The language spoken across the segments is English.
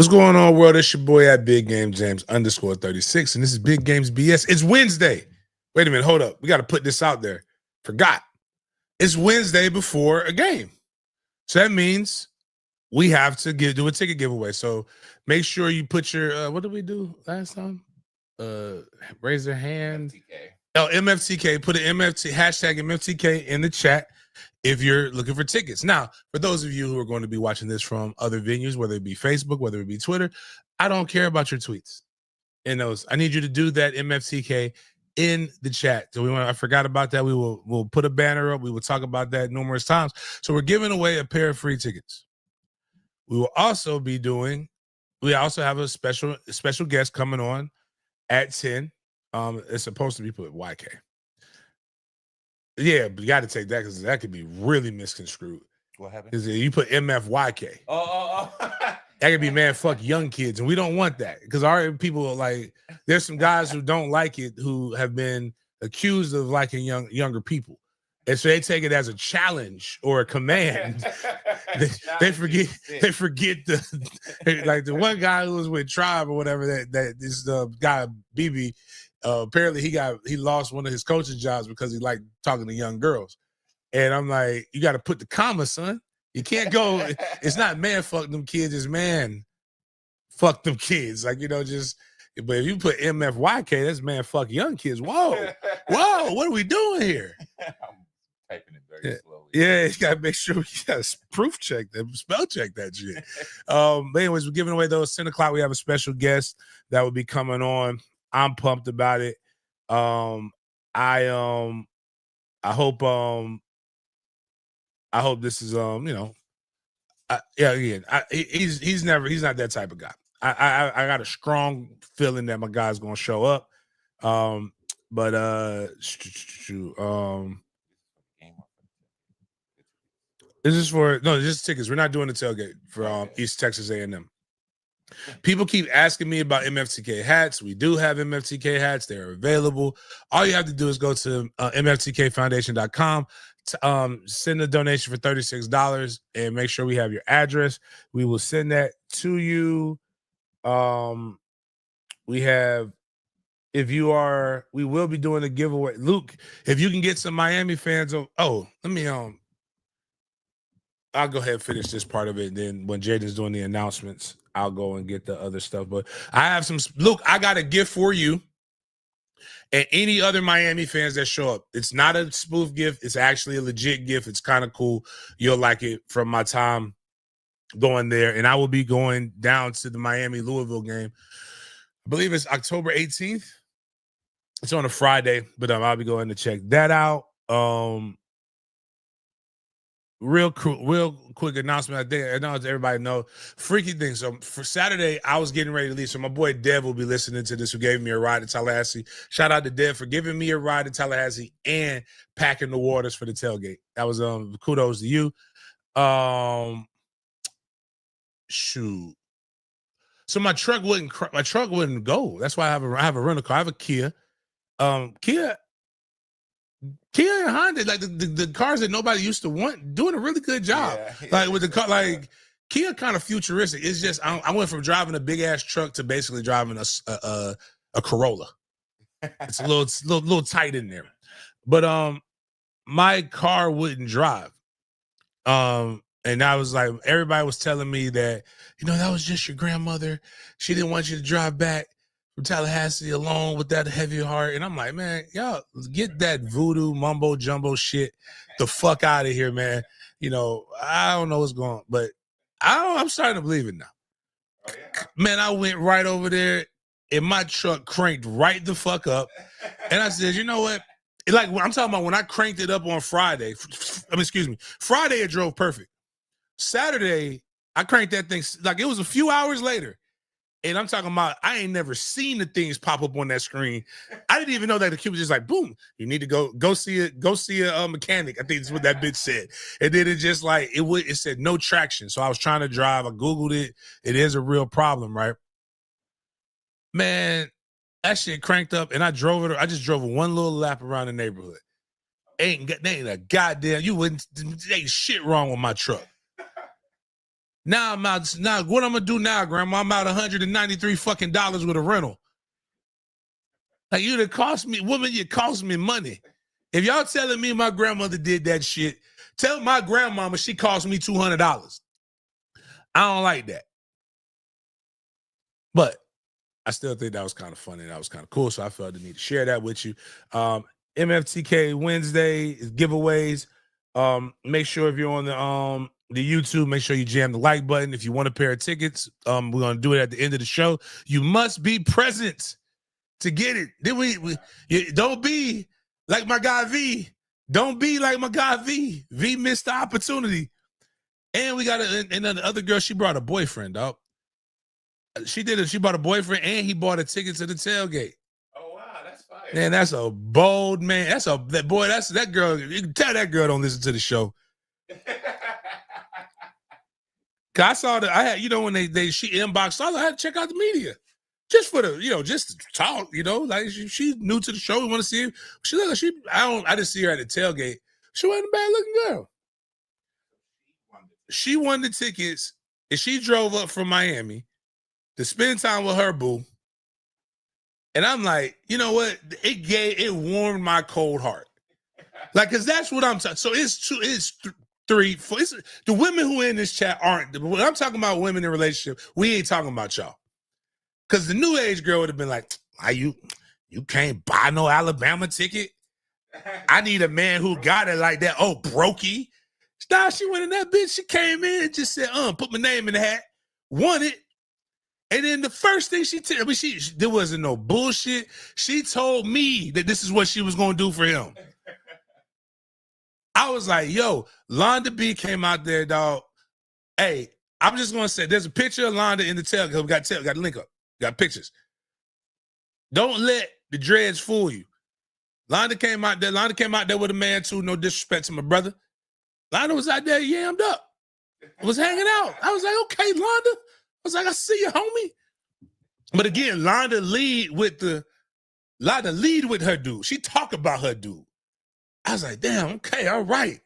going on, world? It's your boy at Big Game James _36, and this is Big Games B.S. It's Wednesday. Wait a minute, hold up. We got to put this out there. Forgot. It's Wednesday before a game. So that means we have to do a ticket giveaway. So make sure you put your what did we do last time? Raise your hand. MFTK. Oh, MFTK. Put an hashtag MFTK in the chat if you're looking for tickets. Now, for those of you who are going to be watching this from other venues, whether it be Facebook, whether it be Twitter, I don't care about your tweets. And those, I need you to do that MFTK in the chat. So I forgot about that. We'll put a banner up. We will talk about that numerous times. So we're giving away a pair of free tickets. We will also be we also have a special guest coming on at 10. It's supposed to be put YK. Yeah, but you got to take that because that could be really misconstrued. What happened? Because you put MFYK. Oh. That could be man, fuck young kids. And we don't want that. Because our people are like, there's some guys who don't like it who have been accused of liking younger people. And so they take it as a challenge or a command. they forget the one guy who was with Tribe or whatever that this guy BB. Apparently he lost one of his coaching jobs because he liked talking to young girls. And I'm like, you got to put the comma, son. You can't go, it's not man fuck them kids, it's man fuck them kids. Like, just, but if you put MFYK, that's man fuck young kids. Whoa, what are we doing here? I'm typing it very slowly. Yeah, you got to make sure you got to proof check that, spell check that shit. But anyways, we're giving away those 10 o'clock. We have a special guest that will be coming on. I'm pumped about it. I hope this is he's not that type of guy. I got a strong feeling that my guy's gonna show up. This is just tickets. We're not doing the tailgate for East Texas A&M. People keep asking me about MFTK hats. We do have MFTK hats. They're available. All you have to do is go to mftkfoundation.com, send a donation for $36, and make sure we have your address. We will send that to you. We will be doing a giveaway. Luke, if you can get some Miami fans, I'll go ahead and finish this part of it. Then when Jaden's doing the announcements, I'll go and get the other stuff. But I have Luke, I got a gift for you and any other Miami fans that show up. It's not a spoof gift. It's actually a legit gift. It's kind of cool. You'll like it from my time going there. And I will be going down to the Miami-Louisville game. I believe it's October 18th. It's on a Friday, but I'll be going to check that out. Real quick announcement. I know everybody know. Freaky thing. So for Saturday, I was getting ready to leave. So my boy Dev will be listening to this, who gave me a ride to Tallahassee. Shout out to Dev for giving me a ride to Tallahassee and packing the waters for the tailgate. That was kudos to you. Shoot. So my truck wouldn't go. That's why I have a rental car. I have a Kia. Kia and Honda, like the cars that nobody used to want, doing a really good job. Yeah. Like with the car, like Kia, kind of futuristic. It's just I went from driving a big ass truck to basically driving a Corolla. It's a little tight in there, but my car wouldn't drive. And I was like, everybody was telling me that that was just your grandmother. She didn't want you to drive back from Tallahassee alone with that heavy heart. And I'm like, man, y'all get that voodoo mumbo jumbo shit the fuck out of here, man. I don't know what's going on, but I'm starting to believe it now. Oh, yeah. Man, I went right over there and my truck cranked right the fuck up. And I said, you know what? Like, I'm talking about when I cranked it up on Friday. Friday it drove perfect. Saturday, I cranked that thing, like it was a few hours later. And I'm talking about, I ain't never seen the things pop up on that screen. I didn't even know that the kid was just like, boom, you need to go see a mechanic. I think that's what that bitch said. And then it just like, it said no traction. So I was trying to drive. I Googled it. It is a real problem, right? Man, that shit cranked up and I just drove one little lap around the neighborhood. Ain't a goddamn, there ain't shit wrong with my truck. Now I'm out. Now what I'm gonna do now, Grandma? I'm out $193 fucking dollars with a rental. Like you cost me, woman, you cost me money. If y'all telling me my grandmother did that shit, tell my grandmama she cost me $200. I don't like that. But I still think that was kind of funny. That was kind of cool. So I felt the need to share that with you. MFTK Wednesday is giveaways. Make sure if you're on the YouTube, make sure you jam the like button. If you want a pair of tickets, we're gonna do it at the end of the show. You must be present to get it. Then you don't be like my guy V. Don't be like my guy V. V missed the opportunity. And we got and then the other girl, she brought a boyfriend, dog. She did it. She bought a boyfriend and he bought a ticket to the tailgate. Oh wow, that's fire. Man, that's a bold man. That's that girl. You can tell that girl don't listen to the show. Cause I saw that I had, when she inboxed, I had to check out the media. Just for the, just to talk, like she's new to the show. We want to see her. I didn't see her at the tailgate. She wasn't a bad looking girl. She won the tickets and she drove up from Miami to spend time with her boo. And I'm like, you know what? It warmed my cold heart. Like, cause that's what I'm talking. So it's 3, 4. It's, the women who in this chat aren't. When I'm talking about women in relationship, we ain't talking about y'all. Cause the new age girl would have been like, you can't buy no Alabama ticket. I need a man who got it like that. Oh, brokey. Nah, she went in that bitch. She came in and just said, put my name in the hat. Won it. And then the first thing she there wasn't no bullshit. She told me that this is what she was going to do for him. I was like, yo, Londa B came out there, dog. Hey, I'm just going to say, there's a picture of Londa in the tail. We got the link up. Got pictures. Don't let the dreads fool you. Londa came out there with a man too. No disrespect to my brother. Londa was out there yammed up. Was hanging out. I was like, okay, Londa. I was like, I see you, homie. But again, Londa lead with her dude. She talk about her dude. I was like, damn, okay, all right.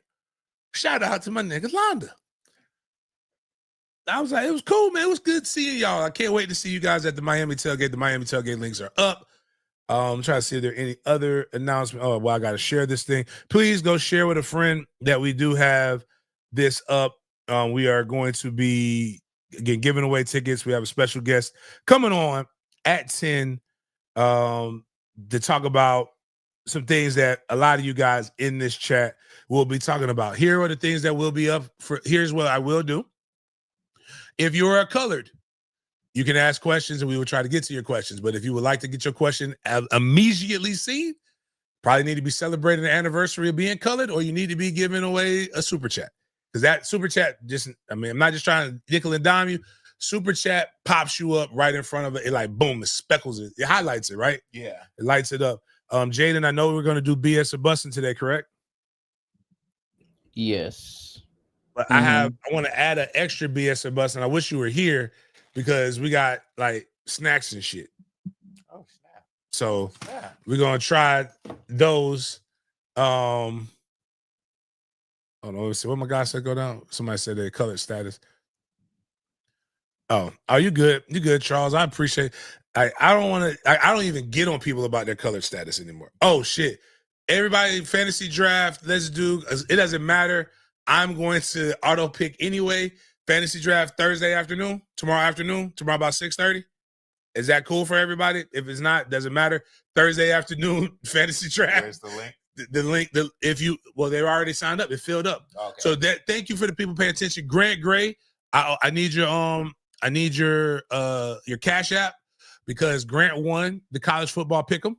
Shout out to my nigga Londa. I was like, it was cool, man. It was good seeing y'all. I can't wait to see you guys at the Miami tailgate. The Miami tailgate links are up. I'm trying to see if there are any other announcements. Oh, well, I got to share this thing. Please go share with a friend that we do have this up. We are going to be, again, giving away tickets. We have a special guest coming on at 10 to talk about some things that a lot of you guys in this chat will be talking about. Here are the things that will be up for. Here's what I will do. If you are colored, you can ask questions and we will try to get to your questions. But if you would like to get your question immediately seen, probably need to be celebrating the anniversary of being colored, or you need to be giving away a super chat. Because that super chat I'm not just trying to nickel and dime you. Super chat pops you up right in front of it. It like, boom, it speckles it. It highlights it, right? Yeah. It lights it up. Jaden, I know we're going to do BS or busting today, correct? Yes. But I want to add an extra BS or busting. I wish you were here because we got like snacks and shit. Oh, snap. So we're going to try those. Hold on, let me see. What my guy said go down? Somebody said their colored status. Oh, you good? You good, Charles? I appreciate it. I don't even get on people about their colored status anymore. Oh shit. Everybody, fantasy draft, let's do it. Doesn't matter. I'm going to auto pick anyway. Fantasy draft Thursday afternoon, tomorrow about 6:30. Is that cool for everybody? If it's not, doesn't matter. Thursday afternoon, fantasy draft. Where's the link? The link, they're already signed up. It filled up. Okay. So thank you for the people paying attention. Grant Gray, I need your Cash App because Grant won the college football pick'em.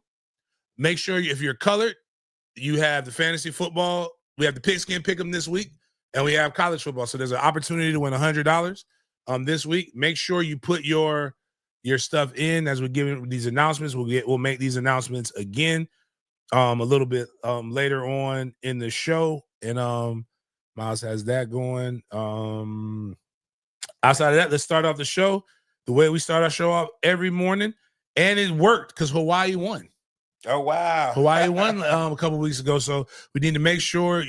Make sure if you're colored, you have the fantasy football. We have the pigskin pick'em this week, and we have college football. So there's an opportunity to win $100 this week. Make sure you put your stuff in as we're giving these announcements. We'll make these announcements again a little bit later on in the show. And Miles has that going. Outside of that, let's start off the show the way we start our show off every morning. And it worked because Hawaii won. Oh, wow. Hawaii won a couple weeks ago. So we need to make sure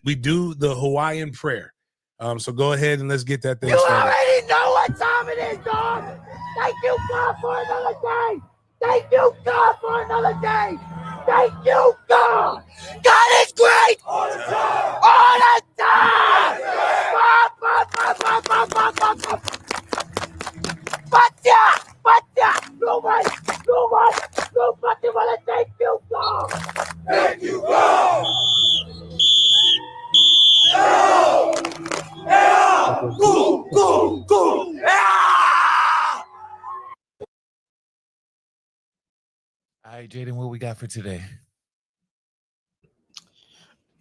we do the Hawaiian prayer. So go ahead and let's get that thing You started. already know what time it is, dog. Thank you, God, for another day. Thank you, God, for another day. Thank you, God. God is great. All the time. All the time. Nobody wanna thank you, God. Thank you, God. Go. All right, Jaden, what we got for today?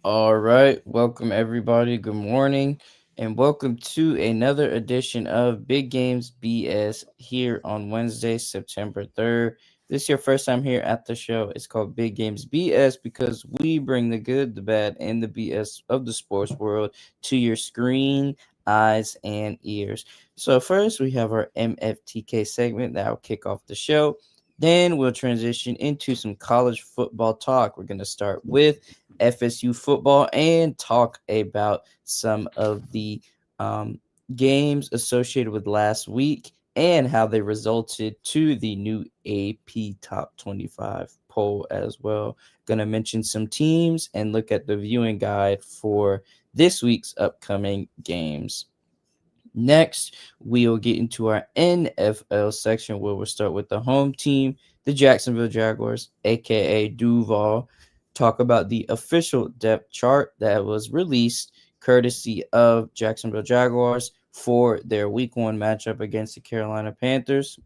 All right, welcome everybody. Good morning, and welcome to another edition of Big Games B.S. here on Wednesday, September 3rd. This is your first time here at the show. It's called Big Games B.S. because we bring the good, the bad, and the BS of the sports world to your screen, eyes, and ears. So first, we have our MFTK segment that will kick off the show. Then we'll transition into some college football talk. We're going to start with FSU football and talk about some of the games associated with last week and how they resulted to the new AP Top 25 poll as well. Going to mention some teams and look at the viewing guide for this week's upcoming games. Next, we'll get into our NFL section where we'll start with the home team, the Jacksonville Jaguars, aka Duval. Talk about the official depth chart that was released courtesy of Jacksonville Jaguars for their week 1 matchup against the Carolina Panthers.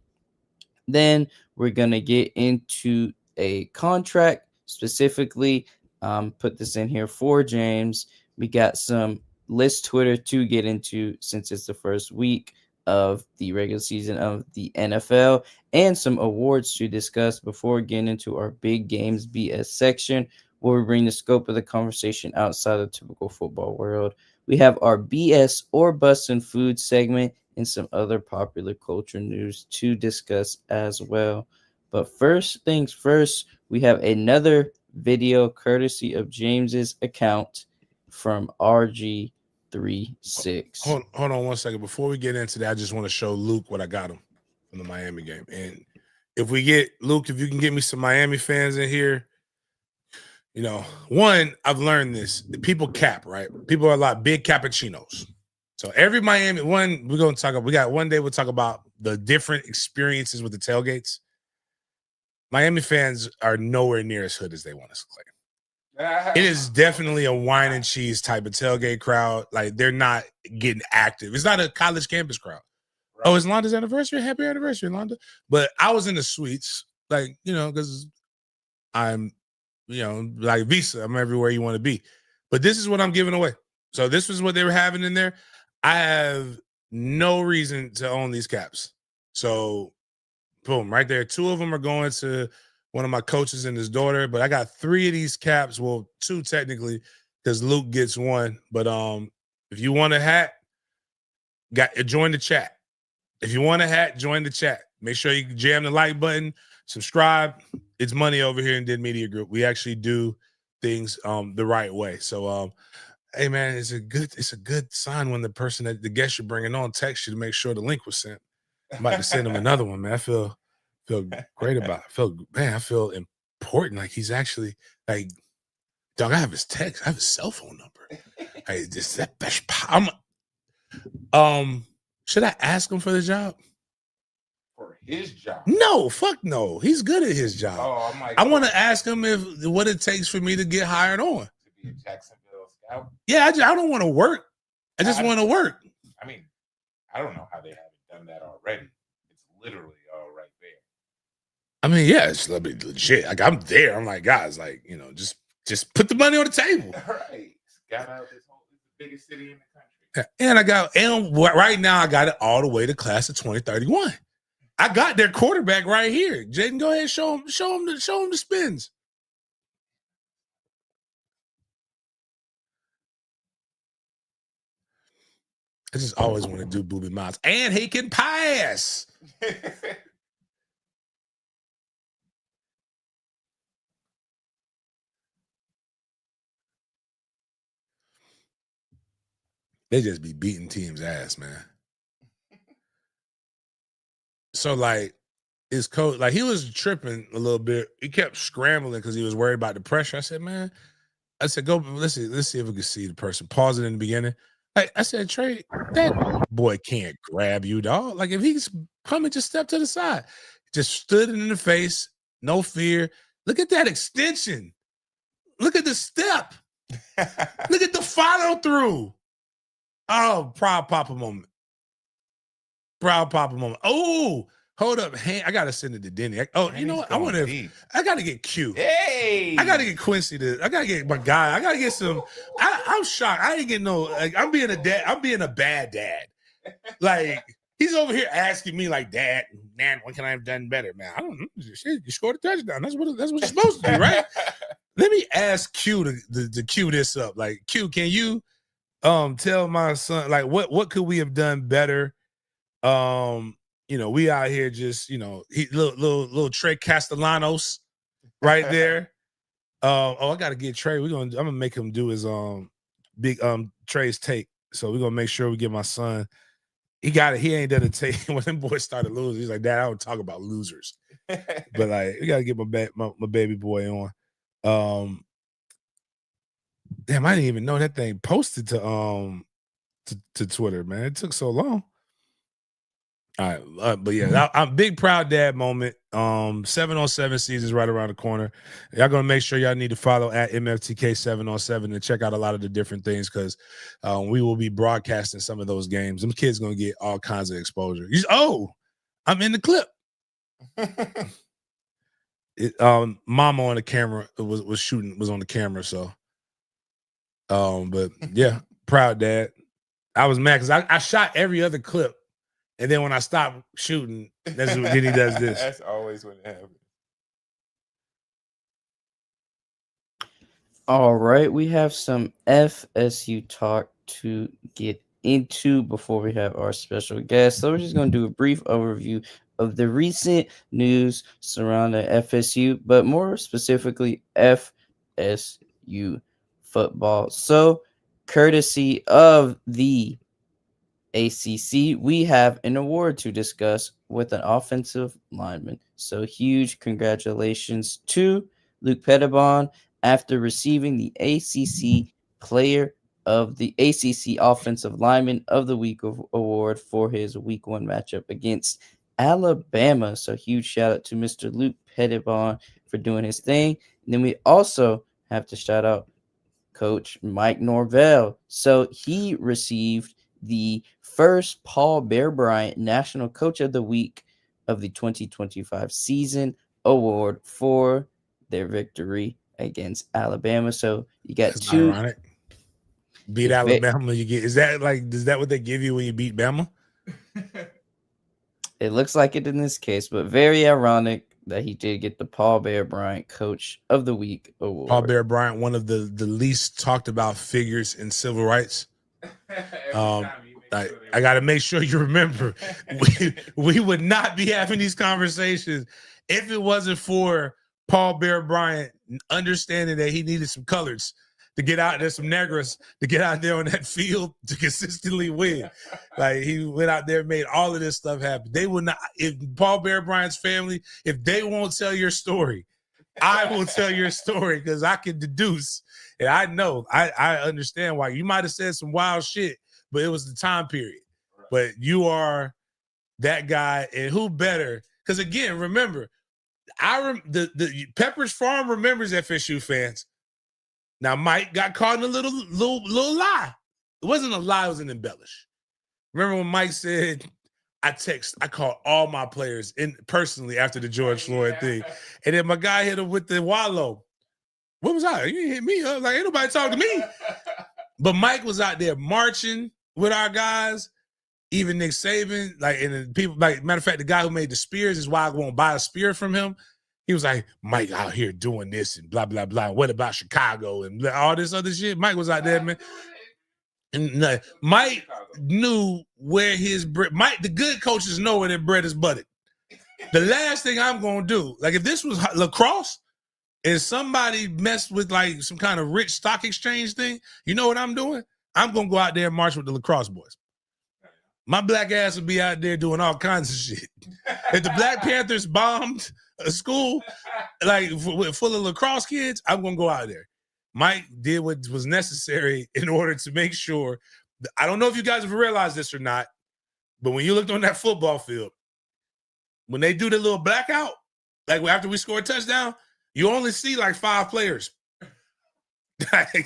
Then we're going to get into a contract specifically. Put this in here for James. We got some list Twitter to get into since it's the first week of the regular season of the NFL and some awards to discuss before getting into our Big Games BS section where we bring the scope of the conversation outside of the typical football world. We have our BS or Bustin' Food segment and some other popular culture news to discuss as well. But first things first, we have another video courtesy of James's account from RG36. Hold on 1 second. Before we get into that, I just want to show Luke what I got him from the Miami game. And if we get Luke, if you can get me some Miami fans in here, you know, one, I've learned this. The people cap, right? People are like big cappuccinos. So every Miami one, we're gonna talk about. We got one day we'll talk about the different experiences with the tailgates. Miami fans are nowhere near as hood as they want us to claim. It is definitely a wine and cheese type of tailgate crowd. Like they're not getting active. It's not a college campus crowd. Right. Oh, it's Londa's anniversary. Happy anniversary, Londa. But I was in the suites, like, you know, because I'm, you know, like Visa. I'm everywhere you want to be. But this is what I'm giving away. So this was what they were having in there. I have no reason to own these caps. So boom, right there. 2 of them are going to one of my coaches and his daughter, but I got 3 of these caps. Well, 2 technically, because Luke gets 1. But if you want a hat, join the chat. If you want a hat, join the chat. Make sure you jam the like button, subscribe. It's money over here in Did Media Group. We actually do things the right way. So hey man, it's a good sign when the person that the guest you're bringing on texts you to make sure the link was sent. I'm about to send him another one, man. I feel great about it. I feel important. Like he's actually like, dog, I have his text. I have his cell phone number. Hey, this that best. Should I ask him for the job? For his job? No, fuck no. He's good at his job. Oh, I'm like, I want to ask him what it takes for me to get hired on. To be a Jacksonville scout? Yeah, I don't want to work. I just want to work. I mean, I don't know how they haven't done that already. It's literally all right there. I mean, yeah, it's legit. Like I'm there. I'm like, guys, like, you know, just put the money on the table. Right. Got out this whole the biggest city in the country. And right now I got it all the way to class of 2031. I got their quarterback right here. Jaden, go ahead, show him the spins. I just always want to do Booby Miles. And he can pass. They just be beating teams' ass, man. So like his coach, like he was tripping a little bit. He kept scrambling because he was worried about the pressure. I said, man, go, let's see if we can see the person. Pause it in the beginning. Like I said, Trey, that boy can't grab you, dog. Like if he's coming, just step to the side. Just stood in the face, no fear. Look at that extension. Look at the step. Look at the follow through. Oh, proud papa moment. Proud papa moment. Oh, hold up. Hey, I gotta send it to Denny. Oh, you know what? I wonder if I gotta get Q. Hey, I gotta get Quincy I gotta get my guy. I gotta get some. I'm shocked. I ain't getting no. Like I'm being a dad. I'm being a bad dad. Like he's over here asking me like, Dad, man, what can I have done better, man? I don't know. Shit, you scored a touchdown. That's what you're supposed to do, right? Let me ask Q to cue this up. Like Q, can you tell my son like what could we have done better? We out here just he little Trey Castellanos right there. I gotta get Trey. I'm gonna make him do his big Trey's take. So we're gonna make sure we get my son. He ain't done a take when them boys started losing. He's like, Dad, I don't talk about losers. But like we gotta get my baby boy on. Damn, I didn't even know that thing posted to Twitter, man. It took so long. All right, but yeah, I'm big proud dad moment. 7-on-7 season's right around the corner. Y'all gonna make sure y'all need to follow at MFTK 7-on-7 and check out a lot of the different things because we will be broadcasting some of those games. Them kids gonna get all kinds of exposure. I'm in the clip. Mama on the camera was on the camera, so but yeah, proud dad. I was mad because I shot every other clip. And then when I stop shooting, then he does this. That's always what happens. All right, we have some FSU talk to get into before we have our special guest. So we're just going to do a brief overview of the recent news surrounding FSU, but more specifically FSU football. So courtesy of the ACC, we have an award to discuss with an offensive lineman. So huge congratulations to Luke Pettibon after receiving the ACC Offensive Lineman of the Week award for his Week 1 matchup against Alabama. So huge shout out to Mr. Luke Pettibon for doing his thing. And then we also have to shout out Coach Mike Norvell. So he received the first Paul Bear Bryant National Coach of the Week of the 2025 season award for their victory against Alabama. So you got That's two. ironic. Beat Alabama, you get. Is that what they give you when you beat Bama? It looks like it in this case, but very ironic that he did get the Paul Bear Bryant Coach of the Week award. Paul Bear Bryant, one of the least talked about figures in civil rights. I got to make sure you remember, we would not be having these conversations if it wasn't for Paul Bear Bryant understanding that he needed some colors to get out there, some negros to get out there on that field to consistently win. Like he went out there and made all of this stuff happen. They will not, if Paul Bear Bryant's family, if they won't tell your story, I will tell your story because I can deduce and I know, I understand why. You might have said some wild shit, but it was the time period. But you are that guy, and who better? Because again, remember, the Pepperidge Farm remembers FSU fans. Now, Mike got caught in a little lie. It wasn't a lie; it was an embellish. Remember when Mike said, "I called all my players in personally after the George Floyd thing," and then my guy hit him with the wallow. What was I? You didn't hit me up. Like ain't nobody talking to me. But Mike was out there marching with our guys. Even Nick Saban, and the people, matter of fact, the guy who made the spears is why I won't buy a spear from him. He was like, Mike out here doing this and blah, blah, blah. What about Chicago and all this other shit? Mike was out there, man. And Mike knew where his bread, the good coaches know where their bread is buttered. The last thing I'm going to do, if this was lacrosse and somebody messed with some kind of rich stock exchange thing, you know what I'm doing? I'm gonna go out there and march with the lacrosse boys. My black ass would be out there doing all kinds of shit. If the Black Panthers bombed a school like full of lacrosse kids, I'm gonna go out there. Mike did what was necessary in order to make sure. I don't know if you guys have realized this or not, but when you looked on that football field, when they do the little blackout, like after we score a touchdown, you only see like 5 players.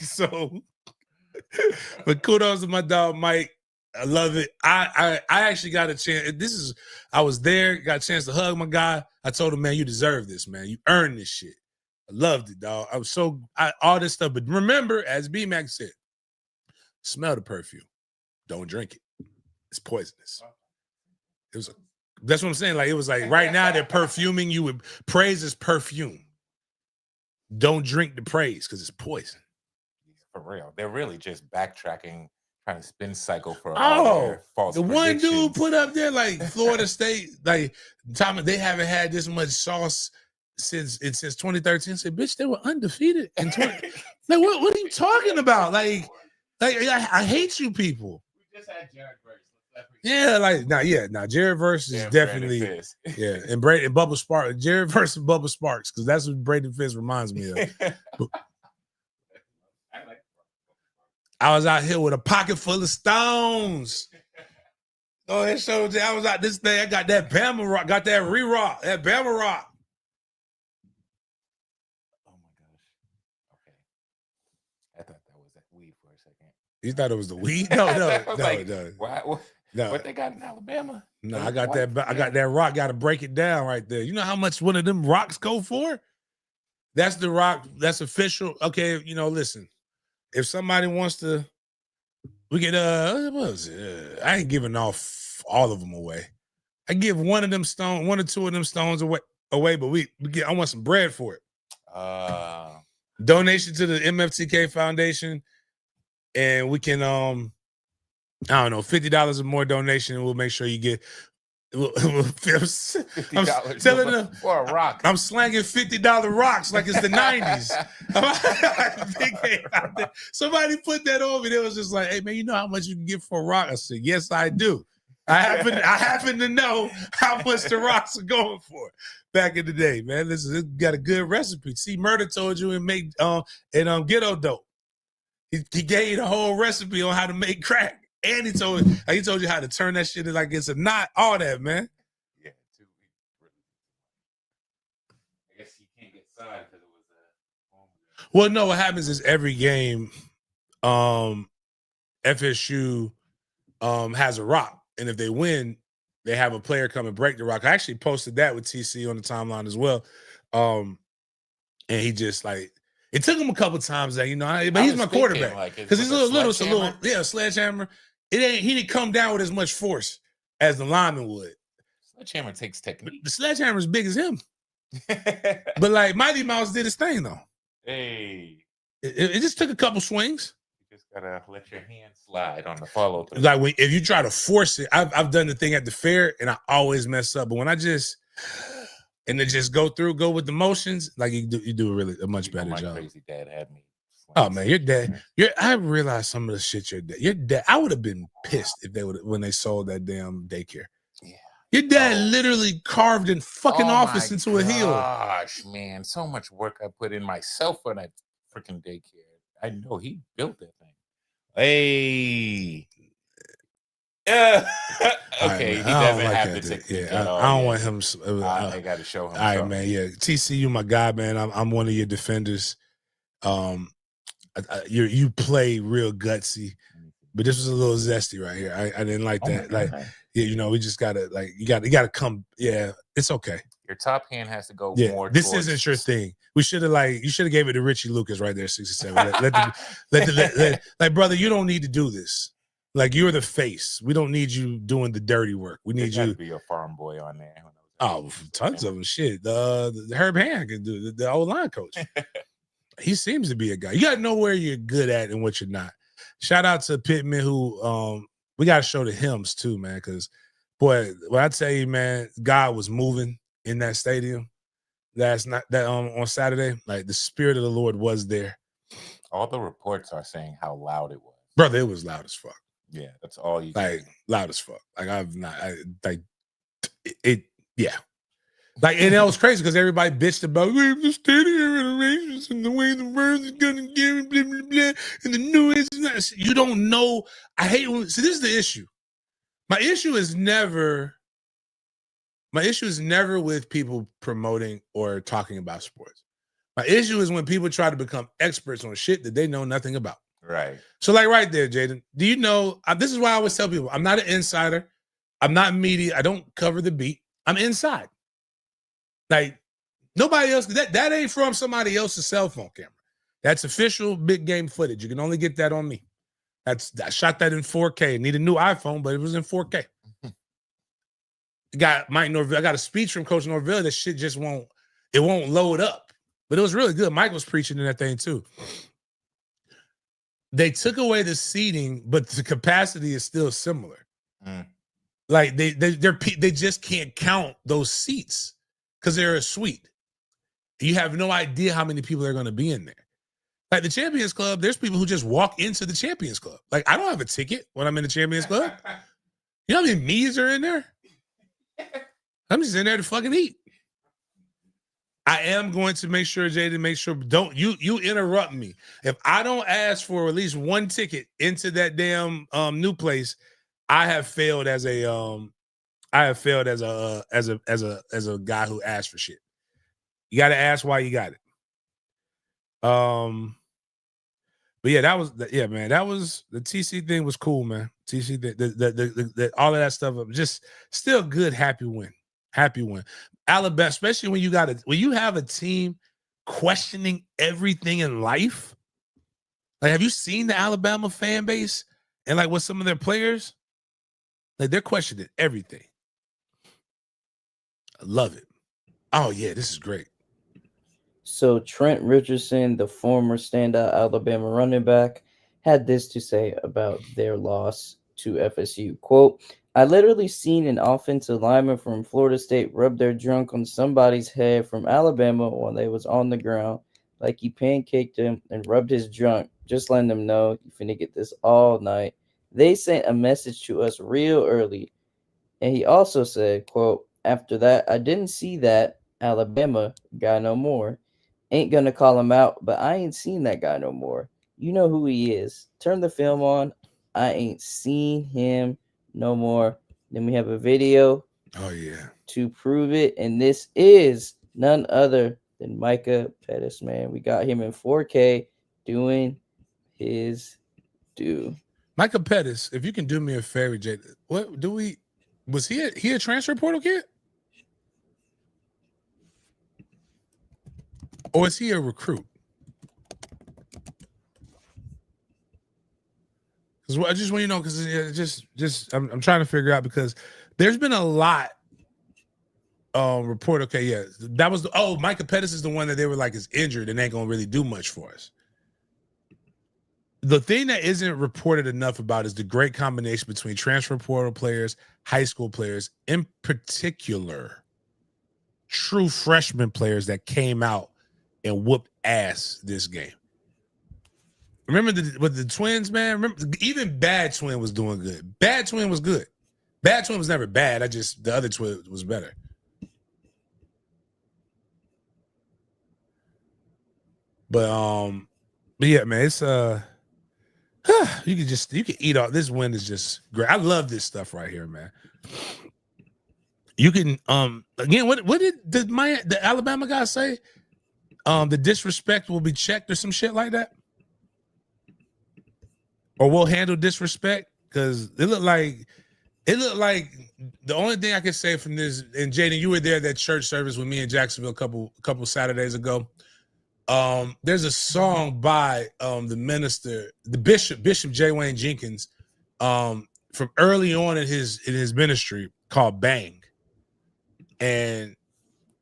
So, but kudos to my dog Mike. I love it. I actually got a chance. I was there, got a chance to hug my guy. I told him, man, you deserve this, man. You earned this shit. I loved it, dog. I was all this stuff. But remember, as B-Mac said, smell the perfume. Don't drink it. It's poisonous. That's what I'm saying. Like, it was like right now they're perfuming you with praise is perfume. Don't drink the praise because it's poison. For real. They're really just backtracking, trying to spin cycle for all their false one dude put up there like Florida State, like Tommy, they haven't had this much sauce since 2013. Said, bitch, they were undefeated in 20. Like, what are you talking about? Like I hate you people. We just had Jared Verse. Yeah, Jared Verse is definitely and Brady and Bubba Sparks. Jared Verse and Bubba Sparks, because that's what Brady Fist reminds me of. I was out here with a pocket full of stones. Oh, it showed you I was out this thing. I got that Bama rock, got that re-rock, that Bama rock. Oh my gosh. Okay. I thought that was that weed for a second. You thought it was the weed? No. What they got in Alabama? No, I got that rock. Got to break it down right there. You know how much one of them rocks go for? That's the rock. That's official. Okay, listen. If somebody wants to, we get what was it? I ain't giving all of them away. I give one or two of them stones away. But we get. I want some bread for it. Donation to the MFTK Foundation, and we can I don't know, $50 or more donation, and we'll make sure you get. I'm telling them for a rock. I'm slanging $50 rocks like it's the 90s. Somebody put that on me. They was just like, "Hey man, you know how much you can get for a rock?" I said, "Yes, I do. I happen to know how much the rocks are going for back in the day, man. This got a good recipe. See, Murder told you and make ghetto dope. He gave you the whole recipe on how to make crack. And he told you how to turn that shit in like it's a knot, all that, man. Yeah, 2 weeks. I guess he can't get signed because it was a. Well, no, what happens is every game, FSU has a rock. And if they win, they have a player come and break the rock. I actually posted that with TC on the timeline as well. And he just like it took him a couple times that, but he's my quarterback. Because he's a little sledgehammer. He didn't come down with as much force as the lineman would. Sledgehammer takes technique. The sledgehammer is big as him. But like Mighty Mouse did his thing though. Hey. It just took a couple swings. You just gotta let your hand slide on the follow through. Like if you try to force it, I've done the thing at the fair and I always mess up. But when I just go with the motions, like you do a much better job. Crazy dad had me. Oh man, your dad. I realized some of the shit your dad. I would have been pissed if when they sold that damn daycare. Yeah, your dad literally carved an fucking office into a hill. Gosh, man, so much work I put in myself for that freaking daycare. I know he built that thing. Hey. Okay, right, he doesn't have the technique. Yeah, I don't want him. I got to show him. All right, man. Yeah, TCU, my guy, man. I'm one of your defenders. You play real gutsy, but this was a little zesty right here. I didn't like that. Like, yeah, we just gotta you gotta come. Yeah, it's okay. Your top hand has to go more. This isn't your thing. You should have gave it to Richie Lucas right there, 67. Like, brother, you don't need to do this. Like, you're the face. We don't need you doing the dirty work. We need you to be a farm boy on there. Oh, tons of them. Shit. The Herb Hand can do the old line coach. He seems to be a guy. You got to know where you're good at and what you're not. Shout out to Pittman, who we got to show the hymns too, man. Because, boy, when I tell you, man, God was moving in that stadium on Saturday. Like, the Spirit of the Lord was there. All the reports are saying how loud it was. Brother, it was loud as fuck. Yeah, that's all you like loud as fuck. Like yeah. Like, and that was crazy because everybody bitched about the standing here in arrangements and the way the verse is gonna give blah blah blah and the noise. You don't know. I hate when this is the issue. My issue is never with people promoting or talking about sports. My issue is when people try to become experts on shit that they know nothing about. Right. So, like right there, Jaden, do you know, this is why I always tell people, I'm not an insider. I'm not media. I don't cover the beat. I'm inside. Like, nobody else, that ain't from somebody else's cell phone camera. That's official big game footage. You can only get that on me. I shot that in 4K. Need a new iPhone, but it was in 4K. Got Mike Norvell. I got a speech from Coach Norvell. That shit just won't load up. But it was really good. Mike was preaching in that thing too. They took away the seating, but the capacity is still similar. Like they just can't count those seats because they're a suite. You have no idea how many people are going to be in there. Like the Champions Club, there's people who just walk into the Champions Club. Like, I don't have a ticket when I'm in the Champions Club. You know how many me's are in there? I'm just in there to fucking eat. I am going to make sure, Jaden, don't you interrupt me. If I don't ask for at least one ticket into that damn new place, I have failed as a guy who asked for shit. You got to ask why you got it. But yeah, that was the TC thing was cool, man. TC, the all of that stuff, just still good, happy win. Alabama, especially when you have a team questioning everything in life. Like, have you seen the Alabama fan base and like what some of their players? Like, they're questioning everything. I love it. Oh yeah, this is great. So Trent Richardson, the former standout Alabama running back, had this to say about their loss to FSU. Quote, I literally seen an offensive lineman from Florida State rub their junk on somebody's head from Alabama while they was on the ground, like he pancaked him and rubbed his junk, just letting them know you finna get this all night. They sent a message to us real early. And he also said, quote, after that, I didn't see that Alabama guy no more. Ain't gonna call him out, but I ain't seen that guy no more. You know who he is. Turn the film on. I ain't seen him no more. Then we have a video. Oh yeah. To prove it, and this is none other than Micah Pettis, man. We got him in 4K doing his due. Micah Pettis, if you can do me a favor, Jay, was he a transfer portal kid? Or is he a recruit? Because I just want you to know, because I'm trying to figure out, because there's been a lot report. Okay, yeah, that was Micah Pettis is the one that they were like is injured and ain't gonna really do much for us. The thing that isn't reported enough about is the great combination between transfer portal players, high school players, in particular, true freshman players that came out and whooped ass this game. Remember with the Twins, man? Remember, even Bad Twin was doing good. Bad Twin was good. Bad Twin was never bad. The other Twin was better. But yeah, man, it's you can eat all this. Win is just great. I love this stuff right here, man. You can again, what did the Alabama guy say? The disrespect will be checked or some shit like that, or we'll handle disrespect, because it looked like the only thing I could say from this. And Jaden, you were there at that church service with me in Jacksonville a couple Saturdays ago. There's a song by the minister, the Bishop J. Wayne Jenkins, from early on in his ministry, called Bang. And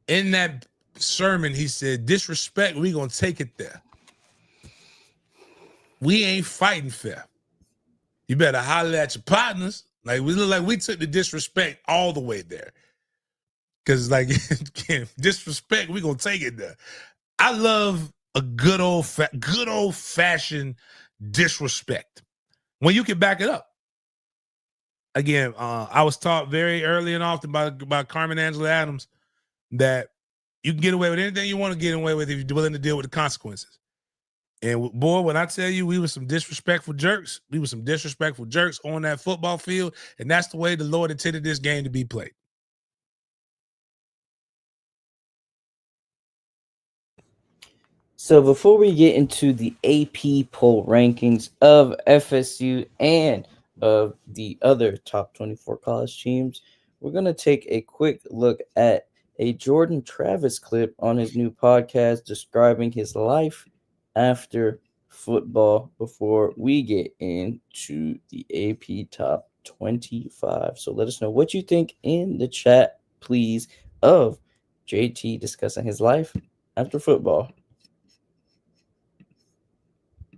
in that sermon, he said, disrespect, we gonna take it there. We ain't fighting fair. You better holler at your partners. Like, we look like we took the disrespect all the way there. Because, like, disrespect, we gonna take it there. I love a good old fashioned disrespect. when you can back it up. Again, I was taught very early and often by Carmen Angela Adams that you can get away with anything you want to get away with if you're willing to deal with the consequences. And boy, when I tell you we were some disrespectful jerks, on that football field, and that's the way the Lord intended this game to be played. So before we get into the AP poll rankings of FSU and of the other top 24 college teams, we're going to take a quick look at a Jordan Travis clip on his new podcast describing his life after football before we get into the AP top 25. So let us know what you think in the chat, please, of JT discussing his life after football.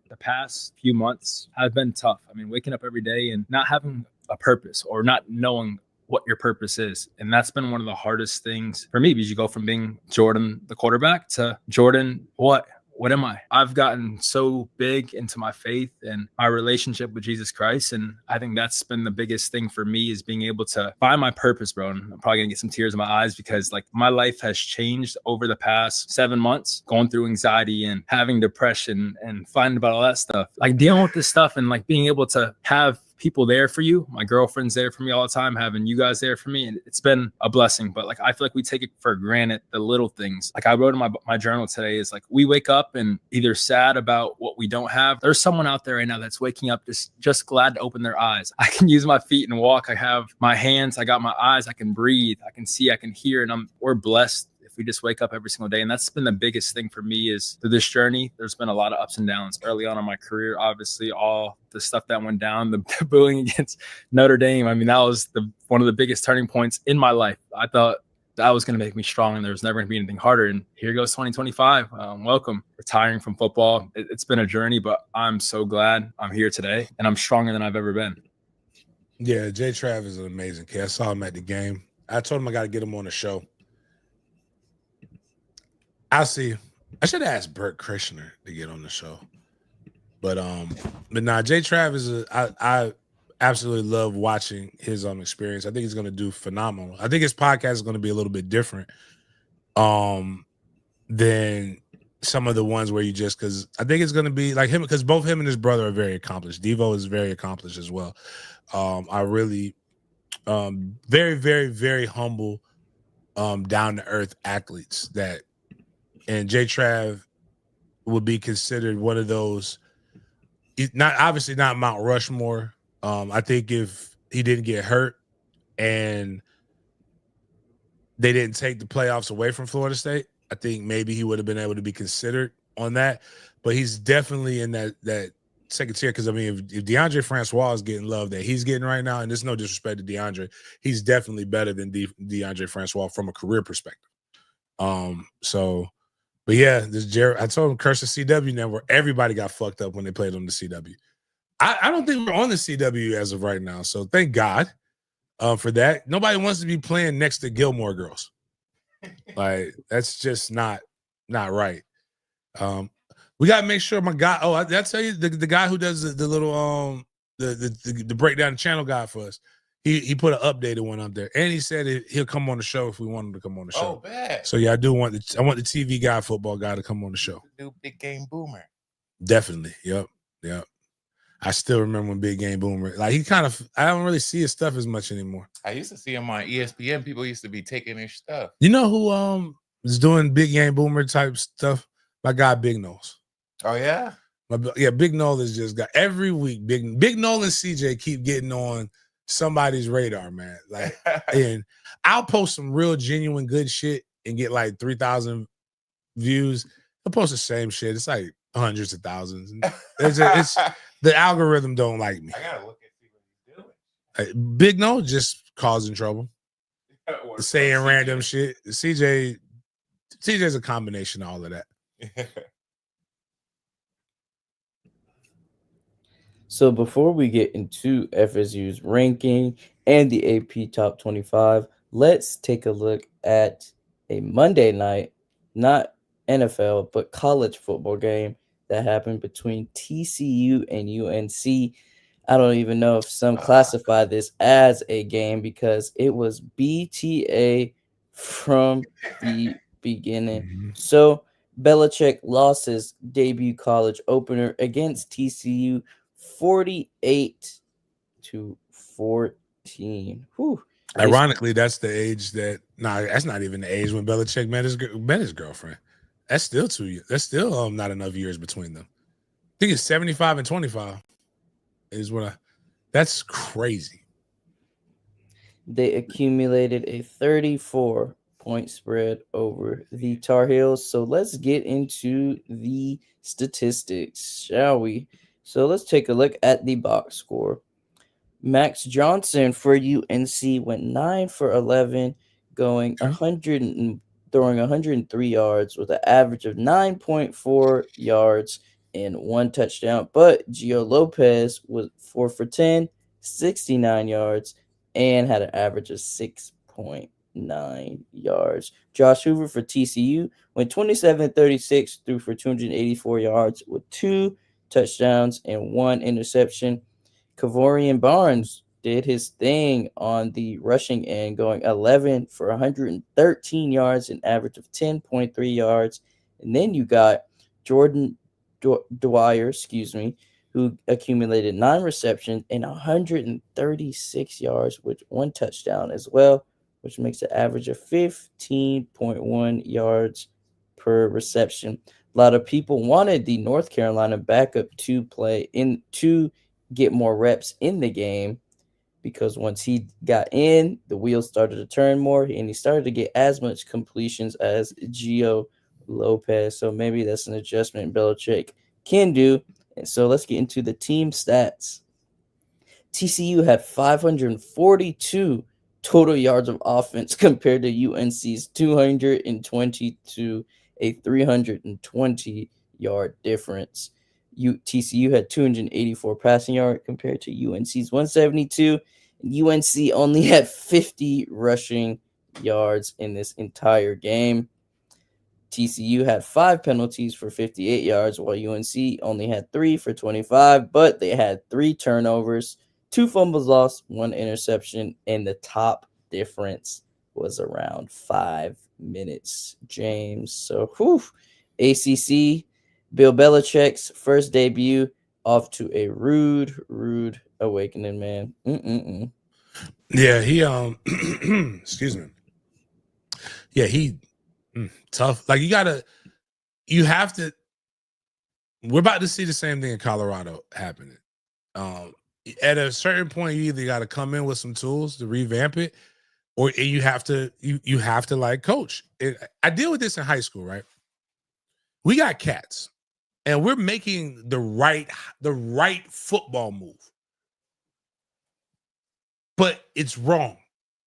The past few months have been tough. I mean, waking up every day and not having a purpose or not knowing what your purpose is. And that's been one of the hardest things for me, because you go from being Jordan, the quarterback, to Jordan, what am I? I've gotten so big into my faith and my relationship with Jesus Christ. And I think that's been the biggest thing for me, is being able to find my purpose, bro. And I'm probably gonna get some tears in my eyes, because like my life has changed over the past 7 months, going through anxiety and having depression and finding about all that stuff, like dealing with this stuff, and like being able to have people there for you. My girlfriend's there for me all the time, having you guys there for me. And it's been a blessing. But like, I feel like we take it for granted, the little things. Like I wrote in my journal today, is like, we wake up and either sad about what we don't have. There's someone out there right now that's waking up just glad to open their eyes. I can use my feet and walk. I have my hands. I got my eyes. I can breathe. I can see. I can hear. And we're blessed if we just wake up every single day. And that's been the biggest thing for me, is through this journey, there's been a lot of ups and downs early on in my career. Obviously, all the stuff that went down, the booing against Notre Dame. I mean, that was one of the biggest turning points in my life. I thought that was going to make me strong, and there was never going to be anything harder. And here goes 2025. Welcome. Retiring from football. It's been a journey, but I'm so glad I'm here today, and I'm stronger than I've ever been. Yeah, Jay Trav is an amazing kid. I saw him at the game. I told him I got to get him on the show. I'll see. I should ask Bert Krishner to get on the show. But nah, Jay Trav is I absolutely love watching his experience. I think he's gonna do phenomenal. I think his podcast is gonna be a little bit different than some of the ones where you just, because I think it's gonna be like him, because both him and his brother are very accomplished. Devo is very accomplished as well. I really very, very, very humble, down to earth athletes and Jay Trav would be considered one of those. Obviously not Mount Rushmore. I think if he didn't get hurt and they didn't take the playoffs away from Florida State, I think maybe he would have been able to be considered on that. But he's definitely in that second tier, because I mean, if DeAndre Francois is getting love that he's getting right now, and there's no disrespect to DeAndre, he's definitely better than DeAndre Francois from a career perspective. But yeah, this Jared, I told him curse the CW network. Everybody got fucked up when they played on the CW. I don't think we're on the CW as of right now, so thank God for that. Nobody wants to be playing next to Gilmore Girls. Like, that's just not right. We gotta make sure my guy. Oh, I tell you, the guy who does the little the breakdown channel guide for us. He put an updated one up there, and he said he'll come on the show if we want him to come on the show. Oh, bad. So yeah, I want the TV guy, football guy, to come on the show. Do Big Game Boomer. Definitely. Yep. I still remember when Big Game Boomer, like, I don't really see his stuff as much anymore. I used to see him on ESPN. People used to be taking his stuff. You know who is doing Big Game Boomer type stuff? My guy Big Nose. Oh yeah? Big Nose has just got every week. Big Nose and CJ keep getting on somebody's radar, man. Like, and I'll post some real genuine good shit and get like 3,000 views. I'll post the same shit. It's like hundreds of thousands. It's the algorithm don't like me. I gotta look and see what he's doing. Big No just causing trouble. Saying random shit. CJ's a combination of all of that. So before we get into FSU's ranking and the AP Top 25, let's take a look at a Monday night, not NFL, but college football game that happened between TCU and UNC. I don't even know if some classify this as a game because it was BTA from the beginning. Mhm. So Belichick lost his debut college opener against TCU 48 to 14. Whew. Ironically, that's the age that that's not even the age when Belichick met his girlfriend. That's still 2 years. That's still not enough years between them. I think it's 75 and 25 is what that's crazy. They accumulated a 34-point spread over the Tar Heels. So let's get into the statistics, shall we? So let's take a look at the box score. Max Johnson for UNC went 9 for 11, going 100 and throwing 103 yards with an average of 9.4 yards and 1 touchdown. But Gio Lopez was 4 for 10, 69 yards, and had an average of 6.9 yards. Josh Hoover for TCU went 27-36, threw for 284 yards with 2 touchdowns and 1 interception. Kavorian Barnes did his thing on the rushing end, going 11 for 113 yards, an average of 10.3 yards. And then you got Jordan Dwyer, who accumulated 9 receptions and 136 yards with 1 touchdown as well, which makes an average of 15.1 yards per reception. A lot of people wanted the North Carolina backup to get more reps in the game, because once he got in, the wheels started to turn more, and he started to get as much completions as Gio Lopez. So maybe that's an adjustment Belichick can do. And so let's get into the team stats. TCU had 542 total yards of offense compared to UNC's 222, a 320 yard difference. TCU had 284 passing yards compared to UNC's 172. UNC only had 50 rushing yards in this entire game. TCU had 5 penalties for 58 yards, while UNC only had 3 for 25, but they had 3 turnovers, 2 fumbles lost, 1 interception, and the top difference was around 5 minutes, James. So, ACC, Bill Belichick's first debut, off to a rude awakening, man. Yeah, he excuse me. Yeah, he tough. Like you have to. We're about to see the same thing in Colorado happening. At a certain point, you either got to come in with some tools to revamp it, or you have to like coach. I deal with this in high school, right? We got cats, and we're making the right football move, but it's wrong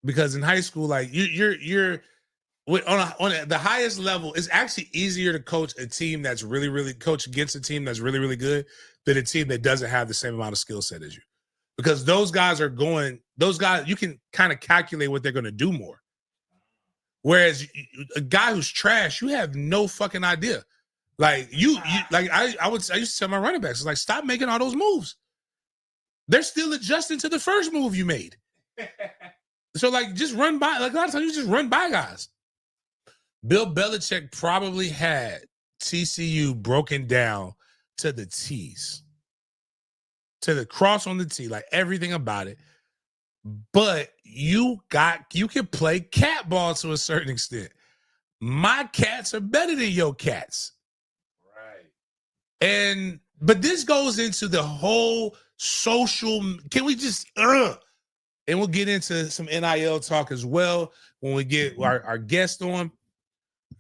because in high school, like you're on the highest level, it's actually easier to coach a team that's really coach against a team that's really good than a team that doesn't have the same amount of skill set as you, because those guys you can kind of calculate what they're going to do more. Whereas a guy who's trash, you have no fucking idea. Like I used to tell my running backs, it's like, stop making all those moves. They're still adjusting to the first move you made. So like, just run by. Like a lot of times, you just run by guys. Bill Belichick probably had TCU broken down to the T's, to the cross on the T, like everything about it. But you can play cat ball to a certain extent. My cats are better than your cats. Right. But this goes into the whole social. Can we just and we'll get into some NIL talk as well when we get our guest on.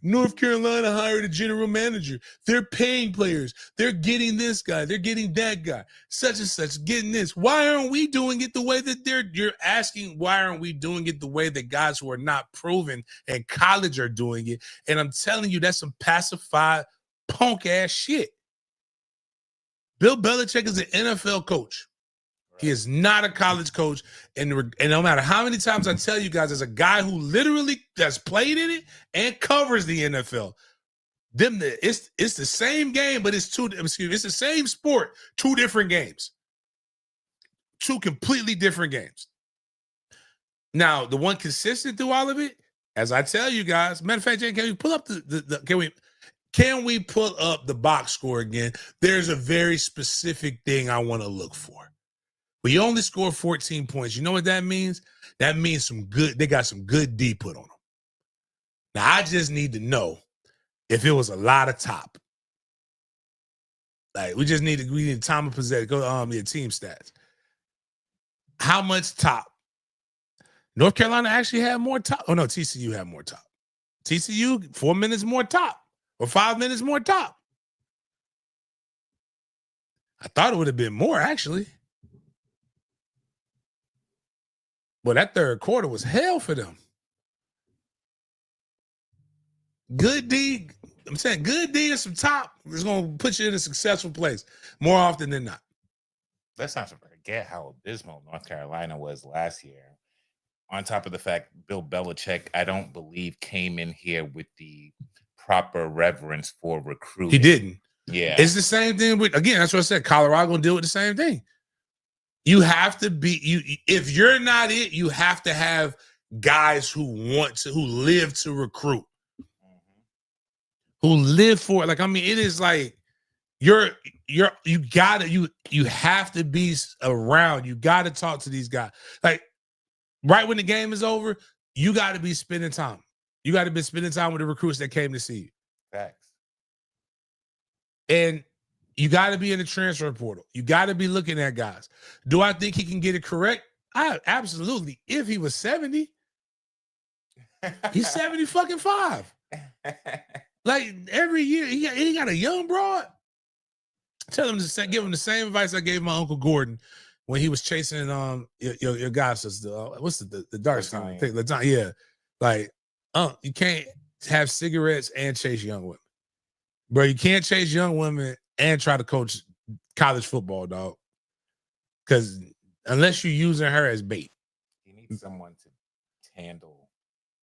North Carolina hired a general manager. They're paying players. They're getting this guy. They're getting that guy. Such and such, getting this. Why aren't we doing it the way that you're asking? Why aren't we doing it the way that guys who are not proven in college are doing it? And I'm telling you, that's some pacified punk ass shit. Bill Belichick is an NFL coach. He is not a college coach, and no matter how many times I tell you guys, as a guy who literally has played in it and covers the NFL, it's the same game, but it's the same sport, 2 different games. Two completely different games. Now, the one consistent through all of it, as I tell you guys, matter of fact, Jay, can we pull up can we pull up the box score again? There's a very specific thing I want to look for. We only scored 14 points. You know what that means? That means they got some good D put on them. Now, I just need to know if it was a lot of top. Like, we need time of possession. Go team stats. How much top? North Carolina actually had more top. Oh, no, TCU had more top. TCU, 4 minutes more top or 5 minutes more top. I thought it would have been more, actually. Well, that third quarter was hell for them. Good D. I'm saying good D and some top is going to put you in a successful place more often than not. Let's not forget how abysmal North Carolina was last year. On top of the fact, Bill Belichick, I don't believe, came in here with the proper reverence for recruiting. He didn't. Yeah. It's the same thing with, again, that's what I said, Colorado going to deal with the same thing. You have to be, if you're not it, you have to have guys who live to recruit. Who live for it. Like, I mean, it is like you have to be around. You got to talk to these guys. Like, right when the game is over, you got to be spending time. You got to be spending time with the recruits that came to see you. Facts. And you got to be in the transfer portal. You got to be looking at guys. Do I think he can get it correct? Absolutely. If he was 70, he's 70 fucking 5. Like, every year, he got a young broad. Tell him to give him the same advice I gave my Uncle Gordon when he was chasing your guy sister. What's the dark skin? Yeah. Like, you can't have cigarettes and chase young women. Bro, you can't chase young women and try to coach college football, dog. Because unless you're using her as bait. You need someone to handle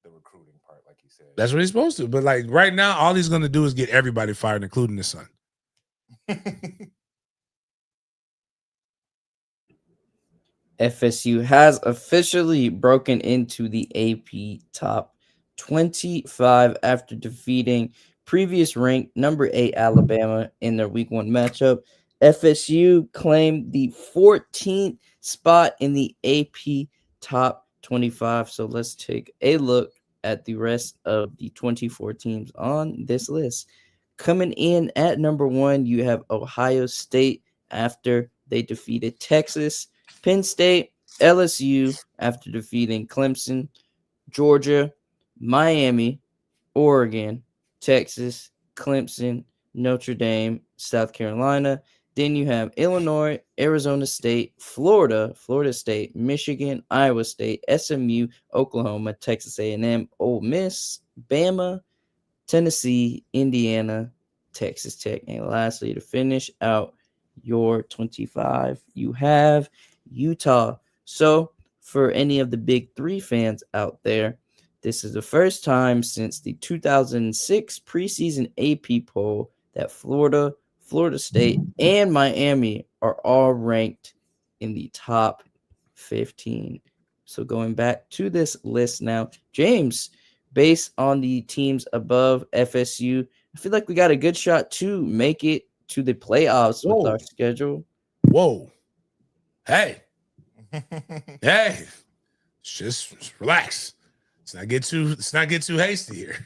the recruiting part, like you said. That's what he's supposed to. But, like, right now, all he's going to do is get everybody fired, including his son. FSU has officially broken into the AP top 25 after defeating previous ranked number 8 Alabama in their week 1 matchup. FSU claimed the 14th spot in the AP top 25. So let's take a look at the rest of the 24 teams on this list. Coming in at number 1, you have Ohio State after they defeated Texas. Penn State, LSU after defeating Clemson, Georgia, Miami, Oregon, Texas, Clemson, Notre Dame, South Carolina. Then you have Illinois, Arizona State, Florida State, Michigan, Iowa State, SMU, Oklahoma, Texas A&M, Ole Miss, Bama, Tennessee, Indiana, Texas Tech. And lastly, to finish out your 25, you have Utah. So for any of the Big 3 fans out there, this is the first time since the 2006 preseason AP poll that Florida State, and Miami are all ranked in the top 15. So going back to this list now, James, based on the teams above FSU, I feel like we got a good shot to make it to the playoffs with our schedule. Whoa. Hey. Hey. Just relax. Let's not get too hasty here.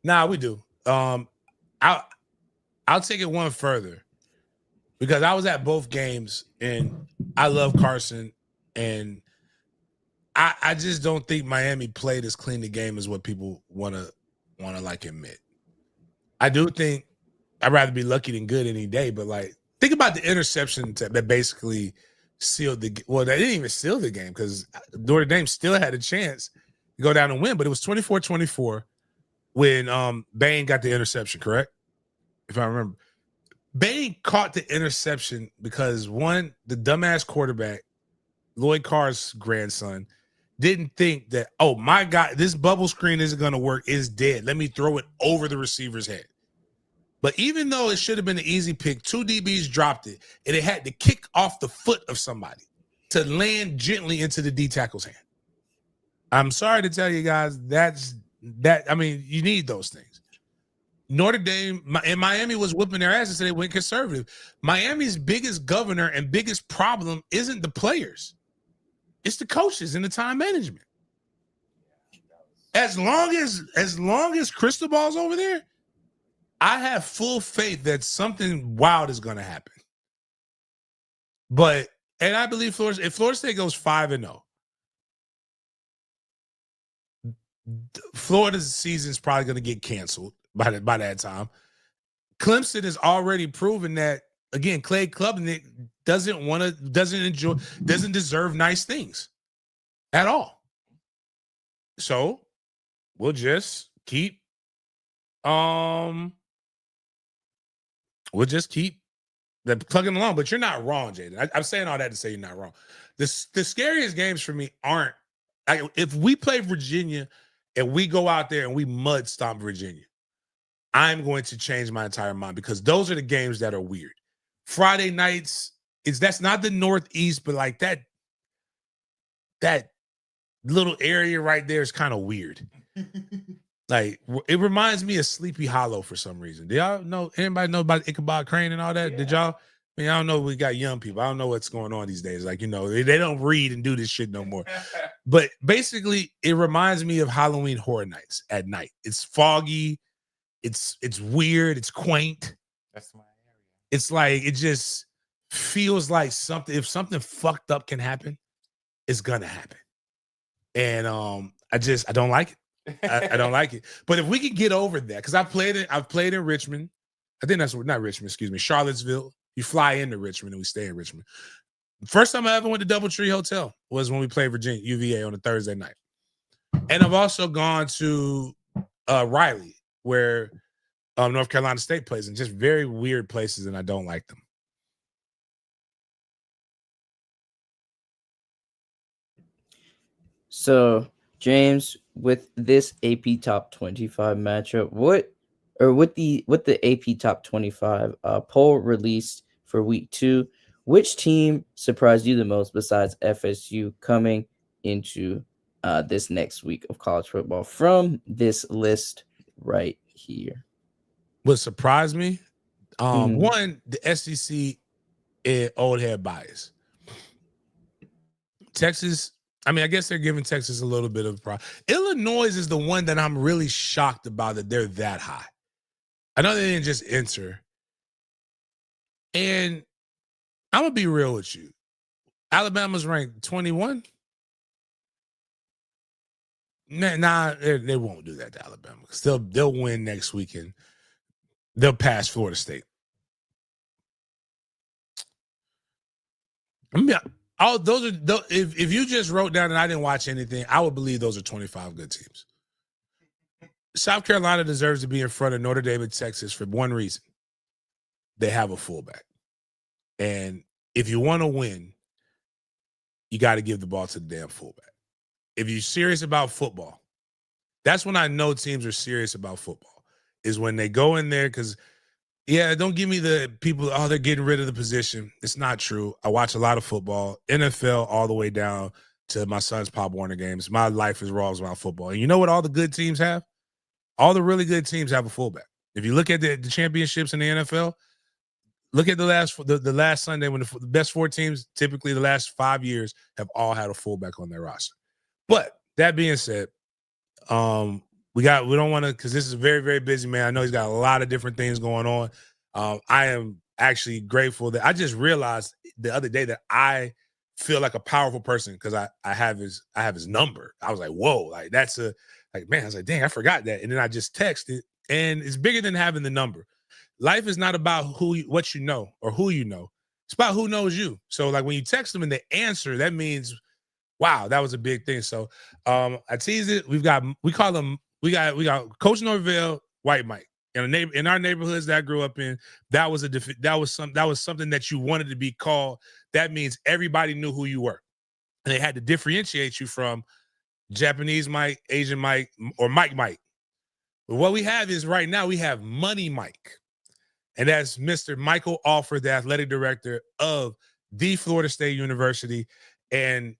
Nah, we do. I'll take it one further because I was at both games and I love Carson, and I just don't think Miami played as clean a game as what people want to like admit. I do think I'd rather be lucky than good any day, but like think about the interception that basically sealed they didn't even seal the game because Notre Dame still had a chance to go down and win, but it was 24-24 when Bain got the interception, correct? If I remember. Bain caught the interception because one, the dumbass quarterback, Lloyd Carr's grandson, didn't think that, oh my God, this bubble screen isn't going to work, it's dead. Let me throw it over the receiver's head. But even though it should have been an easy pick, 2 DBs dropped it, and it had to kick off the foot of somebody to land gently into the D tackle's hand. I'm sorry to tell you guys, I mean, you need those things. Notre Dame and Miami was whooping their asses, so they went conservative. Miami's biggest governor and biggest problem isn't the players. It's the coaches and the time management. As long as Crystal Ball's over there, I have full faith that something wild is going to happen. And I believe if Florida State goes 5-0, Florida's season is probably going to get canceled by that time. Clemson has already proven that, again, Clay Klubnik doesn't deserve nice things at all. So we'll just keep plugging along. But you're not wrong, Jaden. I'm saying all that to say you're not wrong. The scariest games for me aren't if we play Virginia and we go out there and we mud stomp Virginia, I'm going to change my entire mind, because those are the games that are weird. Friday nights, that's not the Northeast, but like that little area right there is kind of weird. Like, it reminds me of Sleepy Hollow for some reason. Do y'all know? Anybody know about Ichabod Crane and all that? Yeah. Did y'all? I mean, I don't know. We got young people. I don't know what's going on these days. Like, they don't read and do this shit no more. But basically, it reminds me of Halloween Horror Nights at night. It's foggy. It's weird. It's quaint. That's my area. It's like, it just feels like something. If something fucked up can happen, it's gonna happen. And I don't like it. I don't like it. But if we could get over that, because I've played in Richmond. I think that's not Richmond, excuse me, Charlottesville. You fly into Richmond and we stay in Richmond. First time I ever went to Doubletree Hotel was when we played Virginia UVA on a Thursday night. And I've also gone to Raleigh, where North Carolina State plays, in just very weird places, and I don't like them. So, James, with this AP Top 25 matchup, with the AP Top 25 poll released for Week 2, which team surprised you the most besides FSU coming into this next week of college football from this list right here? What surprised me? One, the SEC old head bias. Texas, I mean, I guess they're giving Texas a little bit of a problem. Illinois is the one that I'm really shocked about, that they're that high. I know they didn't just enter. And I'm going to be real with you. Alabama's ranked 21. Nah, they won't do that to Alabama, because they'll win next weekend. They'll pass Florida State. I mean, if you just wrote down and I didn't watch anything, I would believe those are 25 good teams. South Carolina deserves to be in front of Notre Dame and Texas for one reason. They have a fullback. And if you want to win, you got to give the ball to the damn fullback. If you're serious about football, that's when I know teams are serious about football, is when they go in there, because, yeah, don't give me the people, they're getting rid of the position. It's not true. I watch a lot of football, NFL all the way down to my son's Pop Warner games. My life revolves around football. And you know what all the good teams have? All the really good teams have a fullback. If you look at the championships in the NFL, look at the last Sunday when the best 4 teams, typically the last 5 years, have all had a fullback on their roster. But that being said, we don't want to, because this is a very, very busy man. I know he's got a lot of different things going on. I am actually grateful that I just realized the other day that I feel like a powerful person because I have his number. I was like, whoa, like that's man, I was like, dang, I forgot that. And then I just texted, and it's bigger than having the number. Life is not about what you know or who you know. It's about who knows you. So like when you text them and they answer, that means, wow, that was a big thing. So I tease it. We got Coach Norvell, White Mike. In our neighborhoods that I grew up in, that was something that you wanted to be called. That means everybody knew who you were. And they had to differentiate you from Japanese Mike, Asian Mike, or Mike. But what we have is right now we have Money Mike. and that's Mr. Michael Alford, the athletic director of the Florida State University. And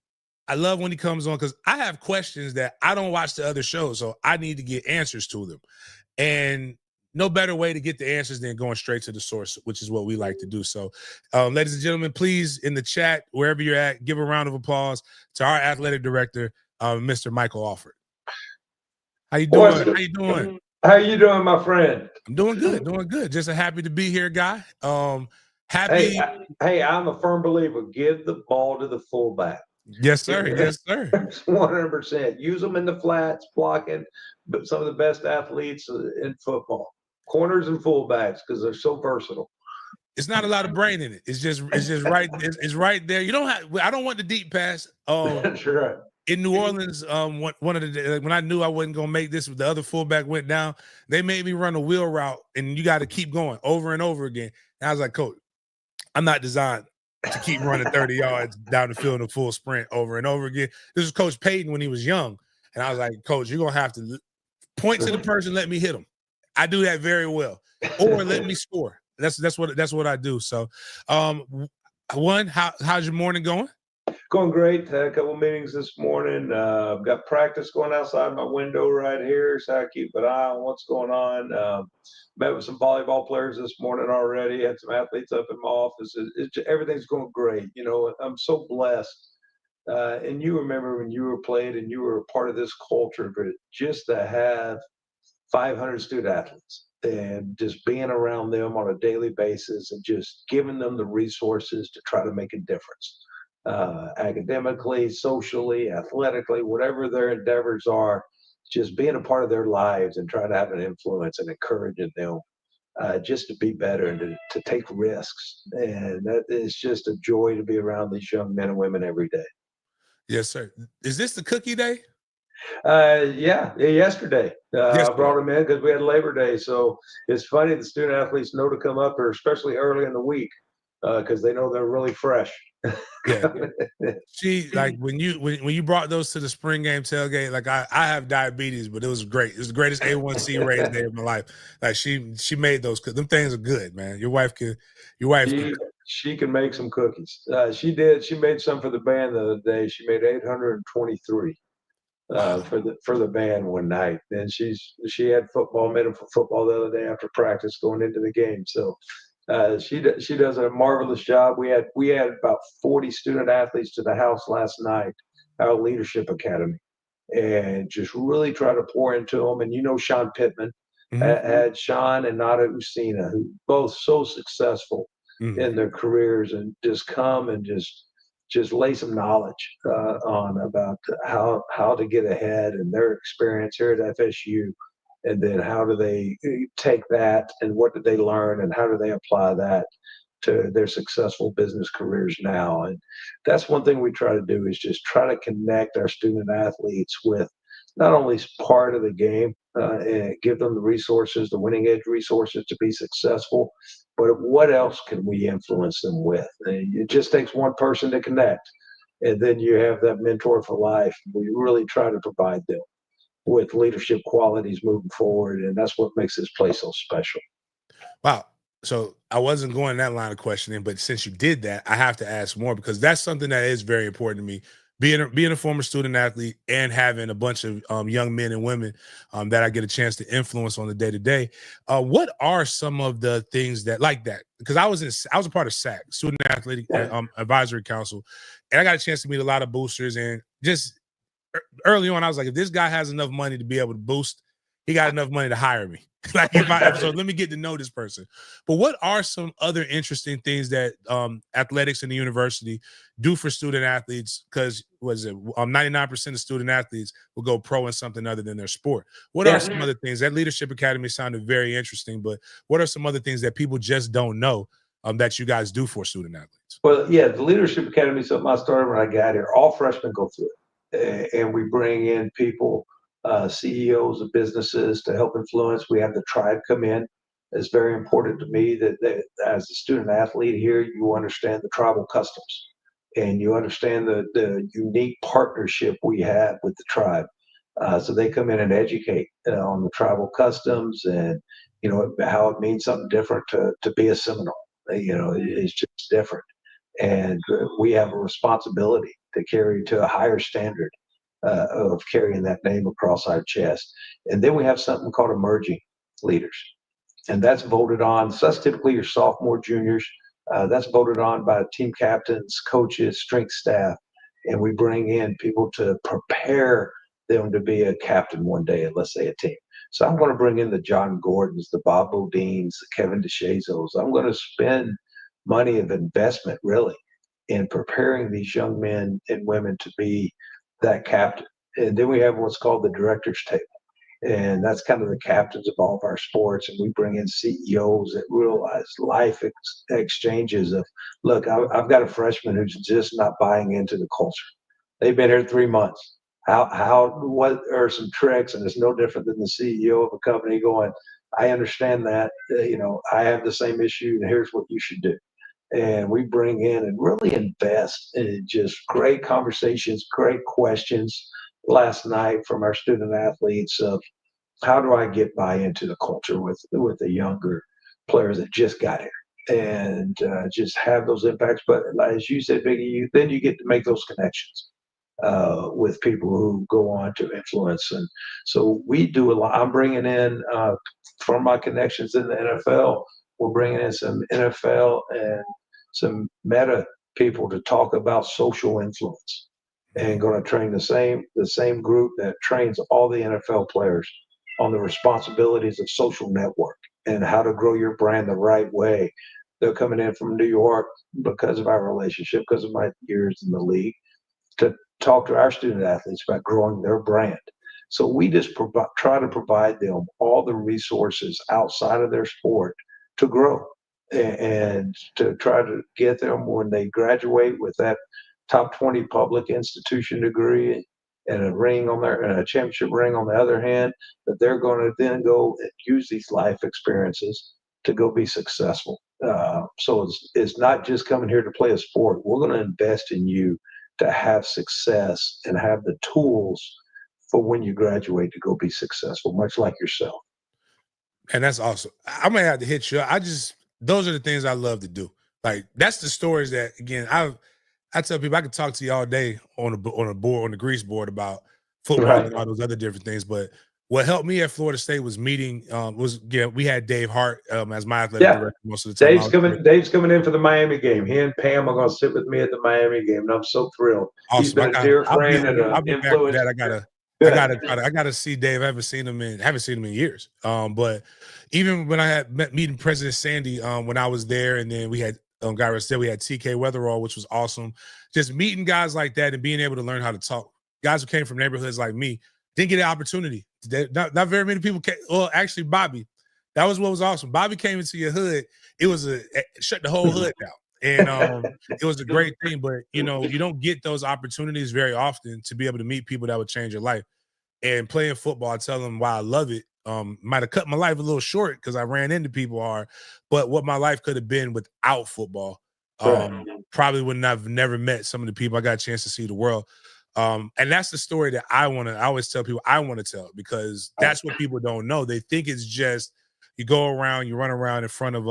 I love when he comes on because I have questions that I don't watch the other shows, so I need to get answers to them. And no better way to get the answers than going straight to the source, which is what we like to do. So, ladies and gentlemen, please, in the chat, wherever you're at, give a round of applause to our athletic director, Mr. Michael Alford. How you doing? How you doing? How you doing, my friend? I'm doing good. Just happy to be here, guy. Happy. Hey, I'm a firm believer. Give the ball to the fullback. Yes, sir. Yes, sir. 100%. Use them in the flats, blocking. But some of the best athletes in football, corners and fullbacks, because they're so versatile. It's not a lot of brain in it. It's just right. It's right there. You don't have. I don't want the deep pass. That's right. In New Orleans, one of the when I knew I wasn't gonna make this, the other fullback went down. They made me run a wheel route, and you got to keep going over and over again. And I was like, Coach, I'm not designed to keep running 30 yards down the field in a full sprint over and over again. This was Coach Payton when he was young, and I was like, Coach, you're gonna have to point to the person, let me hit him. I do that very well, or let me score. That's what I do. So, how's your morning going? Going great. Had a couple of meetings this morning. I've got practice going outside my window right here, so I keep an eye on what's going on. Met with some volleyball players this morning already. Had some athletes up in my office. Everything's going great. You know, I'm so blessed. And you remember when you were playing and you were a part of this culture, but just to have 500 student athletes and just being around them on a daily basis and just giving them the resources to try to make a difference. Academically, socially, athletically, whatever their endeavors are, just being a part of their lives and trying to have an influence and encouraging them just to be better and to take risks. And that is just a joy to be around these young men and women every day. Yes, sir. Is this the cookie day? Yesterday. I brought them in because we had Labor Day. So it's funny, the student athletes know to come up here, especially early in the week, because they know they're really fresh. Yeah. She like when you brought those to the spring game tailgate, like I have diabetes, but it was great. It was the greatest A1C raise day of my life. Like she made those, them things are good, man. Your wife she can make some cookies. She did. She made some for the band the other day. She made 823 for the band one night. And she had football, made them for football the other day after practice going into the game. So she does a marvelous job. We had about 40 student athletes to the house last night, our leadership academy, and just really try to pour into them. And you know, Sean Pittman had Sean and Nada Usina, who both so successful in their careers, and just come and just lay some knowledge on about how to get ahead and their experience here at FSU. And then how do they take that and what did they learn and how do they apply that to their successful business careers now? And that's one thing we try to do, is just try to connect our student athletes with not only part of the game and give them the resources, the winning edge resources to be successful, but what else can we influence them with? And it just takes one person to connect, and then you have that mentor for life. We really try to provide them with leadership qualities moving forward, and that's what makes this place so special. Wow. So I wasn't going that line of questioning, but since you did that, I have to ask more, because that's something that is very important to me. Being a former student athlete and having a bunch of young men and women that I get a chance to influence on the day to day. What are some of the things that like that? Because I was a part of SAC, Student Athletic Advisory Council, and I got a chance to meet a lot of boosters. And just early on, I was like, if this guy has enough money to be able to boost, he got enough money to hire me. Like so let me get to know this person. But what are some other interesting things that athletics in the university do for student athletes? Because 99% of student athletes will go pro in something other than their sport. What are some other things? That Leadership Academy sounded very interesting, but what are some other things that people just don't know that you guys do for student athletes? Well, yeah, the Leadership Academy is something I started when I got here. All freshmen go through it, and we bring in people, CEOs of businesses to help influence. We have the tribe come in. It's very important to me that as a student athlete here, you understand the tribal customs and you understand the unique partnership we have with the tribe. So they come in and educate on the tribal customs and, how it means something different to be a Seminole. It's just different. And we have a responsibility to carry to a higher standard of carrying that name across our chest. And then we have something called emerging leaders. And that's voted on. So that's typically your sophomore, juniors. That's voted on by team captains, coaches, strength staff. And we bring in people to prepare them to be a captain one day in, let's say, a team. So I'm going to bring in the John Gordons, the Bob Bodines, the Kevin DeShazos. I'm going to spend money of investment, really, in preparing these young men and women to be that captain. And then we have what's called the director's table. And that's kind of the captains of all of our sports. And we bring in CEOs that realize life exchanges of, look, I've got a freshman who's just not buying into the culture. They've been here 3 months. What are some tricks? And it's no different than the CEO of a company going, I understand that, I have the same issue and here's what you should do. And we bring in and really invest in just great conversations, great questions last night from our student athletes of how do I get buy into the culture with the younger players that just got here and just have those impacts. But as you said, Biggie, then you get to make those connections with people who go on to influence. And so we do a lot. I'm bringing in from my connections in the NFL, we're bringing in some NFL and some meta people to talk about social influence and going to train the same group that trains all the NFL players on the responsibilities of social network and how to grow your brand the right way. They're coming in from New York because of our relationship, because of my years in the league, to talk to our student athletes about growing their brand. So we just try to provide them all the resources outside of their sport to grow and to try to get them when they graduate with that top 20 public institution degree and a championship ring on the other hand, that they're going to then go and use these life experiences to go be successful. So it's not just coming here to play a sport. We're going to invest in you to have success and have the tools for when you graduate to go be successful, much like yourself. And that's awesome. I may have to hit you. Those are the things I love to do. Like that's the stories that, again, I tell people I could talk to you all day on a board, on the grease board about football Right. and all those other different things. But what helped me at Florida State was meeting. We had Dave Hart as my athletic director most of the time. Dave's coming in for the Miami game. He and Pam are going to sit with me at the Miami game, and I'm so thrilled. Awesome. He's been a dear friend and I'll an be influence. back for that. I gotta see Dave. I haven't seen him in years. But even when I had meeting President Sandy, when I was there, and then we had guy said we had TK Weatherall, which was awesome. Just meeting guys like that and being able to learn how to talk. Guys who came from neighborhoods like me didn't get an opportunity. Not very many people came. Well, actually, Bobby, that was what was awesome. Bobby came into your hood. It was shut the whole hood down. And it was a great thing, but you don't get those opportunities very often to be able to meet people that would change your life. And playing football, I tell them why I love it. Might have cut my life a little short because I ran into people hard, but what my life could have been without football, probably wouldn't have never met some of the people I got a chance to see the world. And that's the story that I always tell people I want to tell, because that's what people don't know. They think it's just you go around, you run around in front of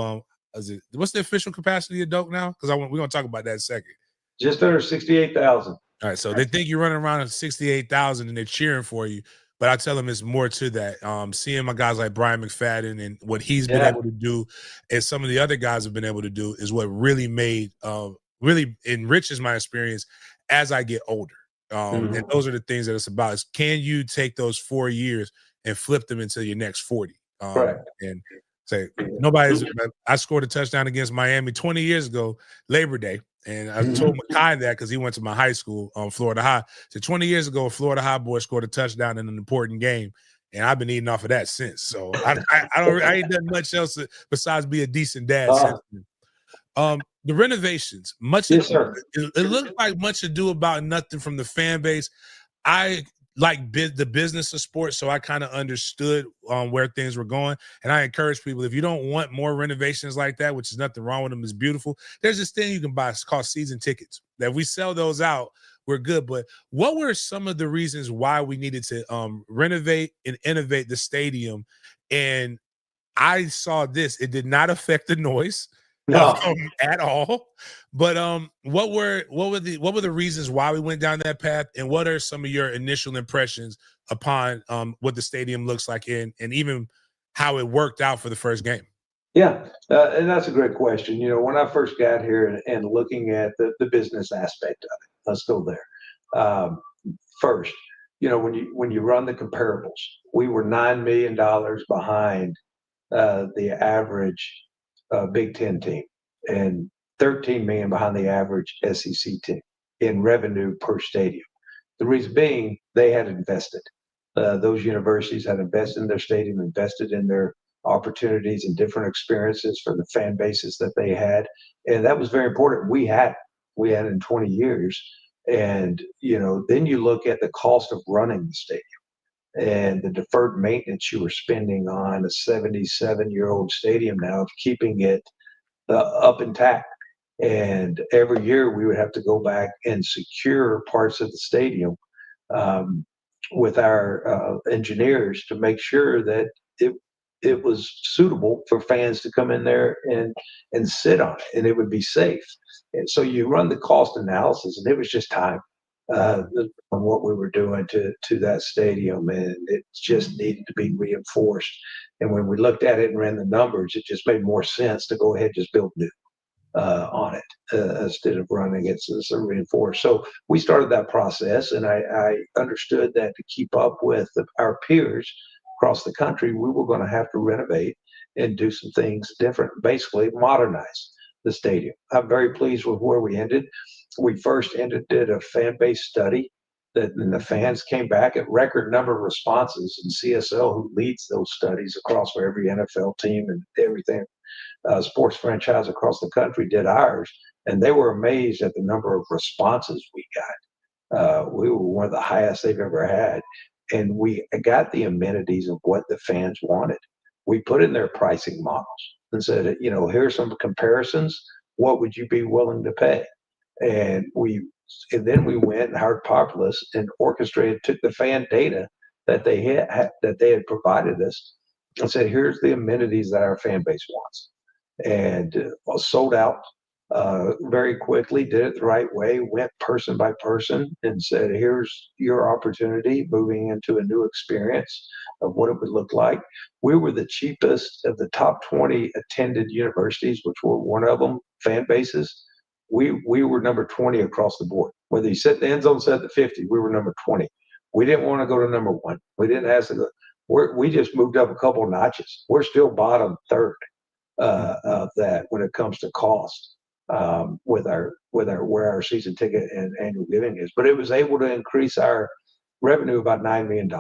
what's the official capacity of Doak now? Because we're gonna talk about that in a second. Just under 68,000. All right, so they think you're running around at 68,000 and they're cheering for you, but I tell them it's more to that. Seeing my guys like Brian McFadden and what he's been able to do, and some of the other guys have been able to do, is what really really enriches my experience as I get older. And those are the things that it's about. Is can you take those 4 years and flip them into your next 40? And say I scored a touchdown against Miami 20 years ago, Labor Day. And I told Makai that because he went to my high school, Florida High. So 20 years ago, a Florida High boy scored a touchdown in an important game, and I've been eating off of that since. So I ain't done much else besides be a decent dad since then. The renovations, it looked like much ado about nothing from the fan base. I like the business of sports, so I kind of understood where things were going. And I encourage people, if you don't want more renovations like that, which is nothing wrong with them, it's beautiful. There's this thing you can buy. It's called season tickets. That if we sell those out, we're good. But what were some of the reasons why we needed to renovate and innovate the stadium? And I saw this; it did not affect the noise at all. But what were the reasons why we went down that path, and what are some of your initial impressions upon what the stadium looks like and even how it worked out for the first game? Yeah, and that's a great question. When I first got here and looking at the business aspect of it, let's go there. First, when you run the comparables, we were $9 million behind the average Big Ten team and 13 million behind the average SEC team in revenue per stadium. The reason being they had invested. Those universities had invested in their stadium, invested in their opportunities and different experiences for the fan bases that they had. And that was very important. We had in 20 years. And, then you look at the cost of running the stadium and the deferred maintenance you were spending on a 77-year-old stadium now of keeping it up intact. And every year we would have to go back and secure parts of the stadium with our engineers to make sure that it was suitable for fans to come in there and sit on it, and it would be safe. And so you run the cost analysis, and it was just time on what we were doing to that stadium, and it just needed to be reinforced. And when we looked at it and ran the numbers, it just made more sense to go ahead and just build new on it instead of running it so reinforced. So we started that process, and I understood that to keep up with our peers across the country, we were going to have to renovate and do some things different, basically modernize the stadium. I'm very pleased with where we ended. We first did a fan base study and the fans came back at record number of responses, and CSL, who leads those studies across for every NFL team and everything, sports franchise across the country, did ours, and they were amazed at the number of responses we got. We were one of the highest they've ever had, and we got the amenities of what the fans wanted. We put in their pricing models and said, here's some comparisons. What would you be willing to pay? And then we went and hired Populous and orchestrated, took the fan data that they had provided us and said, here's the amenities that our fan base wants. And sold out very quickly, did it the right way, went person by person and said, here's your opportunity moving into a new experience of what it would look like. We were the cheapest of the top 20 attended universities, which were one of them, fan bases. We were number 20 across the board. Whether you set the end zone, set the 50, we were number 20. We didn't want to go to number one. We didn't ask to go. We just moved up a couple of notches. We're still bottom third of that when it comes to cost with where our season ticket and annual giving is. But it was able to increase our revenue about $9 million,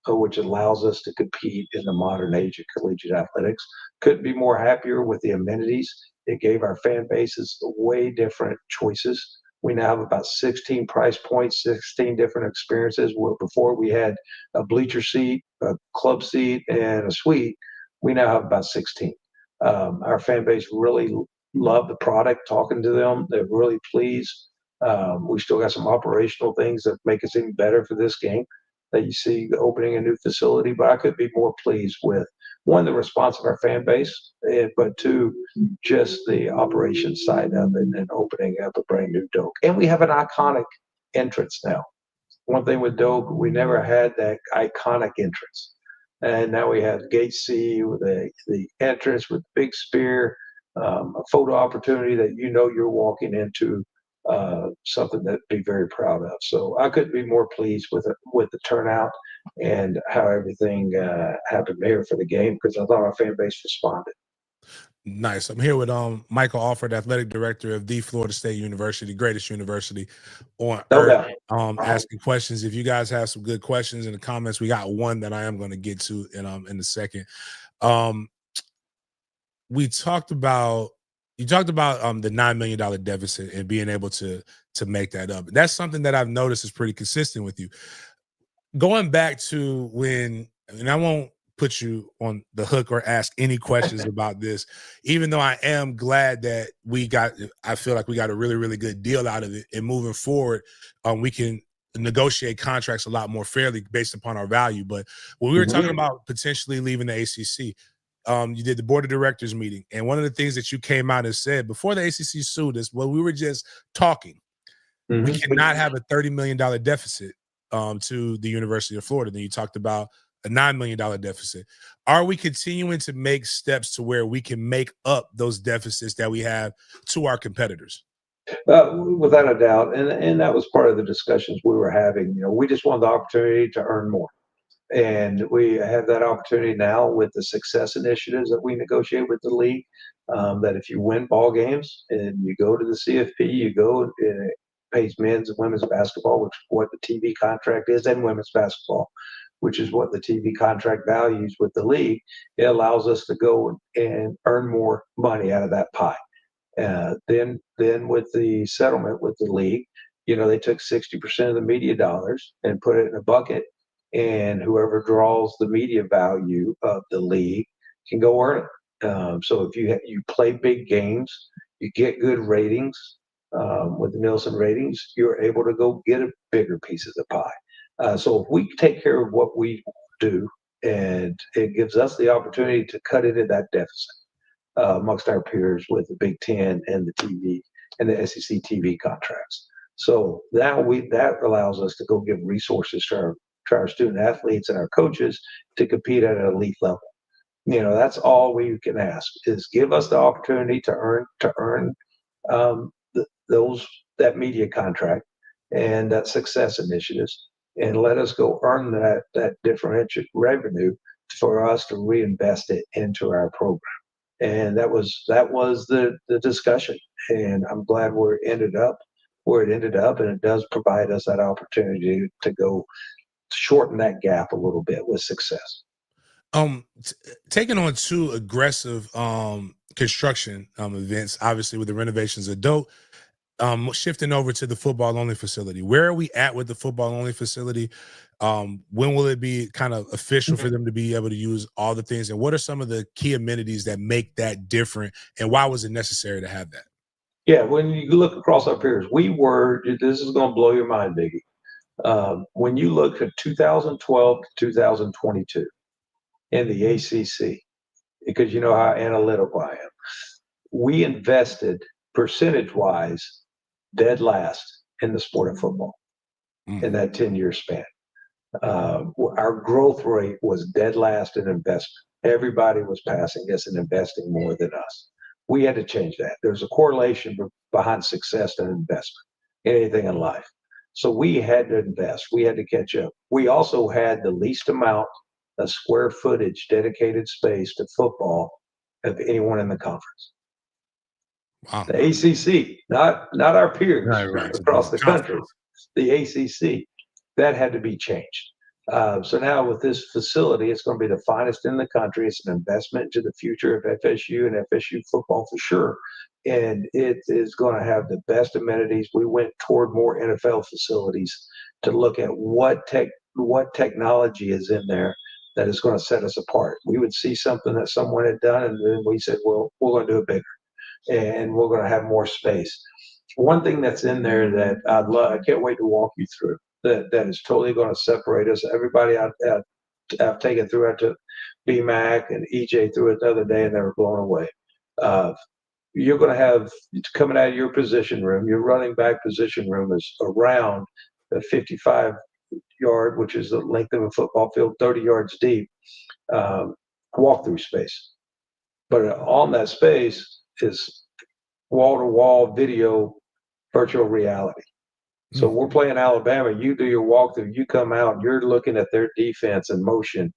which allows us to compete in the modern age of collegiate athletics. Couldn't be more happier with the amenities. It gave our fan bases way different choices. We now have about 16 price points, 16 different experiences, where before we had a bleacher seat, a club seat, and a suite. We now have about 16. Our fan base really loved the product, talking to them. They're really pleased. We still got some operational things that make us even better for this game that you see opening a new facility, but I could be more pleased with, one, the response of our fan base, but two, just the operations side of it and opening up a brand new Doak. And we have an iconic entrance now. One thing with Doak, we never had that iconic entrance. And now we have Gate C with the entrance with the big spear, a photo opportunity that you're walking into something that be very proud of. So I couldn't be more pleased with the turnout and how everything happened there for the game, because I thought our fan base responded. Nice. I'm here with Michael Alford, athletic director of the Florida State University, greatest university on earth. Asking questions. If you guys have some good questions in the comments, we got one that I am going to get to in a second. You talked about the $9 million deficit and being able to make that up. That's something that I've noticed is pretty consistent with you. Going back to when, and I won't put you on the hook or ask any questions about this, even though I am glad that I feel like we got a really, really good deal out of it. And moving forward, we can negotiate contracts a lot more fairly based upon our value. But when we were talking about potentially leaving the ACC, you did the board of directors meeting. And one of the things that you came out and said before the ACC sued us, well, we were just talking. We cannot have a $30 million deficit to the University of Florida. Then you talked about a $9 million deficit. Are we continuing to make steps to where we can make up those deficits that we have to our competitors? Without a doubt. And that was part of the discussions we were having. We just wanted the opportunity to earn more. And we have that opportunity now with the success initiatives that we negotiate with the league, that if you win ball games and you go to the CFP, you go, and it pays men's and women's basketball, which is what the TV contract is, and women's basketball, which is what the TV contract values with the league. It allows us to go and earn more money out of that pie. Then with the settlement with the league, they took 60% of the media dollars and put it in a bucket, and whoever draws the media value of the league can go earn it. So if you play big games, you get good ratings with the Nielsen ratings, you're able to go get a bigger piece of the pie. So if we take care of what we do, and it gives us the opportunity to cut into that deficit amongst our peers with the Big Ten and the TV and the SEC TV contracts. So now that allows us to go give resources to our student athletes and our coaches to compete at an elite level. That's all we can ask, is give us the opportunity to earn that media contract and that success initiatives, and let us go earn that differential revenue for us to reinvest it into our program. And that was the discussion. And I'm glad where it ended up, and it does provide us that opportunity to go shorten that gap a little bit with success. Taking on 2 aggressive construction events, obviously with the renovations of dope, shifting over to the football only facility. Where are we at with the football only facility? When will it be kind of official for them to be able to use all the things? And what are some of the key amenities that make that different? And why was it necessary to have that? Yeah, when you look across our peers, this is going to blow your mind, Biggie. When you look at 2012 to 2022 in the ACC, because you know how analytical I am, we invested percentage-wise dead last in the sport of football in that 10-year span. Our growth rate was dead last in investment. Everybody was passing us and investing more than us. We had to change that. There's a correlation behind success and investment in anything in life. So we had to invest. We had to catch up. We also had the least amount of square footage dedicated space to football of anyone in the conference. Wow. The ACC, not our peers right. across the country. The ACC, that had to be changed. So now with this facility, it's going to be the finest in the country. It's an investment into the future of FSU and FSU football for sure. And it is going to have the best amenities. We went toward more NFL facilities to look at what technology is in there that is going to set us apart. We would see something that someone had done, and then we said, well, we're going to do it bigger, and we're going to have more space. One thing that's in there that I can't wait to walk you through, that is totally going to separate us. Everybody I've taken through it, to BMAC and EJ through it the other day, and they were blown away. You're going to have, coming out of your position room, your running back position room is around the 55-yard, which is the length of a football field, 30 yards deep, walk-through space. But on that space is wall-to-wall video virtual reality. So we're playing Alabama. You do your walkthrough. You come out. You're looking at their defense in motion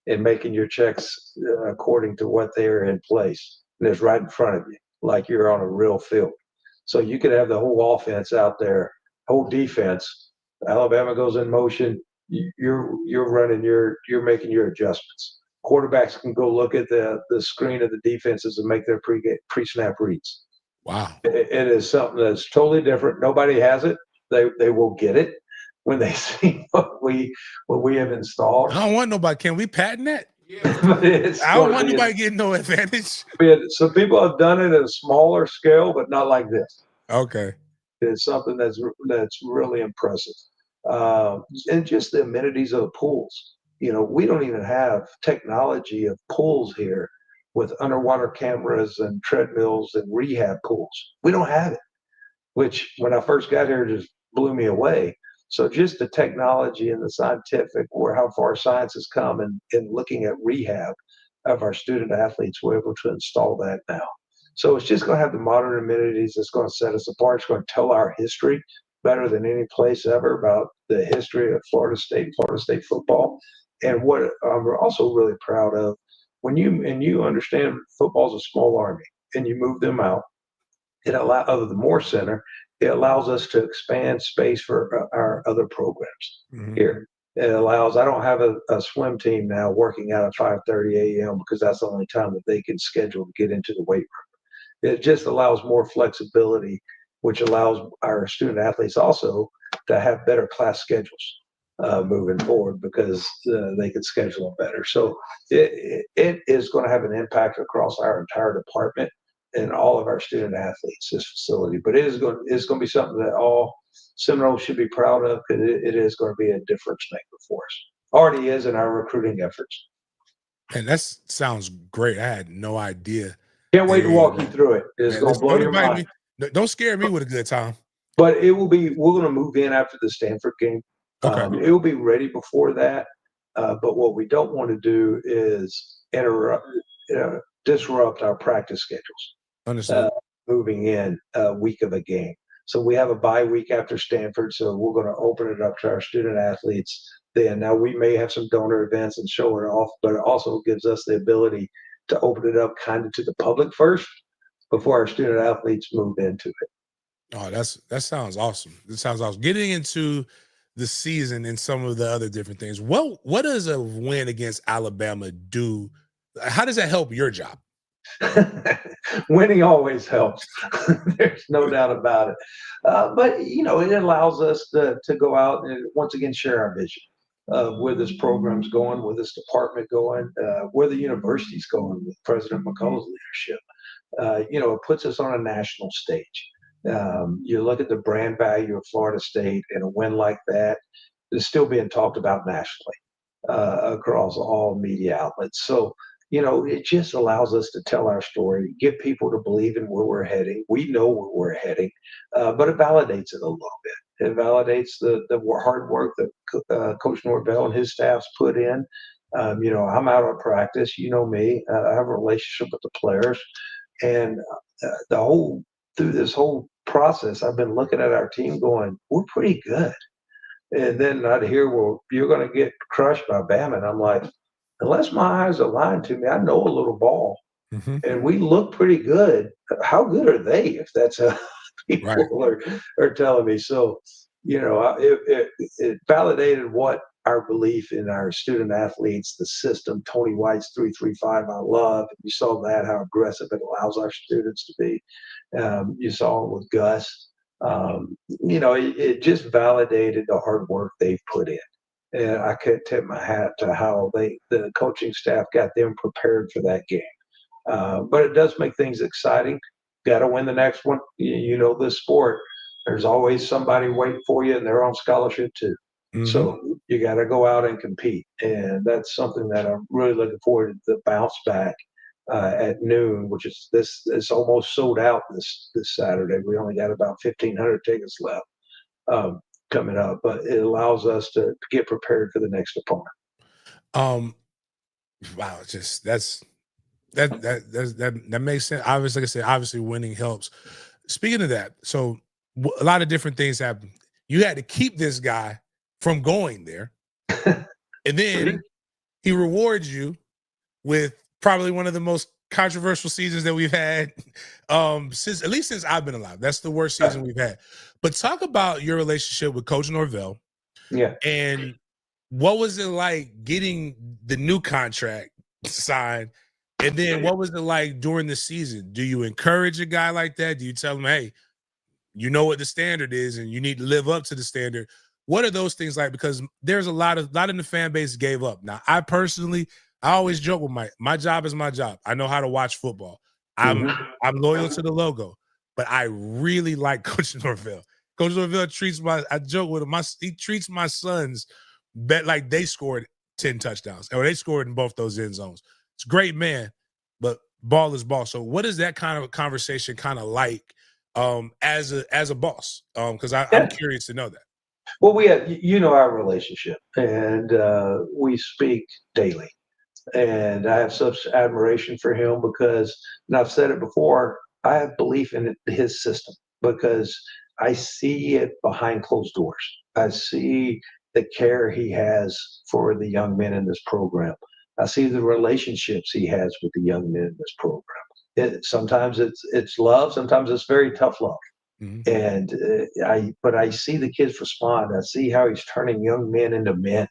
and making your checks according to what they're in place. And it's right in front of you, like you're on a real field. So you could have the whole offense out there, whole defense. Alabama goes in motion. You're running. You're making your adjustments. Quarterbacks can go look at the screen of the defenses and make their pre-snap reads. Wow. It is something that's totally different. Nobody has it. They will get it when they see what we have installed. I don't want nobody. Can we patent that? But it's I don't gonna want be nobody getting no advantage. so people have done it at a smaller scale, but not like this. Okay. It's something that's really impressive, and just the amenities of the pools. We don't even have technology of pools here with underwater cameras and treadmills and rehab pools. We don't have it, which when I first got here just blew me away. So just the technology and the scientific, or how far science has come in looking at rehab of our student athletes, we're able to install that now. So it's just going to have the modern amenities that's going to set us apart. It's going to tell our history better than any place ever about the history of Florida State football. And what I'm also really proud of, when you understand football's a small army and you move them out, of the Moore Center, it allows us to expand space for our other programs here. It allows. I don't have a swim team now working out at 5:30 a.m. because that's the only time that they can schedule to get into the weight room. It just allows more flexibility, which allows our student athletes also to have better class schedules moving forward because they can schedule them better. So it is going to have an impact across our entire department and all of our student athletes, this facility. But it's going to be something that all Seminoles should be proud of, because it is going to be a difference maker for us. Already is in our recruiting efforts. And that sounds great. I had no idea. Can't wait to walk you through it. It's going to blow your mind. Don't scare me with a good time. But we're going to move in after the Stanford game. Okay. It will be ready before that. But what we don't want to do is disrupt our practice schedules. Understood. Moving in a week of a game. So we have a bye week after Stanford. So we're going to open it up to our student athletes then. Now we may have some donor events and show it off, but it also gives us the ability to open it up kind of to the public first before our student athletes move into it. Oh, that sounds awesome. This sounds awesome. Getting into the season and some of the other different things. What does a win against Alabama do? How does that help your job? Winning always helps. There's no doubt about it. But it allows us to go out and once again share our vision of where this program's going, where this department going, where the university's going with President McCullough's leadership. It puts us on a national stage. You look at the brand value of Florida State, and a win like that is still being talked about nationally across all media outlets. So it just allows us to tell our story, get people to believe in where we're heading. We know where we're heading, but it validates it a little bit. It validates the hard work that Coach Norvell and his staffs put in. I'm out of practice. You know me. I have a relationship with the players, and through this whole process, I've been looking at our team going, we're pretty good. And then I'd hear, well, you're going to get crushed by Bama. And I'm like, unless my eyes are lying to me, I know a little ball. And we look pretty good. How good are they if that's how people are telling me? So, it validated what our belief in our student athletes, the system, Tony White's 3-3-5, I love. You saw that, how aggressive it allows our students to be. You saw it with Gus. It just validated the hard work they've put in. And I can't tip my hat to how the coaching staff got them prepared for that game. But it does make things exciting. Got to win the next one. This sport, there's always somebody waiting for you, and they're on scholarship too. So you got to go out and compete. And that's something that I'm really looking forward to, the bounce back at noon, which is it's almost sold out this Saturday. We only got about 1,500 tickets left. Coming up, but it allows us to get prepared for the next opponent. Wow, just that makes sense. Obviously, like I said, obviously winning helps. Speaking of that, so a lot of different things happen. You had to keep this guy from going there, and then he rewards you with probably one of the most controversial seasons that we've had since I've been alive. That's the worst season we've had. But talk about your relationship with Coach Norvell. Yeah. And what was it like getting the new contract signed? And then what was it like during the season? Do you encourage a guy like that? Do you tell him, hey, you know what the standard is and you need to live up to the standard? What are those things like? Because there's a lot in the fan base gave up. Now, I personally, I always joke with my job is my job. I know how to watch football. I'm loyal to the logo, but I really like Coach Norvell. Coach Norvell I joke with him, he treats my sons like they scored 10 touchdowns, or they scored in both those end zones. It's a great man, but ball is ball. So what is that kind of a conversation kind of like as a boss? Because I'm curious to know that. Well, we have, our relationship, and we speak daily. And I have such admiration for him because, and I've said it before, I have belief in his system because I see it behind closed doors. I see the care he has for the young men in this program. I see the relationships he has with the young men in this program. Sometimes it's love, sometimes it's very tough love. And but I see the kids respond. I see how he's turning young men into men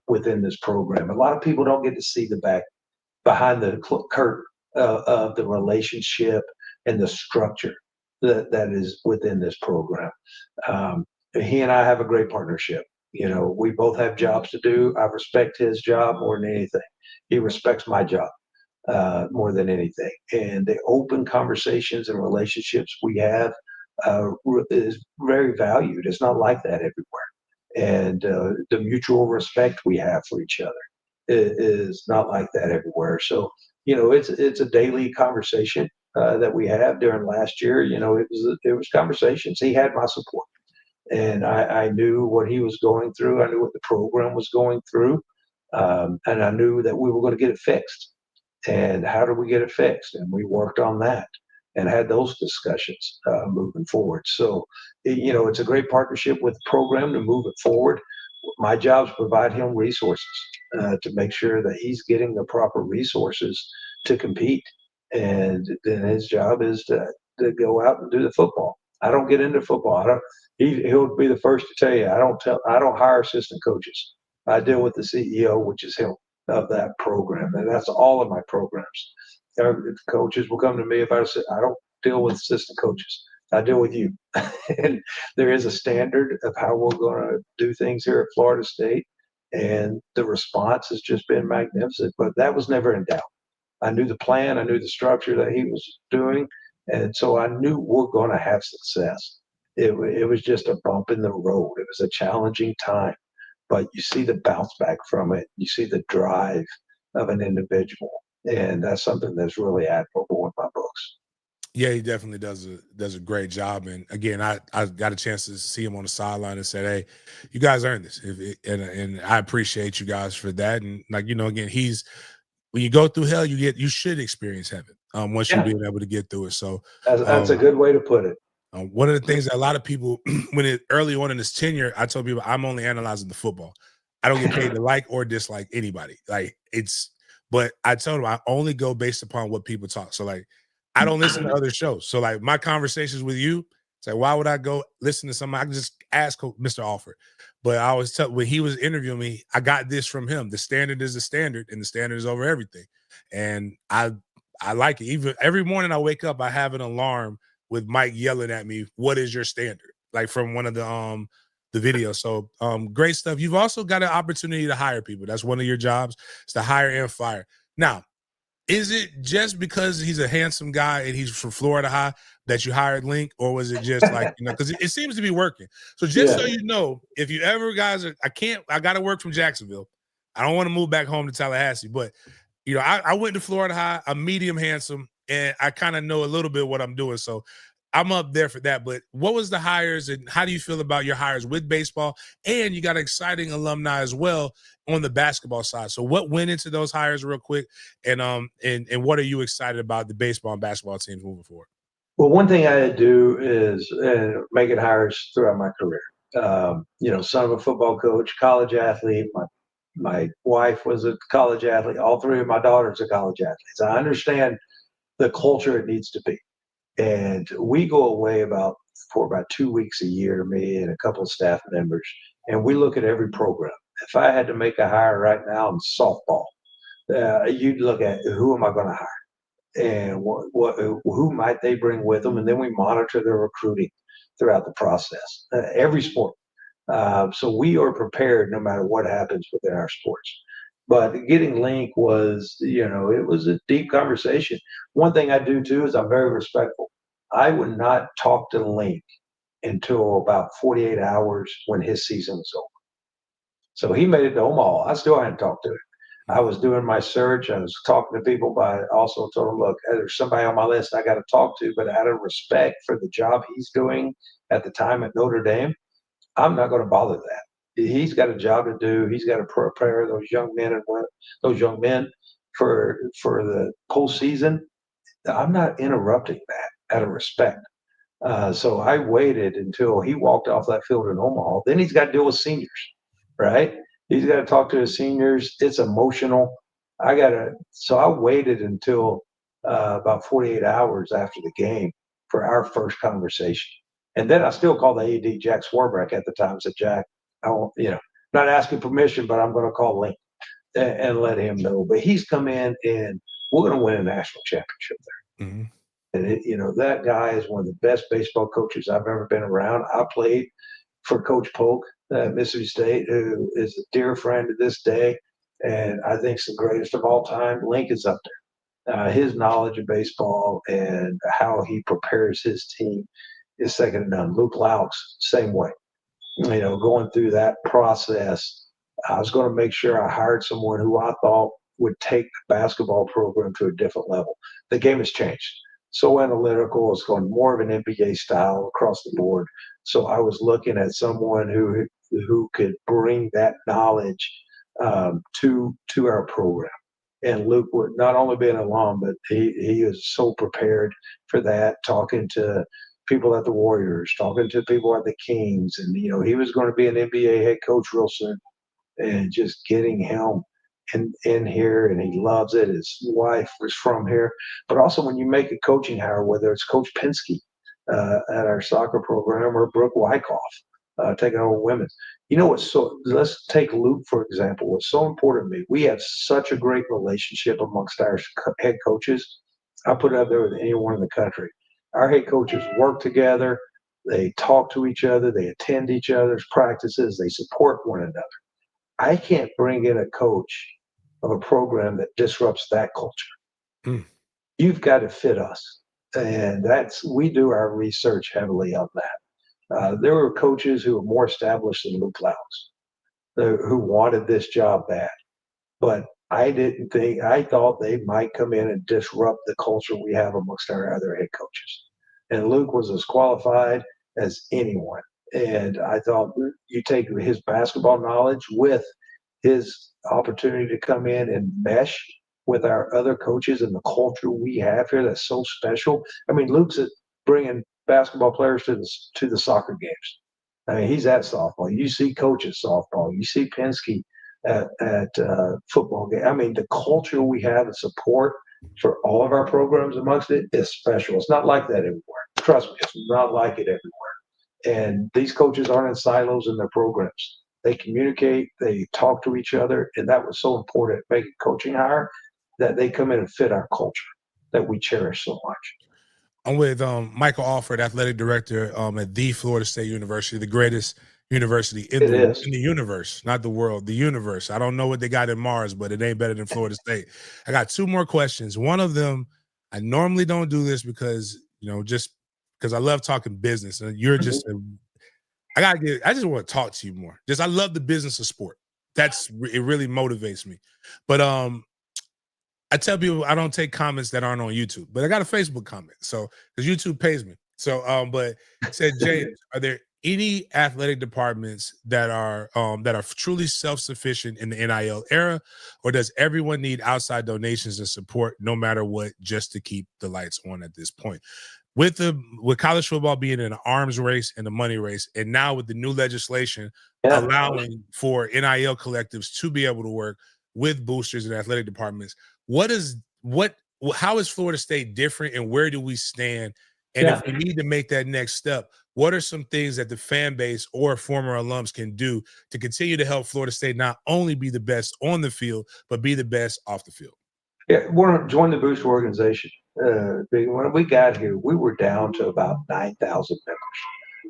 within this program. A lot of people don't get to see the behind the curtain of the relationship and the structure that is within this program. He and I have a great partnership. We both have jobs to do. I respect his job more than anything. He respects my job more than anything. And the open conversations and relationships we have is very valued. It's not like that everywhere. And the mutual respect we have for each other is not like that everywhere. So, it's a daily conversation that we have. During last year. It was conversations. He had my support, and I knew what he was going through. I knew what the program was going through, and I knew that we were going to get it fixed. And how do we get it fixed? And we worked on that and had those discussions moving forward. So, it's a great partnership with the program to move it forward. My job is to provide him resources to make sure that he's getting the proper resources to compete. And then his job is to go out and do the football. I don't get into football. He'll be the first to tell you, I don't hire assistant coaches. I deal with the CEO, which is him, of that program. And that's all of my programs. Coaches will come to me if I say, I don't deal with assistant coaches. I deal with you. And there is a standard of how we're going to do things here at Florida State. And the response has just been magnificent. But that was never in doubt. I knew the plan, I knew the structure that he was doing. And so I knew we're going to have success. It was just a bump in the road. It was a challenging time. But you see the bounce back from it. You see the drive of an individual. And that's something that's really admirable in my books. Yeah, he definitely does a great job. And again, I got a chance to see him on the sideline and said, "Hey, you guys earned this," and I appreciate you guys for that. And again, when you go through hell, you should experience heaven. Once you've been able to get through it. So that's a good way to put it. One of the things that a lot of people, early on in his tenure, I told people I'm only analyzing the football. I don't get paid to like or dislike anybody. But I told him I only go based upon what people talk. So I don't listen to other shows. So my conversations with you, it's like, why would I go listen to somebody? I can just ask Mr. Alford. But I always tell, when he was interviewing me, I got this from him. The standard is the standard, and the standard is over everything. And I like it. Even every morning I wake up, I have an alarm with Mike yelling at me, "What is your standard?" From one of the videos. So great stuff. You've also got an opportunity to hire people. That's one of your jobs, is to hire and fire. Now, is it just because he's a handsome guy and he's from Florida High that you hired Link, or was it just because it seems to be working? So just so you know, if you ever guys are, I got to work from Jacksonville. I don't want to move back home to Tallahassee, but I went to Florida High. I'm medium handsome, and I kind of know a little bit what I'm doing. So I'm up there for that. But what was the hires, and how do you feel about your hires with baseball? And you got exciting alumni as well on the basketball side. So what went into those hires real quick? And what are you excited about the baseball and basketball teams moving forward? Well, one thing I do is making hires throughout my career. Son of a football coach, college athlete. My wife was a college athlete. All three of my daughters are college athletes. I understand the culture it needs to be. And we go away for about 2 weeks a year, me and a couple of staff members, and we look at every program. If I had to make a hire right now in softball, you'd look at who am I going to hire, and who might they bring with them, and then we monitor their recruiting throughout the process. Every sport. So we are prepared no matter what happens within our sports. But getting Link was, it was a deep conversation. One thing I do too is I'm very respectful. I would not talk to Link until about 48 hours when his season was over. So he made it to Omaha. I still hadn't talked to him. I was doing my search. I was talking to people, but I also told him, look, there's somebody on my list I got to talk to, but out of respect for the job he's doing at the time at Notre Dame, I'm not going to bother that. He's got a job to do. He's got to prepare those young men and those young men for the postseason. I'm not interrupting that out of respect. So I waited until he walked off that field in Omaha. Then he's got to deal with seniors, right? He's got to talk to his seniors. It's emotional. So I waited until about 48 hours after the game for our first conversation. And then I still called the AD, Jack Swarbrick, at the time, and said, Jack, I won't, not asking permission, but I'm going to call Link and let him know. But he's come in and we're going to win a national championship there. Mm-hmm. And that guy is one of the best baseball coaches I've ever been around. I played for Coach Polk at Mississippi State, who is a dear friend to this day, and I think is the greatest of all time. Link is up there. His knowledge of baseball and how he prepares his team is second to none. Luke Laux, same way. Going through that process, I was going to make sure I hired someone who I thought would take the basketball program to a different level. The game has changed. So analytical, it's going more of an NBA style across the board. So I was looking at someone who could bring that knowledge to our program. And Luke would not only be an alum, but he is so prepared for that, talking to people at the Warriors, talking to people at the Kings. And, he was going to be an NBA head coach real soon. And just getting him in here, and he loves it. His wife was from here. But also when you make a coaching hire, whether it's Coach Penske at our soccer program or Brooke Wyckoff taking over women's, let's take Luke, for example. What's so important to me, we have such a great relationship amongst our head coaches. I put it up there with anyone in the country. Our head coaches work together. They talk to each other. They attend each other's practices. They support one another. I can't bring in a coach of a program that disrupts that culture. You've got to fit us. And we do our research heavily on that. There were coaches who were more established than Luke Laux, who wanted this job bad. But I thought they might come in and disrupt the culture we have amongst our other head coaches. And Luke was as qualified as anyone. And I thought you take his basketball knowledge with his opportunity to come in and mesh with our other coaches and the culture we have here that's so special. I mean, Luke's bringing basketball players to the soccer games. I mean, he's at softball. You see coaches softball. You see Penske at football game. I mean, the culture we have and support for all of our programs amongst it is special. It's not like that everywhere. Trust me, it's not like it everywhere. And these coaches aren't in silos in their programs. They communicate, they talk to each other, and that was so important, making coaching hire, that they come in and fit our culture that we cherish so much. I'm with Michael Alford, athletic director at the Florida State University, the greatest university in the universe, not the world, the universe. I don't know what they got in Mars, but it ain't better than Florida State. I got two more questions. One of them, I normally don't do this because, just because I love talking business, and you're just I just want to talk to you more. I love the business of sport. It really motivates me. But I tell people I don't take comments that aren't on YouTube, but I got a Facebook comment. So because YouTube pays me. So but said, James, are there any athletic departments that are truly self-sufficient in the NIL era, or does everyone need outside donations and support no matter what, just to keep the lights on at this point? With college football being in an arms race and a money race, and now with the new legislation allowing for NIL collectives to be able to work with boosters and athletic departments, how is Florida State different, and where do we stand? And if we need to make that next step, what are some things that the fan base or former alums can do to continue to help Florida State not only be the best on the field, but be the best off the field? Yeah, want to join the booster organization. When we got here, we were down to about 9,000 members,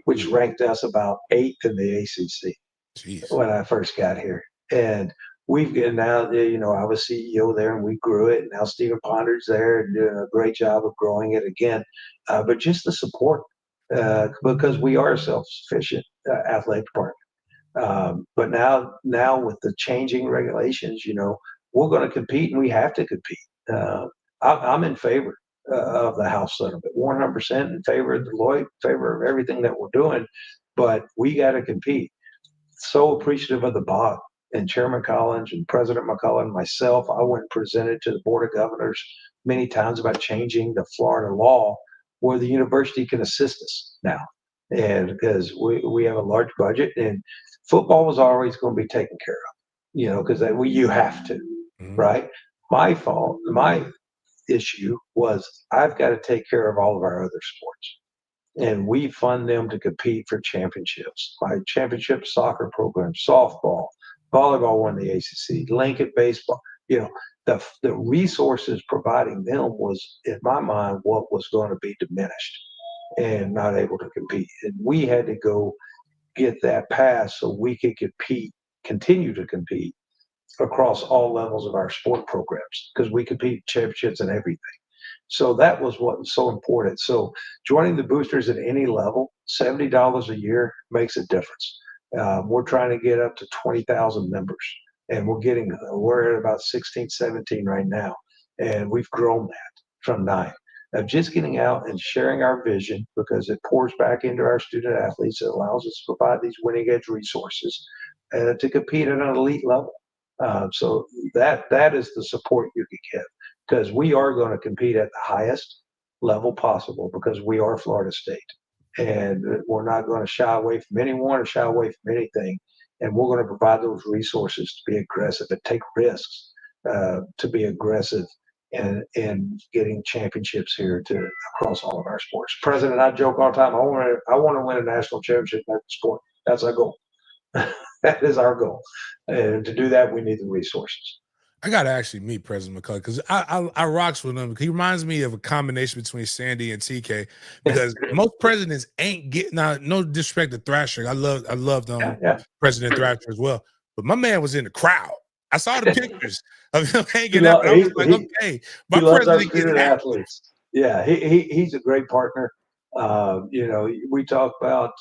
which ranked us about 8th in the ACC. Jeez. When I first got here. And and now, I was CEO there and we grew it. And now Stephen Ponder's there and doing a great job of growing it again. But just the support, because we are a self-sufficient athletic department. But now with the changing regulations, we're going to compete and we have to compete. I'm in favor of the House settlement, 100% in favor of Deloitte, in favor of everything that we're doing, but we got to compete. So appreciative of the BOG and Chairman Collins and President McCullough and myself. I went and presented to the Board of Governors many times about changing the Florida law where the university can assist us now. And because we have a large budget and football was always going to be taken care of, because you have to, right? My issue was I've got to take care of all of our other sports. And we fund them to compete for championships. My championship soccer program, softball, volleyball won the ACC, Lincoln baseball. The resources providing them was, in my mind, what was going to be diminished and not able to compete. And we had to go get that passed so we could continue to compete across all levels of our sport programs because we compete championships in everything. So that was what was so important. So joining the boosters at any level, $70 a year makes a difference. We're trying to get up to 20,000 members, and we're at about 16, 17 right now, and we've grown that from 9. Of just getting out and sharing our vision because it pours back into our student athletes. It allows us to provide these winning edge resources to compete at an elite level. So that is the support you can get because we are going to compete at the highest level possible because we are Florida State. And we're not going to shy away from anyone or shy away from anything. And we're going to provide those resources to be aggressive and take risks to be aggressive and getting championships here across all of our sports. President, I joke all the time. I want to win a national championship in every sport. That's our goal. That is our goal. And to do that, we need the resources. I gotta actually meet President McCullough because I rocks with him. He reminds me of a combination between Sandy and TK because most presidents ain't getting no disrespect to Thrasher. I loved President Thrasher as well. But my man was in the crowd. I saw the pictures of him hanging out. I was like, okay, my president gets athletes. Yeah, he's a great partner. We talk about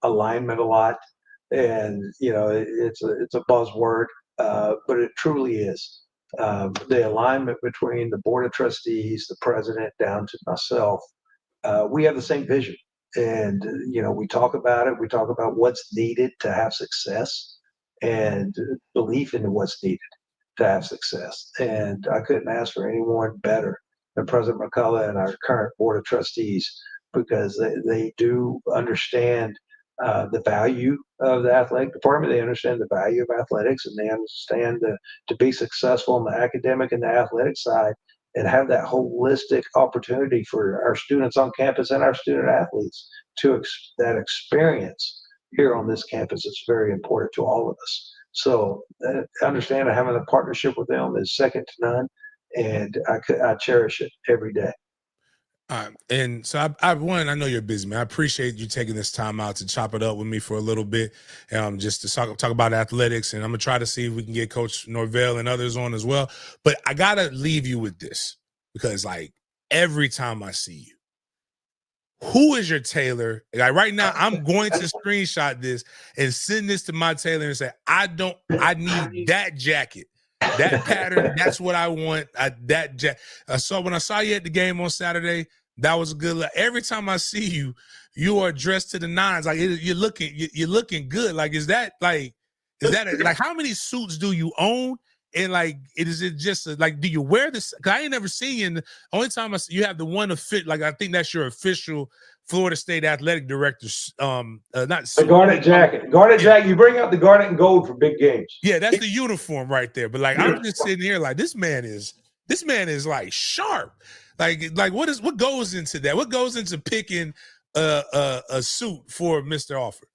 alignment a lot, and it's a buzzword. But it truly is. The alignment between the board of trustees, the president, down to myself, we have the same vision. And, we talk about it. We talk about what's needed to have success and belief in what's needed to have success. And I couldn't ask for anyone better than President McCullough and our current board of trustees because they do understand the value of the athletic department. They understand the value of athletics, and they understand to be successful on the academic and the athletic side and have that holistic opportunity for our students on campus and our student athletes to that experience here on this campus. It's very important to all of us. So understand having a partnership with them is second to none, and I cherish it every day. And so I know you're busy, man. I appreciate you taking this time out to chop it up with me for a little bit, just to talk about athletics. And I'm gonna try to see if we can get Coach Norvell and others on as well. But I gotta leave you with this because, like, every time I see you, who is your tailor? Like right now, I'm going to screenshot this and send this to my tailor and say, I need that jacket. That pattern, that's what I want. So when I saw you at the game on Saturday, that was a good look. Every time I see you, you are dressed to the nines. Like you're looking good. Like like how many suits do you own? And like, is it just like, do you wear this? Cause I ain't never seen you. And the only time I see you have the one to fit, like I think that's your official Florida State athletic director. Not the garnet jacket. Jacket. You bring out the garnet and gold for big games. Yeah, that's the uniform right there. But like, I'm just sitting here like, this man is like sharp. Like what goes into that? What goes into picking a suit for Mr. Alford?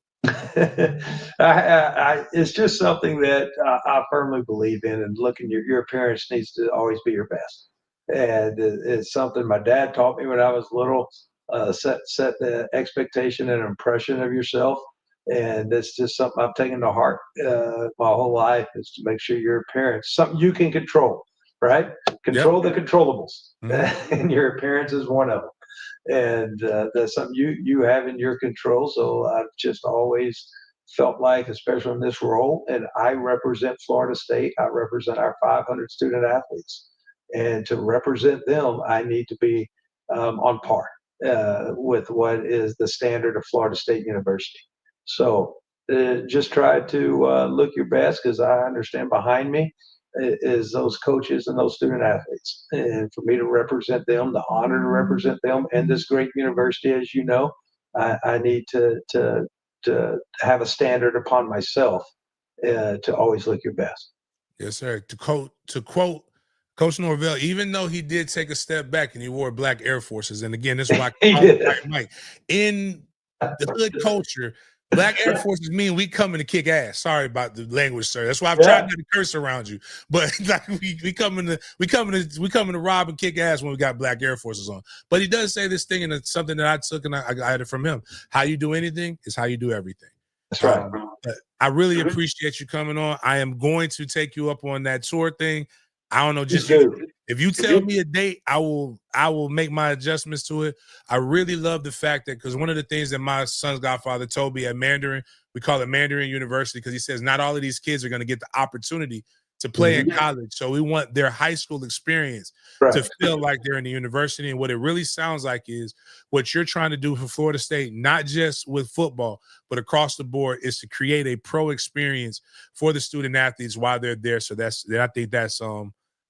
It's just something that I firmly believe in, and your appearance needs to always be your best. And it's something my dad taught me when I was little. Set the expectation and impression of yourself And that's just something I've taken to heart my whole life, is to make sure your appearance, something you can control, right? Control the controllables, and your appearance is one of them. And that's something you have in your control. So I've just always felt like, especially in this role, and I represent Florida State, I represent our 500 student athletes, and to represent them, I need to be on par with what is the standard of Florida State University. So just try to look your best, because I understand behind me is those coaches and those student athletes. And for me to represent them, the honor to represent them and this great university, as you know, I need to have a standard upon myself to always look your best. Yes, sir. To quote Coach Norvell, even though he did take a step back and he wore black Air Forces, and again, this is why I call Mike, in the hood culture, black Air Forces mean we coming to kick ass. Sorry about the language, sir. That's why I've tried not to curse around you. But like we coming to rob and kick ass when we got black Air Forces on. But he does say this thing, and it's something that I took and I got it from him. How you do anything is how you do everything. That's right. But I really appreciate you coming on. I am going to take you up on that tour thing. I don't know, just if you tell me a date, I will make my adjustments to it. I really love the fact that, because one of the things that my son's godfather told me at Mandarin, we call it Mandarin University, because he says not all of these kids are going to get the opportunity to play in college. So we want their high school experience to feel like they're in the university. And what it really sounds like is what you're trying to do for Florida State, not just with football, but across the board, is to create a pro experience for the student athletes while they're there. So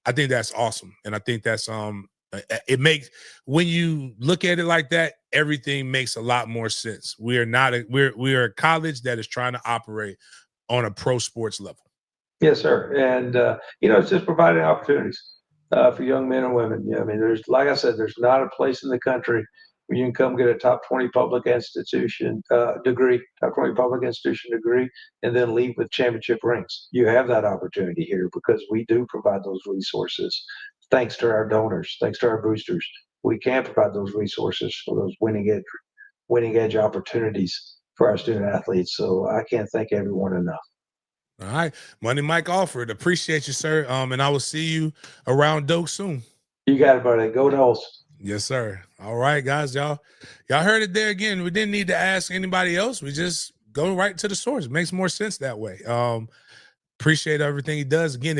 I think that's awesome. And I think that's it makes, when you look at it like that, everything makes a lot more sense. We are a college that is trying to operate on a pro sports level. Yes, sir. And it's just providing opportunities for young men and women. I mean, there's, like I said, there's not a place in the country where you can come get a top 20 public institution degree, top 20 public institution degree, and then leave with championship rings. You have that opportunity here because we do provide those resources. Thanks to our donors, thanks to our boosters, we can provide those resources for those winning edge opportunities for our student athletes. So I can't thank everyone enough. All right. Money Mike Alford. Appreciate you, sir. And I will see you around Doak soon. You got it, buddy. Go Noles. Yes, sir. All right, guys. Y'all heard it there again. We didn't need to ask anybody else. We just go right to the source. It makes more sense that way. Appreciate everything he does. Again,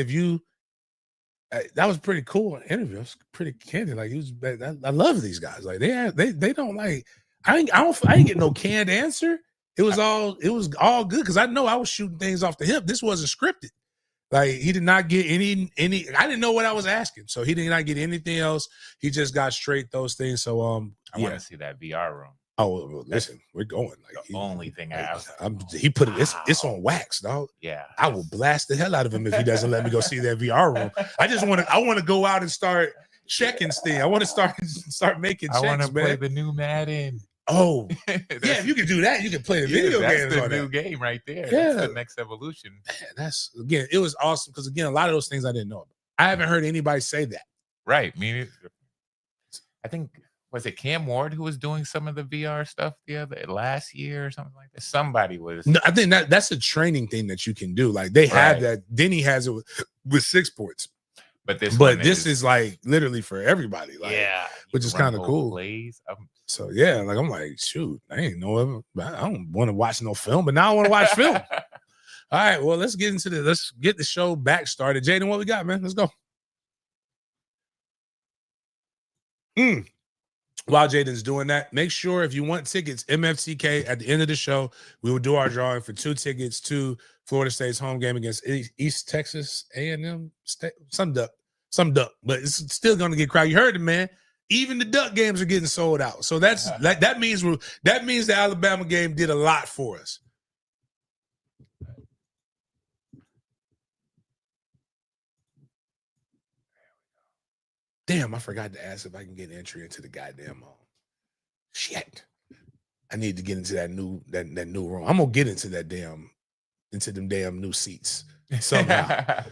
that was pretty cool interview. It was pretty candid. Like, I love these guys. Like they don't like, I ain't get no canned answer. It was all good, because I know I was shooting things off the hip. This wasn't scripted. Like, he did not get any. I didn't know what I was asking, so he did not get anything else. He just got straight those things. So I want to see that VR room. Oh, well, listen, we're going. Like, the only thing he put it. It's on wax, dog. Yeah, I will blast the hell out of him if he doesn't let me go see that VR room. I want to go out and start checking things. I want to start making checks. I want to play the new Madden. Oh, yeah, if you can do that, you can play the video games. That's the new game right there. Yeah. That's the next evolution. Man, again, it was awesome, because, again, a lot of those things I didn't know about. I haven't heard anybody say that. Right. I think, was it Cam Ward who was doing some of the VR stuff last year or something like that? Somebody was. No, I think that's a training thing that you can do. Like, they have that. Denny has it with 6 ports. But this is like literally for everybody. Like, which is kind of cool. Plays. So yeah, like, I'm like, shoot, I don't want to watch no film, but now I want to watch film. All right, well, let's get the show back started. Jaden, what we got, man? Let's go. While Jaden's doing that, make sure if you want tickets, MFCK, at the end of the show, we will do our drawing for 2 tickets to Florida State's home game against East Texas A&M State. Some duck, but it's still going to get crowded. You heard it, man. Even the duck games are getting sold out. So that means the Alabama game did a lot for us. Damn, I forgot to ask if I can get entry into the goddamn shit. I need to get into that new room. I'm gonna get into them damn new seats somehow.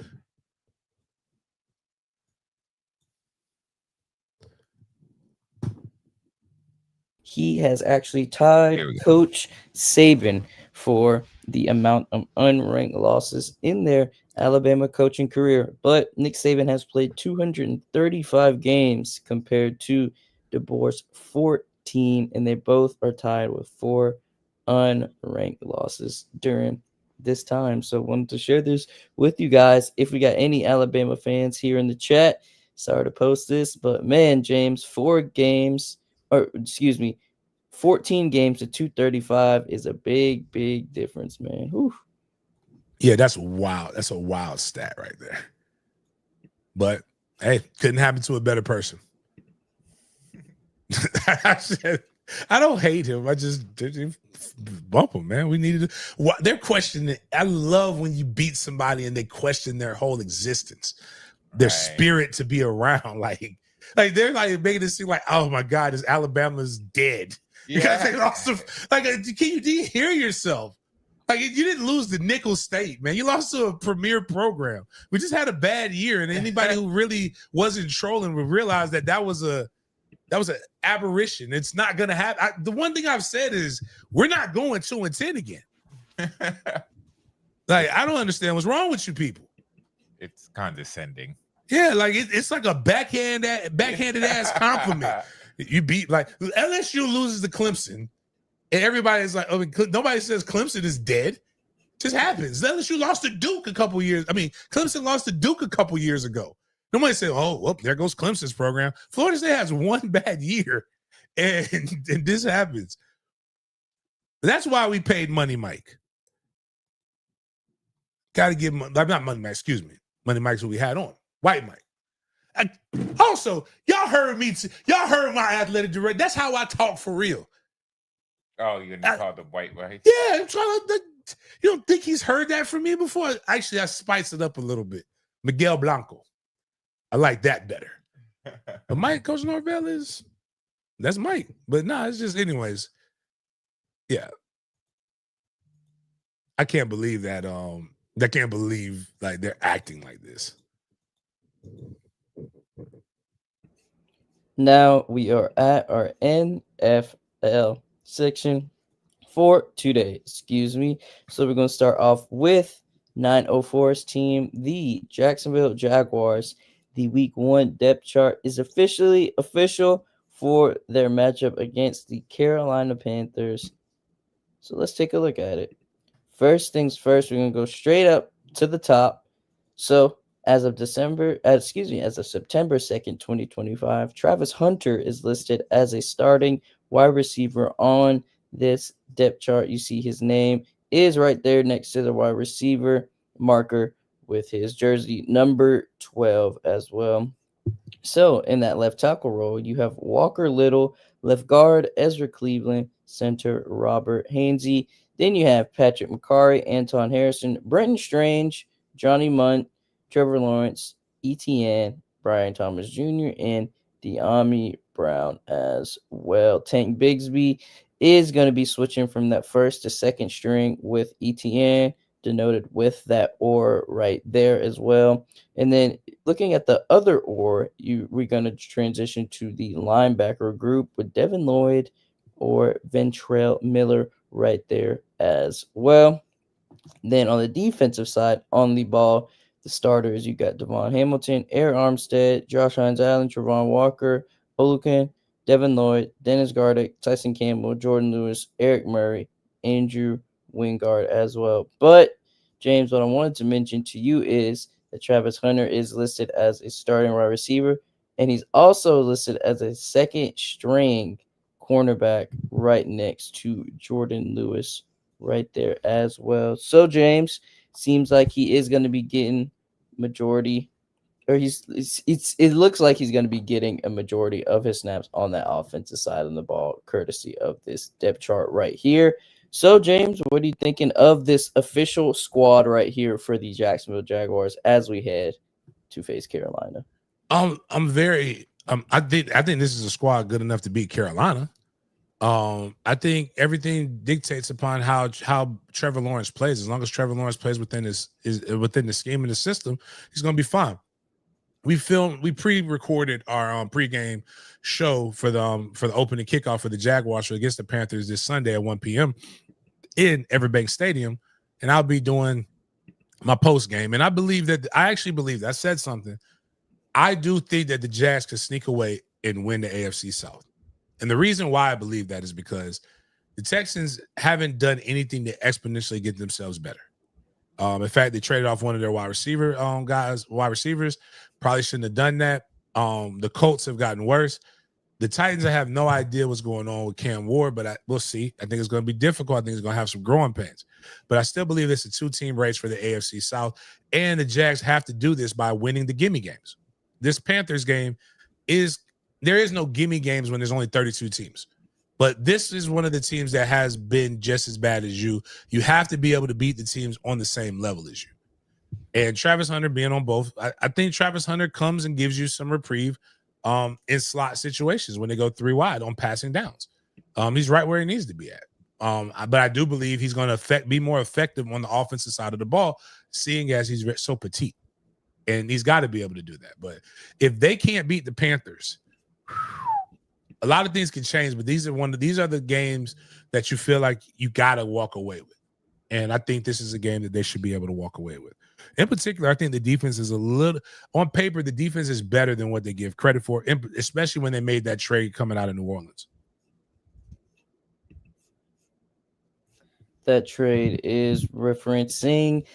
He has actually tied Coach Saban for the amount of unranked losses in their Alabama coaching career. But Nick Saban has played 235 games compared to DeBoer's 14, and they both are tied with 4 unranked losses during this time. So wanted to share this with you guys. If we got any Alabama fans here in the chat, sorry to post this, but man, James, 14 games to 235 is a big difference, man. Whew. Yeah, that's wild. That's a wild stat right there. But hey, couldn't happen to a better person. I don't hate him. I just bump him, man. We needed to. They're questioning it. I love when you beat somebody and they question their whole existence, their spirit to be around. Like they're like making it seem like, oh my God, this Alabama's dead. Because they lost. Do you hear yourself? Like, you didn't lose to Nicholls State, man. You lost to a premier program. We just had a bad year, and anybody who really wasn't trolling would realize that was an aberration. It's not going to happen. The one thing I've said is we're not going 2-10 again. Like, I don't understand what's wrong with you people. It's condescending. Yeah, like it's like a backhanded ass compliment. You beat LSU loses to Clemson. And everybody's like, nobody says Clemson is dead. Just happens. LSU lost to Duke Clemson lost to Duke a couple years ago. Nobody said, oh, well, there goes Clemson's program. Florida State has one bad year, and this happens. That's why we paid Money Mike. Got to give not Money Mike, excuse me. Money Mike's what we had on. White Mike. Also, y'all heard my athletic director. That's how I talk for real. Oh, you're gonna call the white, right? Yeah, I'm trying to. You don't think he's heard that from me before? Actually, I spiced it up a little bit. Miguel Blanco. I like that better. But Mike, Coach Norvell that's Mike. But nah, it's just anyways. Yeah. I can't believe that. I can't believe like they're acting like this. Now we are at our NFL section for today. Excuse me. So we're going to start off with 904's team, the Jacksonville Jaguars. The Week 1 depth chart is officially official for their matchup against the Carolina Panthers. So let's take a look at it. First things first, we're going to go straight up to the top. So as of September 2nd, 2025, Travis Hunter is listed as a starting wide receiver on this depth chart. You see his name is right there next to the wide receiver marker with his jersey number 12 as well. So in that left tackle role, you have Walker Little, left guard Ezra Cleveland, center Robert Hainsey. Then you have Patrick McCarry, Anton Harrison, Brenton Strange, Johnny Munt, Trevor Lawrence, ETN, Brian Thomas Jr., and De'Ami Brown as well. Tank Bigsby is going to be switching from that first to second string with ETN, denoted with that or right there as well. And then looking at the other or, we're going to transition to the linebacker group with Devin Lloyd or Ventrell Miller right there as well. Then on the defensive side, on the ball, the starters, you got Devon Hamilton, Air Armstead, Josh Hines-Allen, Travon Walker, Oluken, Devin Lloyd, Dennis Gardeck, Tyson Campbell, Jordan Lewis, Eric Murray, Andrew Wingard as well. But, James, what I wanted to mention to you is that Travis Hunter is listed as a starting wide receiver, and he's also listed as a second string cornerback right next to Jordan Lewis right there as well. So, James, seems like he is going to be getting majority, or it looks like he's going to be getting a majority of his snaps on that offensive side of the ball, courtesy of this depth chart right here. So, James, what are you thinking of this official squad right here for the Jacksonville Jaguars as we head to face Carolina? I think this is a squad good enough to beat Carolina. I think everything dictates upon how Trevor Lawrence plays. As long as Trevor Lawrence plays within within the scheme and the system, he's going to be fine. We pre-recorded our pregame show for the opening kickoff for the Jaguars against the Panthers this Sunday at 1 p.m. in Everbank Stadium, and I'll be doing my post game. And I actually believe that I said something. I do think that the Jags could sneak away and win the AFC South. And the reason why I believe that is because the Texans haven't done anything to exponentially get themselves better. In fact, they traded off one of their wide receivers. Probably shouldn't have done that. The Colts have gotten worse. The Titans, I have no idea what's going on with Cam Ward, but we'll see. I think it's going to be difficult. I think it's going to have some growing pains. But I still believe it's a two-team race for the AFC South, and the Jags have to do this by winning the gimme games. This Panthers game there is no gimme games when there's only 32 teams. But this is one of the teams that has been just as bad as you. You have to be able to beat the teams on the same level as you. And Travis Hunter being on both, I think Travis Hunter comes and gives you some reprieve in slot situations when they go 3 wide on passing downs. He's right where he needs to be at. But I do believe he's going to be more effective on the offensive side of the ball, seeing as he's so petite. And he's got to be able to do that. But if they can't beat the Panthers, a lot of things can change, but these are the games that you feel like you got to walk away with. And I think this is a game that they should be able to walk away with. In particular, I think the defense is on paper, the defense is better than what they give credit for, especially when they made that trade coming out of New Orleans. That trade is referencing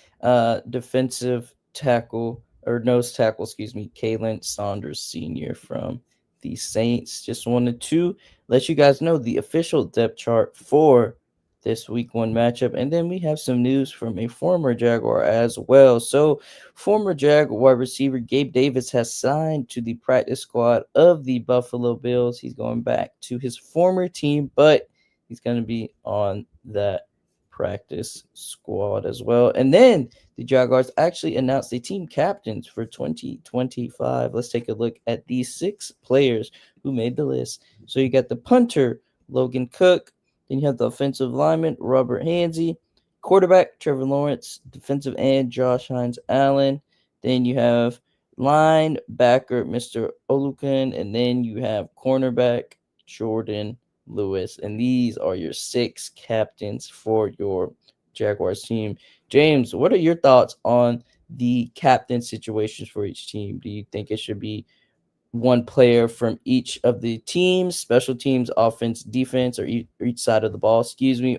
defensive tackle or nose tackle, Kalen Saunders Sr. from the Saints. Just wanted to let you guys know the official depth chart for this week 1 matchup. And then we have some news from a former Jaguar as well. So former Jaguar wide receiver Gabe Davis has signed to the practice squad of the Buffalo Bills. He's going back to his former team, but he's going to be on that practice squad as well. And then the Jaguars actually announced the team captains for 2025. Let's take a look at these 6 players who made the list. So you got the punter, Logan Cook. Then you have the offensive lineman, Robert Hansey. Quarterback, Trevor Lawrence. Defensive end, Josh Hines-Allen. Then you have linebacker, Mr. Olukan. And then you have cornerback, Jordan Lewis. And these are your 6 captains for your Jaguars team. James, what are your thoughts on the captain situations for each team? Do you think it should be one player from each of the teams, special teams, offense, defense, or each side of the ball,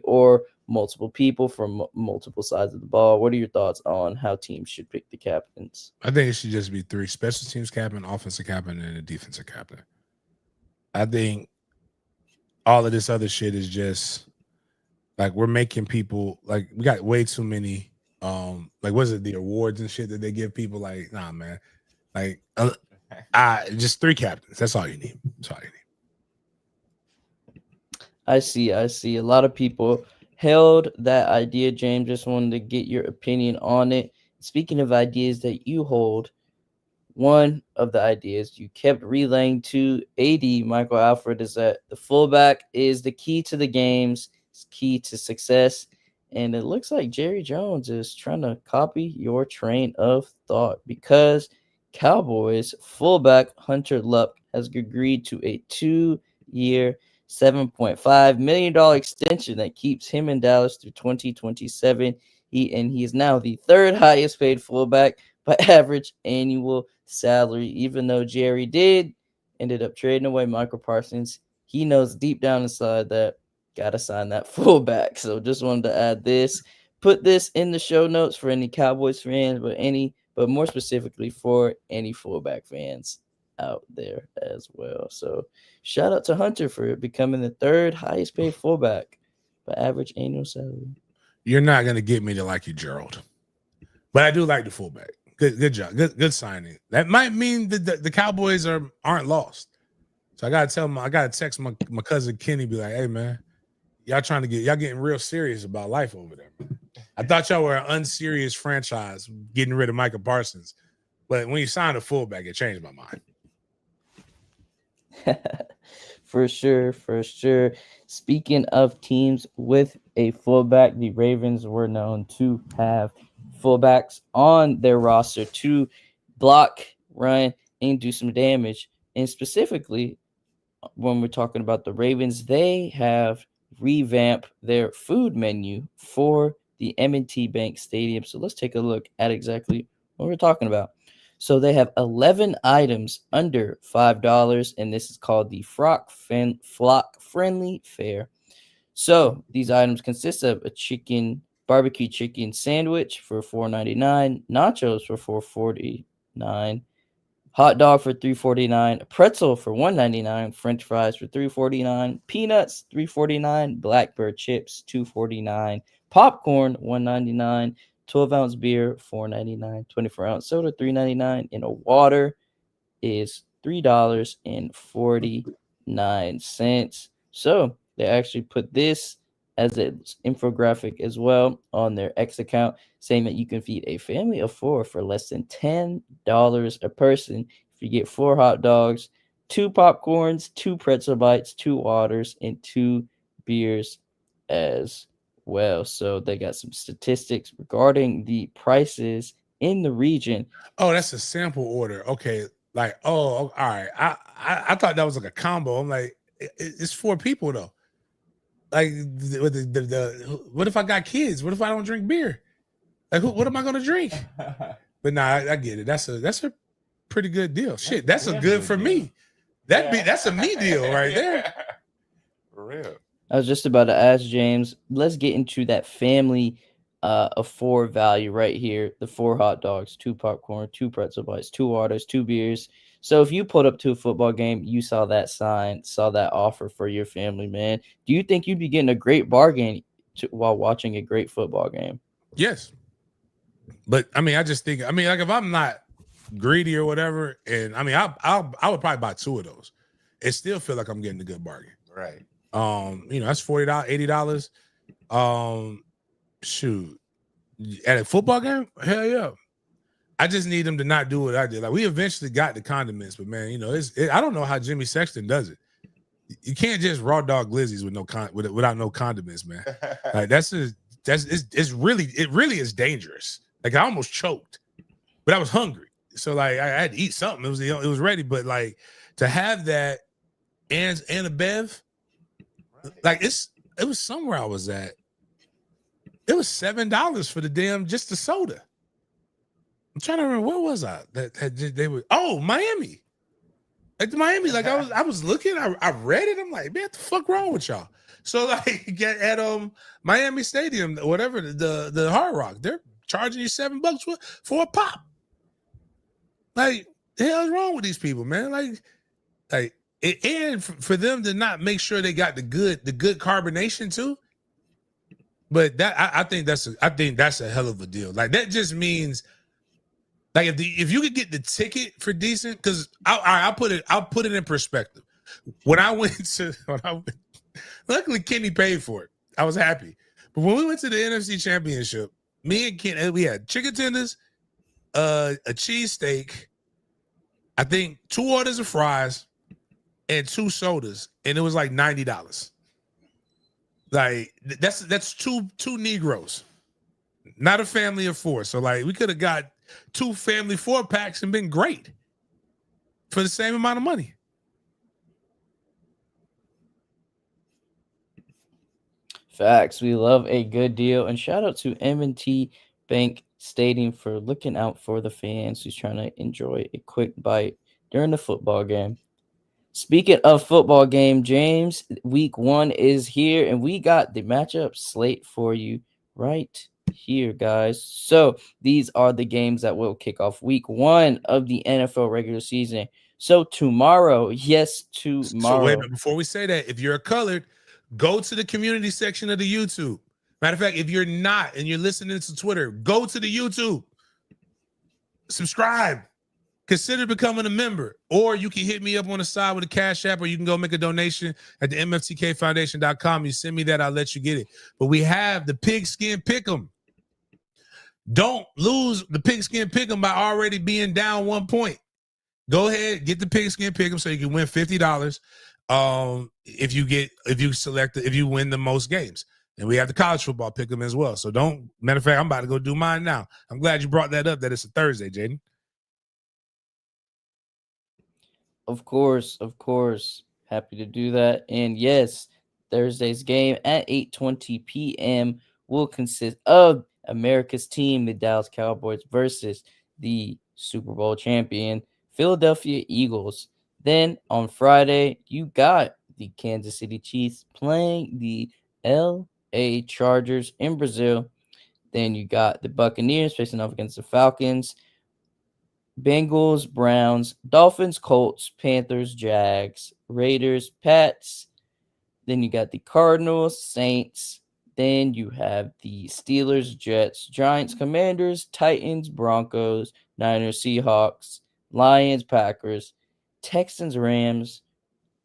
or multiple people from multiple sides of the ball? What are your thoughts on how teams should pick the captains? I think it should just be 3: special teams captain, offensive captain, and a defensive captain. I think all of this other shit is just like we're making people like we got way too many like what is it, the awards and shit that they give people? Like, nah, man. Like just 3 captains. That's all you need. That's all you need. I see. A lot of people held that idea, James. Just wanted to get your opinion on it. Speaking of ideas that you hold, one of the ideas you kept relaying to AD, Michael Alford, is that the fullback is the key to the games, it's key to success. And it looks like Jerry Jones is trying to copy your train of thought because Cowboys fullback Hunter Luck has agreed to a 2-year, $7.5 million extension that keeps him in Dallas through 2027. He is now the 3rd highest paid fullback by average annual salary, even though Jerry ended up trading away Michael Parsons. He knows deep down inside that gotta sign that fullback. So just wanted to add this, put this in the show notes for any Cowboys fans, but more specifically for any fullback fans out there as well. So shout out to Hunter for becoming the 3rd highest paid fullback by average annual salary. You're not gonna get me to like you, Gerald, but I do like the fullback. Good job. Good signing. That might mean that the Cowboys aren't lost. So I gotta text my cousin Kenny, be like, hey man, y'all getting real serious about life over there. I thought y'all were an unserious franchise getting rid of Michael Parsons. But when you signed a fullback, it changed my mind. For sure. Speaking of teams with a fullback, the Ravens were known to have fullbacks on their roster to block, run, and do some damage. And specifically, when we're talking about the Ravens, they have revamp their food menu for the M&T Bank Stadium. So let's take a look at exactly what we're talking about. So they have 11 items under $5, and this is called the Flock Friendly Fare. So these items consist of a barbecue chicken sandwich for $4.99, nachos for $4.49, hot dog for $3.49, a pretzel for $1.99, French fries for $3.49, peanuts $3.49, Blackbird chips $2.49, popcorn $1.99, 12-ounce beer $4.99, 24-ounce soda $3.99, and a water is $3.49. So they actually put this as an infographic as well on their X account, saying that you can feed a family of 4 for less than $10 a person if you get 4 hot dogs, 2 popcorns, 2 pretzel bites, 2 waters, and 2 beers as well. So they got some statistics regarding the prices in the region. Oh, that's a sample order. Okay. Like, all right. I thought that was like a combo. I'm like, it's 4 people though. Like, what if I got kids? What if I don't drink beer? Like, what am I gonna drink? But nah, I get it. That's a pretty good deal. Shit, that's a good for me. That's a me deal right there. For real. I was just about to ask James. Let's get into that family of 4 value right here. The 4 hot dogs, 2 popcorn, 2 pretzel bites, 2 waters, 2 beers. So if you pulled up to a football game, you saw that sign, saw that offer for your family, man. Do you think you'd be getting a great bargain while watching a great football game? Yes. But I mean, I just think, like if I'm not greedy or whatever, and I mean, I would probably buy 2 of those. It still feel like I'm getting a good bargain. Right. That's $40, $80. Shoot, at a football game, hell yeah. I just need them to not do what I did. Like, we eventually got the condiments, but man, I don't know how Jimmy Sexton does it. You can't just raw dog glizzies without no condiments, man. Like it really is dangerous. Like, I almost choked, but I was hungry, so like I had to eat something. It was ready, but like to have that and a bev, like it was somewhere I was at. It was $7 for the damn just the soda. I'm trying to remember, where was I? They were Miami. Like Miami, like I was looking, I read it. I'm like, man, what the fuck wrong with y'all? So like at Miami Stadium, whatever, the Hard Rock, they're charging you $7 for a pop. Like, the hell's wrong with these people, man? And for them to not make sure they got the good carbonation too. But that I think that's a hell of a deal. Like, that just means, like, if you could get the ticket for decent, because I'll put it in perspective. Luckily Kenny paid for it. I was happy. But when we went to the NFC Championship, me and Kenny, we had chicken tenders, a cheesesteak, I think 2 orders of fries, and 2 sodas, and it was like $90. Like, that's two Negroes, not a family of 4. So like, we could have got 2 family 4-packs and been great for the same amount of money. Facts. We love a good deal. And shout out to M&T Bank Stadium for looking out for the fans who's trying to enjoy a quick bite during the football game. Speaking of football game, James, week 1 is here, and we got the matchup slate for you right here, guys. So these are the games that will kick off week 1 of the NFL regular season. So tomorrow, tomorrow. So wait a minute, before we say that, if you're colored, go to the community section of the YouTube. Matter of fact, if you're not and you're listening to Twitter, go to the YouTube. Subscribe. Consider becoming a member. Or you can hit me up on the side with a Cash App, or you can go make a donation at the mftkfoundation.com. You send me that, I'll let you get it. But we have the Pigskin Pick'em. Don't lose the Pigskin Pick'em by already being down 1 point. Go ahead, get the Pigskin Pick'em so you can win $50. If you win the most games. And we have the college football Pick'em as well. So matter of fact, I'm about to go do mine now. I'm glad you brought that up, that it's a Thursday, Jaden. Of course. Happy to do that. And yes, Thursday's game at 8:20 p.m. will consist of America's team, the Dallas Cowboys, versus the Super Bowl champion Philadelphia Eagles. Then on Friday, you got the Kansas City Chiefs playing the LA Chargers in Brazil. Then you got the Buccaneers facing off against the Falcons, Bengals, Browns, Dolphins, Colts, Panthers, Jags, Raiders, Pats. Then you got the Cardinals, Saints. Then you have the Steelers, Jets, Giants, Commanders, Titans, Broncos, Niners, Seahawks, Lions, Packers, Texans, Rams,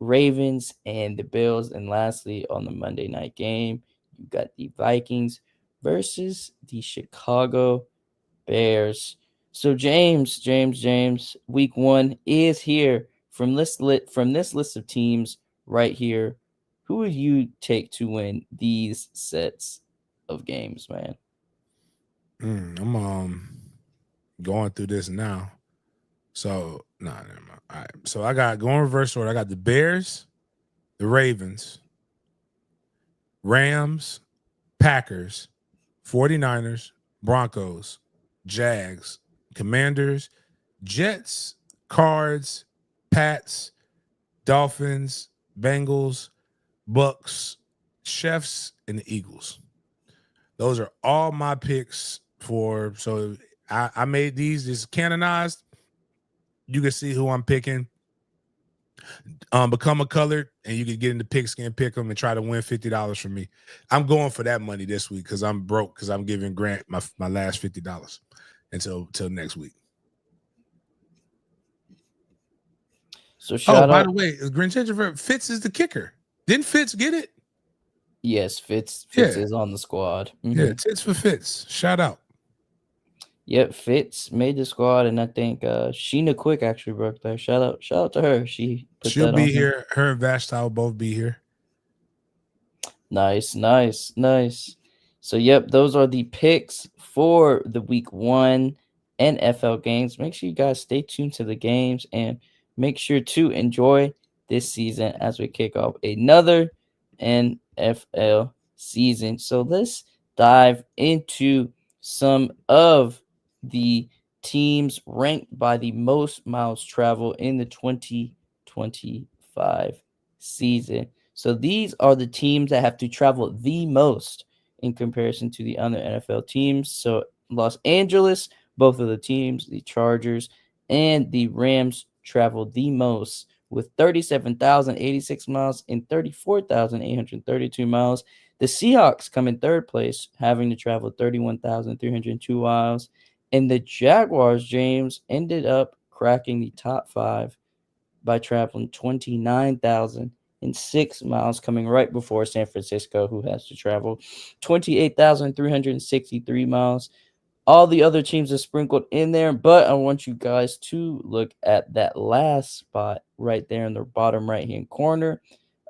Ravens, and the Bills. And lastly, on the Monday night game, you got the Vikings versus the Chicago Bears. So James, week 1 is here. From this list of teams right here, who would you take to win these sets of games, man? I'm going through this now. So never mind. All right. So I got going reverse order. I got the Bears, the Ravens, Rams, Packers, 49ers, Broncos, Jags, Commanders, Jets, Cards, Pats, Dolphins, Bengals, Bucks, Chefs, and the Eagles. Those are all my picks for. So I made these. This is canonized. You can see who I'm picking. Become a colored, and you can get into Pigskin, pick them, and try to win $50 from me. I'm going for that money this week because I'm broke because I'm giving Grant my last $50 until next week. So shout out. By the way, Fitz is the kicker. Didn't Fitz get it? Yes, Fitz is on the squad. Mm-hmm. Yeah, tits for Fitz. Shout out. Yep, Fitz made the squad, and I think Sheena Quick actually broke there. Shout out to her. She'll be here. Her and Vashti will both be here. Nice. So, yep, those are the picks for the week 1 NFL games. Make sure you guys stay tuned to the games and make sure to enjoy this season as we kick off another NFL season. So let's dive into some of the teams ranked by the most miles traveled in the 2025 season. So these are the teams that have to travel the most in comparison to the other NFL teams. So Los Angeles, both of the teams, the Chargers and the Rams, traveled the most with 37,086 miles and 34,832 miles. The Seahawks come in third place, having to travel 31,302 miles. And the Jaguars, James, ended up cracking the top 5 by traveling 29,006 miles, coming right before San Francisco, who has to travel 28,363 miles. All the other teams are sprinkled in there, but I want you guys to look at that last spot right there in the bottom right-hand corner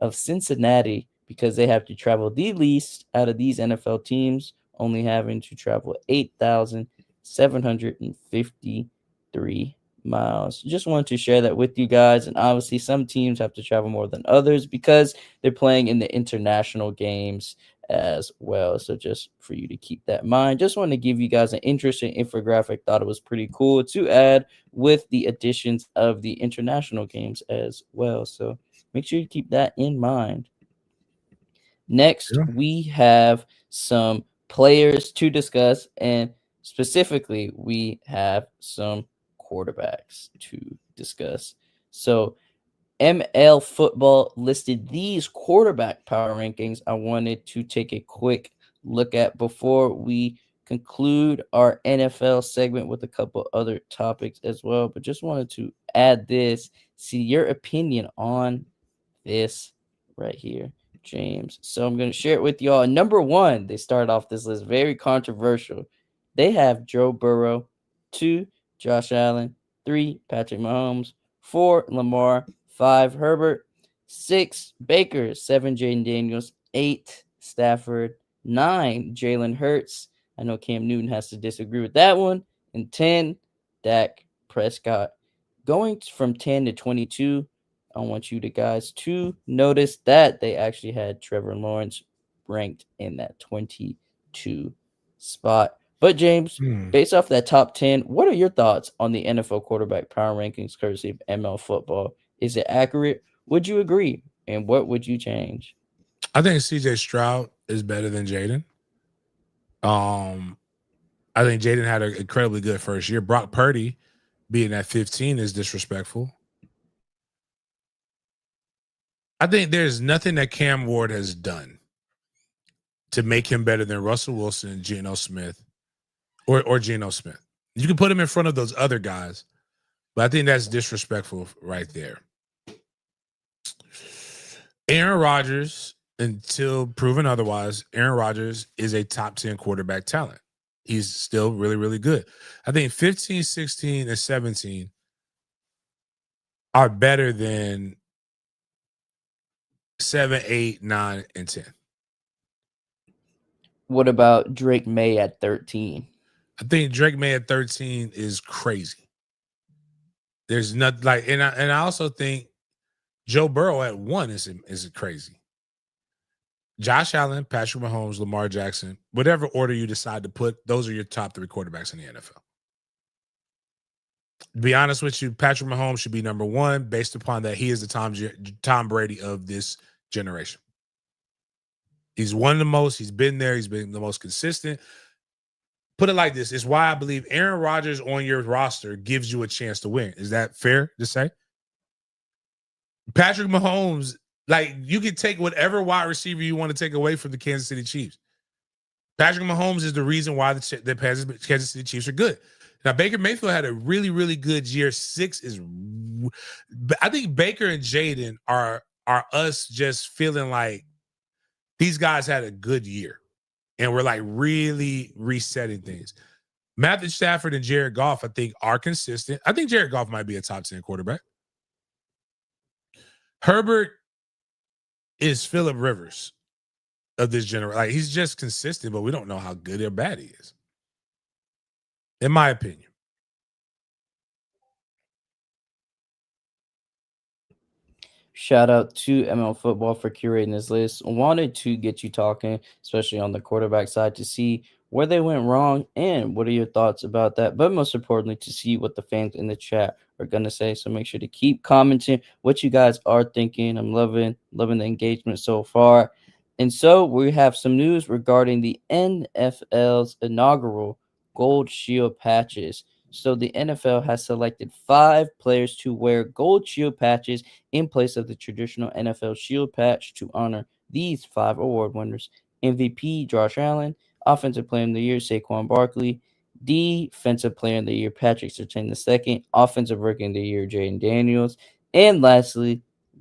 of Cincinnati, because they have to travel the least out of these NFL teams, only having to travel 8,753 miles. Just wanted to share that with you guys. And obviously some teams have to travel more than others because they're playing in the international games as well. So just for you to keep that in mind, just want to give you guys an interesting infographic. Thought it was pretty cool to add with the additions of the international games as well. So make sure you keep that in mind. Next, we have some players to discuss, and specifically we have some quarterbacks to discuss. So ML Football listed these quarterback power rankings I wanted to take a quick look at before we conclude our NFL segment with a couple other topics as well. But just wanted to add this, see your opinion on this right here, James. So I'm going to share it with y'all. Number 1, they start off this list very controversial. They have Joe Burrow, 2, Josh Allen, 3, Patrick Mahomes, 4, Lamar, 5, Herbert, 6, Baker, 7, Jaden Daniels, 8, Stafford, 9, Jalen Hurts. I know Cam Newton has to disagree with that one. And 10, Dak Prescott. Going from 10 to 22, I want you guys to notice that they actually had Trevor Lawrence ranked in that 22 spot. But James, based off that top 10, what are your thoughts on the NFL quarterback power rankings courtesy of ML Football? Is it accurate? Would you agree? And what would you change? I think CJ Stroud is better than Jaden. I think Jaden had an incredibly good first year. Brock Purdy being at 15 is disrespectful. I think there's nothing that Cam Ward has done to make him better than Russell Wilson and Geno Smith or Geno Smith. You can put him in front of those other guys, but I think that's disrespectful right there. Aaron Rodgers, until proven otherwise, Aaron Rodgers is a top 10 quarterback talent. He's still really, really good. I think 15, 16, and 17 are better than 7, 8, 9, and 10. What about Drake May at 13? I think Drake May at 13 is crazy. There's not like, and I also think Joe Burrow at 1 is crazy. Josh Allen, Patrick Mahomes, Lamar Jackson, whatever order you decide to put, those are your top 3 quarterbacks in the NFL. To be honest with you, Patrick Mahomes should be number 1 based upon that he is the Tom Brady of this generation. He's won the most. He's been there. He's been the most consistent. Put it like this. It's why I believe Aaron Rodgers on your roster gives you a chance to win. Is that fair to say? Patrick Mahomes, like, you can take whatever wide receiver you want to take away from the Kansas City Chiefs. Patrick Mahomes is the reason why the Kansas City Chiefs are good. Now, Baker Mayfield had a really, really good year. 6 is, I think Baker and Jaden are us just feeling like these guys had a good year, and we're like really resetting things. Matthew Stafford and Jared Goff, I think, are consistent. I think Jared Goff might be a top 10 quarterback. Herbert is Phillip Rivers of this generation. Like, he's just consistent, but we don't know how good or bad he is, in my opinion. Shout out to ML Football for curating this list. Wanted to get you talking, especially on the quarterback side, to see where they went wrong and what are your thoughts about that. But most importantly, to see what the fans in the chat are going to say. So make sure to keep commenting what you guys are thinking. I'm loving the engagement so far. And so we have some news regarding the NFL's inaugural Gold Shield patches. So the NFL has selected 5 players to wear Gold Shield patches in place of the traditional NFL Shield patch to honor these 5 award winners: MVP Josh Allen, Offensive Player of the Year Saquon Barkley, Defensive Player of the Year Patrick Surtain II, Offensive Rookie of the Year Jaden Daniels, and lastly,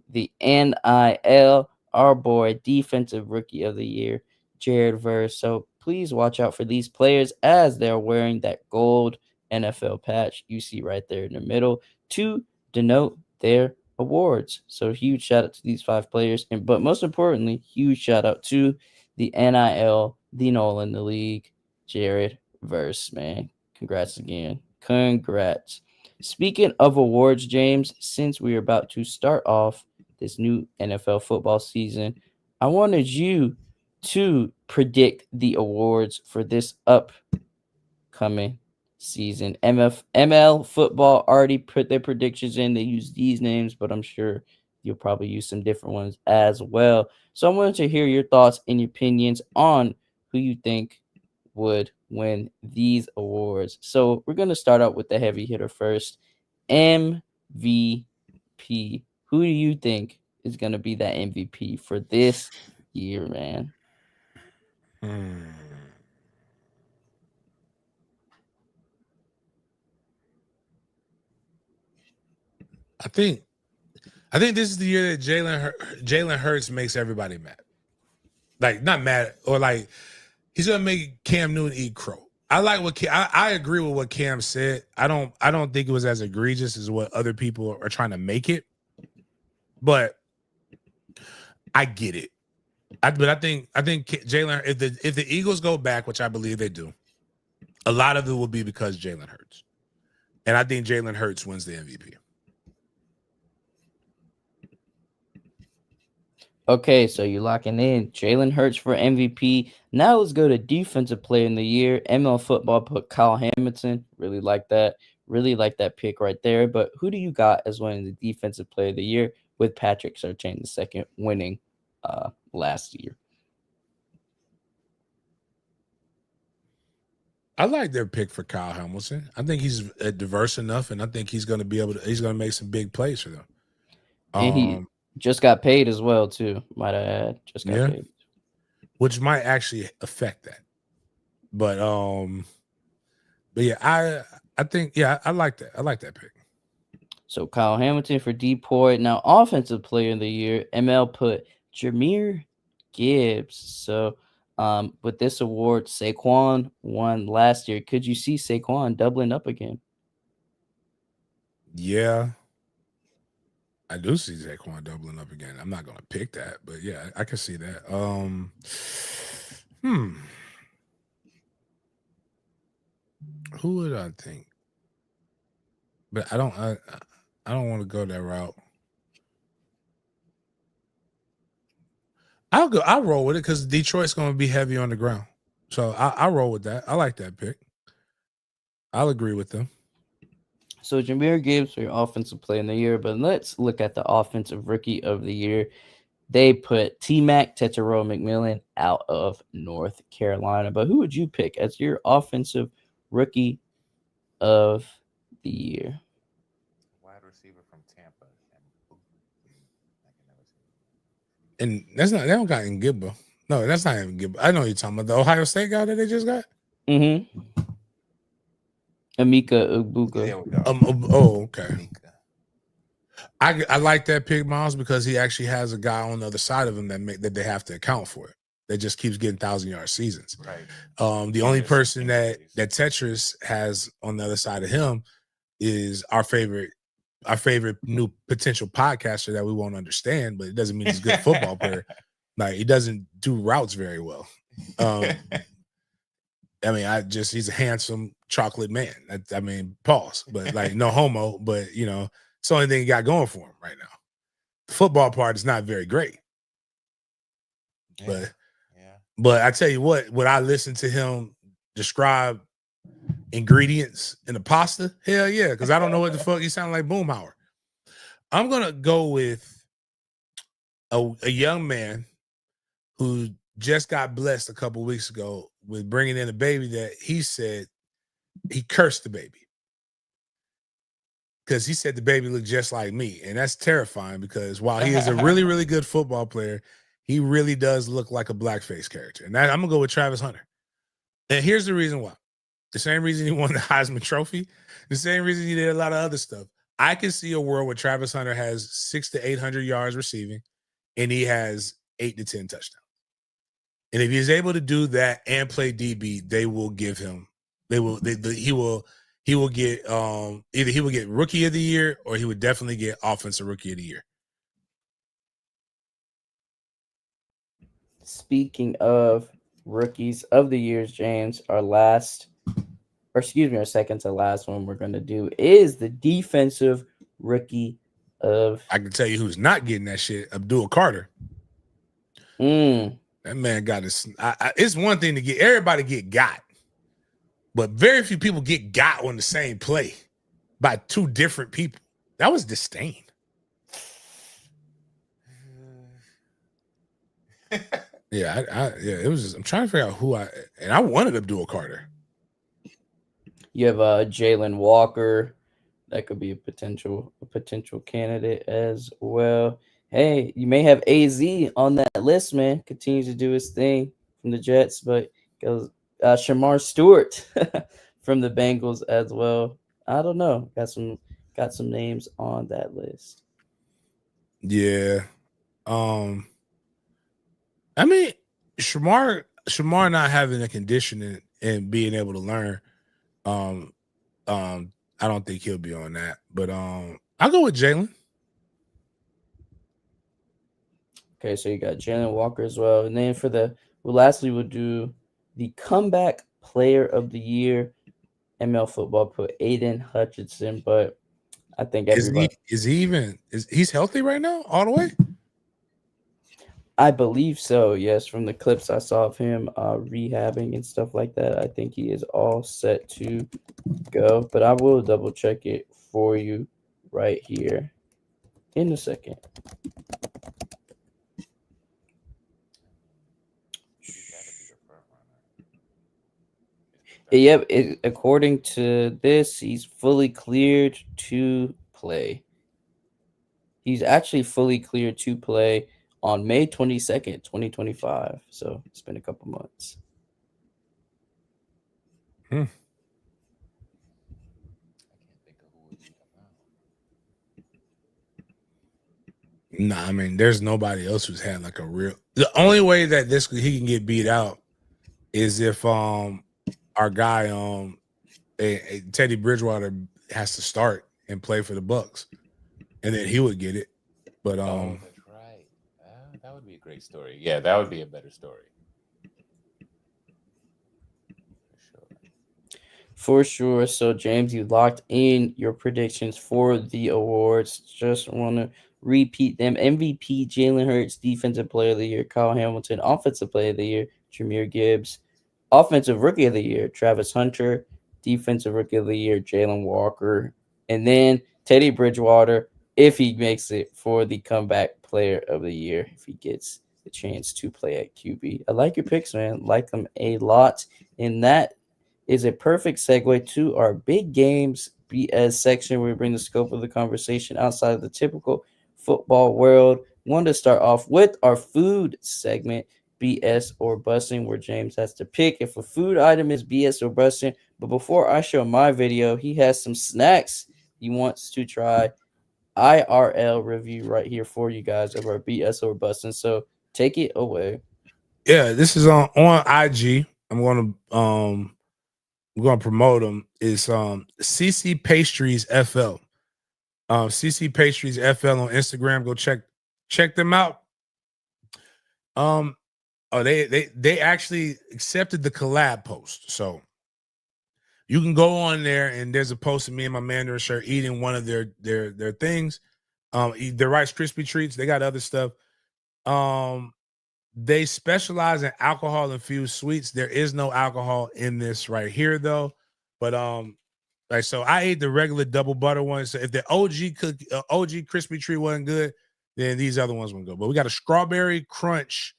the NIL, our boy Defensive Rookie of the Year Jared Verse. So please watch out for these players as they're wearing that gold NFL patch you see right there in the middle to denote their awards. So huge shout out to these 5 players, but most importantly, huge shout out to the NIL, the Nolan in the league, Jared Verse, man. Congrats again. Congrats. Speaking of awards, James, since we're about to start off this new NFL football season, I wanted you to predict the awards for this upcoming season. ML Football already put their predictions in. They use these names, but I'm sure you'll probably use some different ones as well. So I wanted to hear your thoughts and your opinions on who you think would win these awards. So we're going to start out with the heavy hitter first. MVP. Who do you think is going to be that MVP for this year, man? I think this is the year that Jalen Hurts makes everybody mad. Like, not mad, or like he's gonna make Cam Newton eat crow. I like what I agree with what Cam said. I don't think it was as egregious as what other people are trying to make it, but I get it. But I think Jalen, if the Eagles go back, which I believe they do, a lot of it will be because Jalen Hurts, and I think Jalen Hurts wins the MVP. Okay, so you're locking in Jalen Hurts for MVP. Now let's go to Defensive Player in the Year. ML Football put Kyle Hamilton. Really like that. Really like that pick right there. But who do you got as winning the Defensive Player of the Year with Patrick Surtain II winning last year? I like their pick for Kyle Hamilton. I think he's diverse enough, and I think he's going to be able to. He's going to make some big plays for them. And he just got paid as well too. Might I add, just got paid, which might actually affect that. But yeah, I think I like that. I like that pick. So Kyle Hamilton for Depoy. Now Offensive Player of the Year, ML put Jahmyr Gibbs. So with this award, Saquon won last year. Could you see Saquon doubling up again? Yeah, I do see Saquon doubling up again. I'm not going to pick that, but yeah, I can see that. Who would I think? But I don't want to go that route. I'll roll with it because Detroit's going to be heavy on the ground. So I'll roll with that. I like that pick. I'll agree with them. So Jahmyr Gibbs for your Offensive Player in the Year, but let's look at the Offensive Rookie of the Year. They put T-Mac Tetairoa McMillan out of North Carolina. But who would you pick as your Offensive Rookie of the Year? Wide receiver from Tampa. And that's not, they don't got Ngibba. No, that's not even Ngibba. I know you're talking about the Ohio State guy that they just got. Mm-hmm. Emeka Egbuka. There we go. Okay. I like that pick, Miles, because he actually has a guy on the other side of him that they have to account for it. That just keeps getting 1,000-yard seasons. Right. The only person that Tetris has on the other side of him is our favorite new potential podcaster that we won't understand, but it doesn't mean he's a good football player. Like, he doesn't do routes very well. I mean, he's a handsome chocolate man. I mean, pause, but like no homo, but you know, it's the only thing he got going for him right now. The football part is not very great. But I tell you what, when I listen to him describe ingredients in a pasta, hell yeah, because I don't know what the fuck he sound like Boomhauer. I'm gonna go with a young man who just got blessed a couple weeks ago with bringing in a baby that he said he cursed the baby because he said the baby looked just like me, and that's terrifying because while he is a really, really good football player, he really does look like a blackface character. And I'm gonna go with Travis Hunter. And here's the reason why. The same reason he won the Heisman Trophy, the same reason he did a lot of other stuff. I can see a world where Travis Hunter has 600 to 800 yards receiving, and he has 8 to 10 touchdowns. And if he's able to do that and play DB, they will give him. He will get either he will get Rookie of the Year or he would definitely get Offensive Rookie of the Year. Speaking of Rookies of the Years, James, our second to last one we're going to do is the Defensive Rookie of. I can tell you who's not getting that shit. Abdul Carter. That man got his. It's one thing to get everybody get got, but very few people get got on the same play by two different people. That was disdain. It was. I'm trying to figure out I wanted Abdul Carter. You have Jalen Walker. That could be a potential candidate as well. Hey, you may have AZ on that list, man. Continues to do his thing from the Jets, but goes Shamar Stewart from the Bengals as well. I don't know. Got some names on that list. Yeah. I mean, Shamar not having a conditioning and being able to learn. I don't think he'll be on that, but I'll go with Jalen. Okay, so you got Jalen Walker as well, and then lastly we'll do the Comeback Player of the Year. ML Football put Aiden Hutchinson, but I think everybody he's healthy right now all the way. I believe so. Yes, from the clips I saw of him rehabbing and stuff like that, I think he is all set to go. But I will double check it for you right here in a second. Yep, according to this, he's fully cleared to play. He's actually fully cleared to play on May 22nd, 2025. So it's been a couple months. I can't think of who would beat him out. Nah, I mean, there's nobody else who's had like a real. The only way that he can get beat out is if our guy Teddy Bridgewater has to start and play for the Bucks, and then he would get it. But oh, that's right. That would be a great story. Yeah, that would be a better story. For sure. So, James, you locked in your predictions for the awards. Just want to repeat them. MVP, Jalen Hurts, Defensive Player of the Year, Kyle Hamilton, Offensive Player of the Year, Jahmyr Gibbs, Offensive Rookie of the Year, Travis Hunter, Defensive Rookie of the Year, Jalen Walker, and then Teddy Bridgewater, if he makes it, for the Comeback Player of the Year, if he gets the chance to play at QB. I like your picks, man. Like them a lot. And that is a perfect segue to our Big Games BS section, where we bring the scope of the conversation outside of the typical football world. Wanted to start off with our food segment, BS or busting, where James has to pick if a food item is BS or busting. But before I show my video, he has some snacks he wants to try. IRL review right here for you guys of our BS or busting. So take it away. Yeah, this is on IG. We're gonna promote them. It's CC Pastries FL. CC Pastries FL on Instagram. Go check them out. They actually accepted the collab post, so you can go on there and there's a post of me and my Mandarin shirt eating one of their things. Their Rice Krispie treats. They got other stuff. They specialize in alcohol infused sweets. There is no alcohol in this right here though. But like, so I ate the regular double butter one. So if the OG crispy treat wasn't good, then these other ones wouldn't go. But we got a strawberry crunch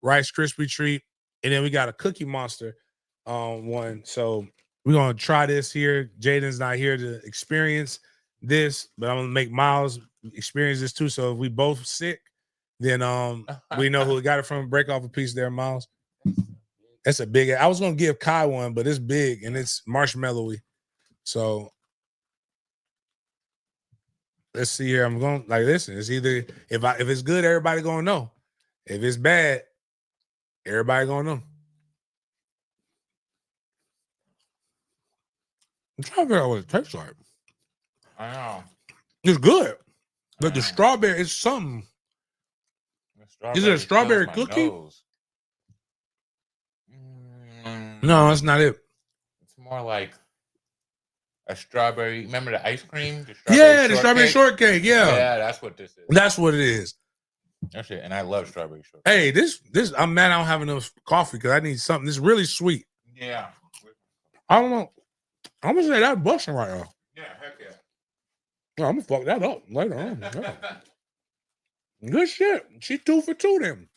Rice Krispie treat, and then we got a Cookie Monster one. So we're gonna try this here. Jaden's not here to experience this, but I'm gonna make Miles experience this too. So if we both sick, then we know who got it from. Break off a piece there, Miles. That's a big. I was gonna give Kai one, but it's big and it's marshmallowy. So let's see here. I'm going like listen. It's either if it's good, everybody gonna know. If it's bad, everybody gonna know. I'm trying to figure out what it tastes like. I know. It's good, but the strawberry is something. Is it a strawberry cookie? No, that's not it. It's more like a strawberry. Remember the ice cream? The strawberry shortcake. Yeah, that's what this is. That's what it is. That's it. And I love strawberry shortcake. Hey, this I'm mad I don't have enough coffee because I need something. This is really sweet. Yeah. I don't know. I'm gonna say that's busting right now. Yeah, heck yeah. No, I'm gonna fuck that up later on. Yeah. Good shit. She 2 for 2 then.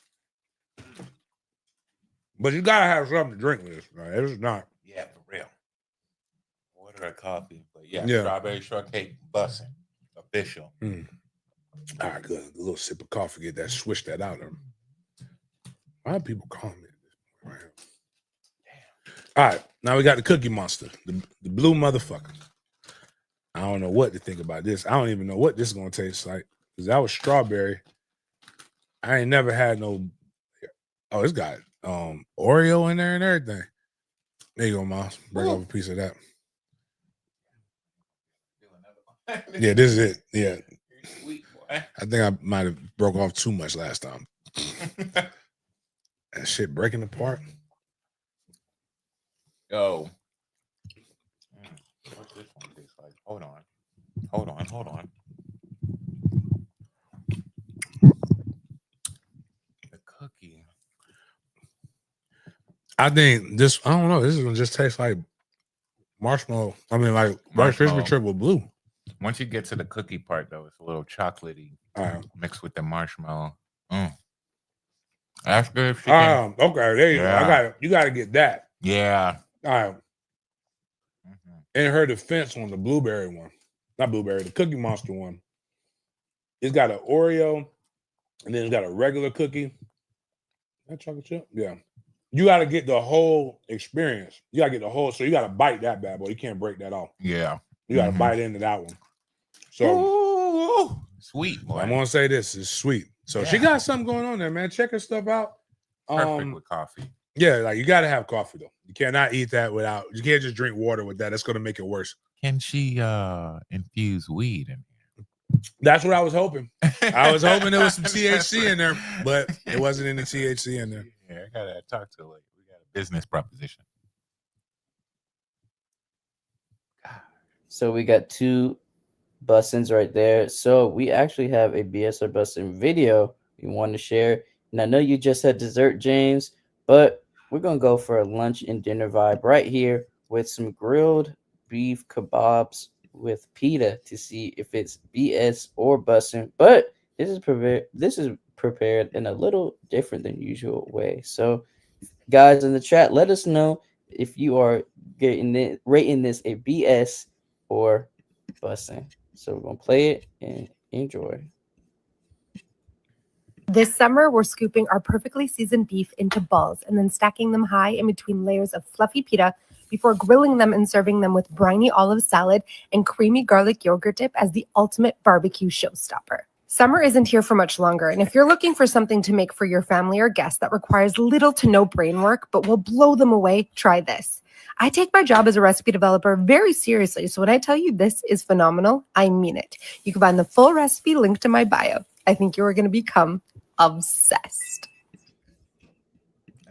But you gotta have something to drink with this. Right? It's not. Yeah, for real. Order a coffee, but yeah. Strawberry shortcake busting. Official. All right, good. A little sip of coffee, get that, swish that out. Why are people calling me this? Right. All right, now we got the Cookie Monster, the blue motherfucker. I don't know what to think about this. I don't even know what this is gonna taste like because that was strawberry. I ain't never had no. Oh, it's got Oreo in there and everything. There you go, Miles. Break off a piece of that. Yeah, this is it. Yeah. Sweet boy. I think I might have broke off too much last time. That shit breaking apart. Yo. What's this one taste like? Hold on. The I think this. I don't know. This is gonna just taste like marshmallow. I mean, like Rice Krispie treat with blue. Once you get to the cookie part, though, it's a little chocolatey mixed with the marshmallow. That's good. Okay, there you go. I got it. You got to get that. Yeah. All right. In her defense, on the blueberry one, not blueberry, the Cookie Monster one, it's got an Oreo, and then it's got a regular cookie. That chocolate chip, yeah. You got to get the whole experience. You got to get the whole. So you got to bite that bad boy. You can't break that off. Yeah. You got to bite into that one. So sweet. Boy. I'm gonna say this is sweet. So she got something going on there, man. Check her stuff out. Perfect with coffee. Yeah, like you got to have coffee though. You cannot eat that without. You can't just drink water with that. That's gonna make it worse. Can she infuse weed in here? That's what I was hoping. I was hoping there was some THC in there, but it wasn't any THC in there. Yeah, I gotta talk to her. We got a business proposition. So we got 2 bussins right there. So we actually have a BS or bussin video we want to share. And I know you just had dessert, James, but we're going to go for a lunch and dinner vibe right here with some grilled beef kebabs with pita to see if it's BS or bussin. But this is prepared in a little different than usual way. So guys in the chat, let us know if you are rating this a BS or bussin'. So we're gonna play it and enjoy. This summer, we're scooping our perfectly seasoned beef into balls and then stacking them high in between layers of fluffy pita before grilling them and serving them with briny olive salad and creamy garlic yogurt dip as the ultimate barbecue showstopper. Summer isn't here for much longer, and if you're looking for something to make for your family or guests that requires little to no brain work but will blow them away, try this. I take my job as a recipe developer very seriously, so when I tell you this is phenomenal, I mean it. You can find the full recipe linked in my bio. I think you are going to become obsessed.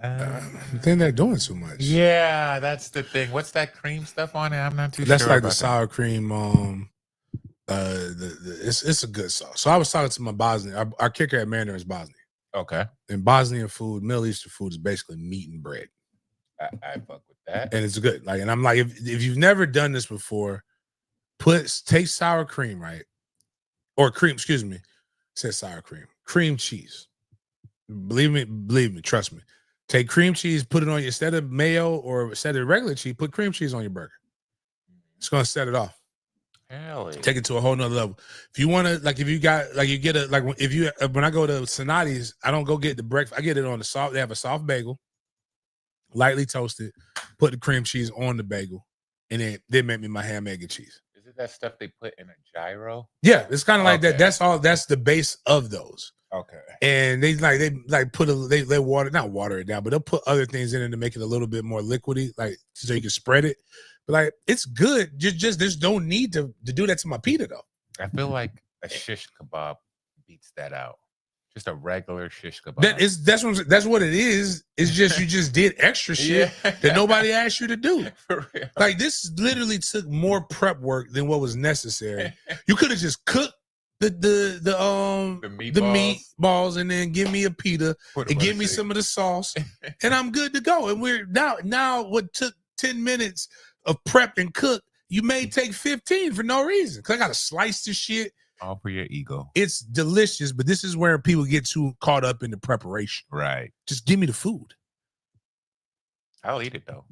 I think they're doing too much. Yeah, that's the thing. What's that cream stuff on it? I'm not too sure. That's like the sour cream. It's a good sauce. So I was talking to my Bosnian. Our kicker at Mandarin's Bosnian. Okay. And Bosnian food, Middle Eastern food is basically meat and bread. I fuck with that. And it's good. Like, and I'm like, if you've never done this before, take sour cream, right? Or cream, excuse me. It says sour cream. Cream cheese. Believe me, trust me. Take cream cheese, put it on instead of mayo or instead of regular cheese, put cream cheese on your burger. It's gonna set it off. Hell yeah. Take it to a whole nother level. If you want to, like, if you got, like, you get a, like, if you, when I go to Sonati's, I don't go get the breakfast. I get it on the soft. They have a soft bagel, lightly toasted. Put the cream cheese on the bagel, and then they make me my ham, egg, and cheese. Is it that stuff they put in a gyro? Yeah, it's kind of like that. That's all. That's the base of those. Okay. And they put they water it down, but they'll put other things in it to make it a little bit more liquidy, like so you can spread it. But like, it's good. Just there's no need to do that to my pita though. I feel like a shish kebab beats that out. Just a regular shish kebab. That's what it is. It's just you just did extra shit that nobody asked you to do. For real. Like, this literally took more prep work than what was necessary. You could have just cooked the meatballs and then give me a pita and give me some of the sauce, and I'm good to go. And we're now what took 10 minutes of prep and cook, you may take 15 for no reason. Cause I gotta slice this shit. All for your ego. It's delicious, but this is where people get too caught up in the preparation. Right. Just give me the food. I'll eat it though.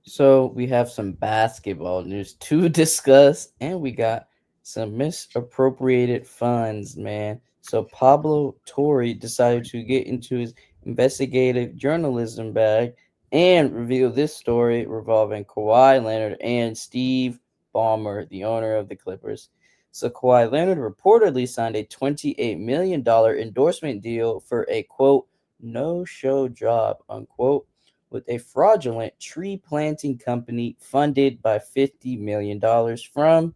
So we have some basketball news to discuss, and we got some misappropriated funds, man. So Pablo Torre decided to get into his investigative journalism bag and reveal this story revolving Kawhi Leonard and Steve Ballmer, the owner of the Clippers. So Kawhi Leonard reportedly signed a $28 million endorsement deal for a, quote, no-show job, unquote, with a fraudulent tree planting company funded by $50 million from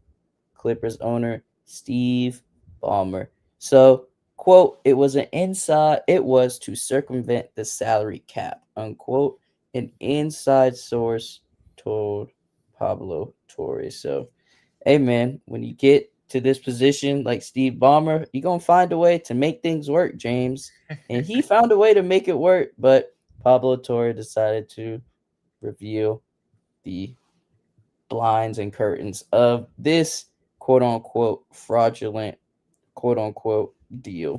Clippers owner Steve Ballmer. So, quote, it was to circumvent the salary cap, unquote, an inside source told Pablo Torre. So, hey man, when you get to this position like Steve Ballmer, you're going to find a way to make things work, James. And he found a way to make it work, but Pablo Torre decided to reveal the blinds and curtains of this quote-unquote fraudulent quote-unquote deal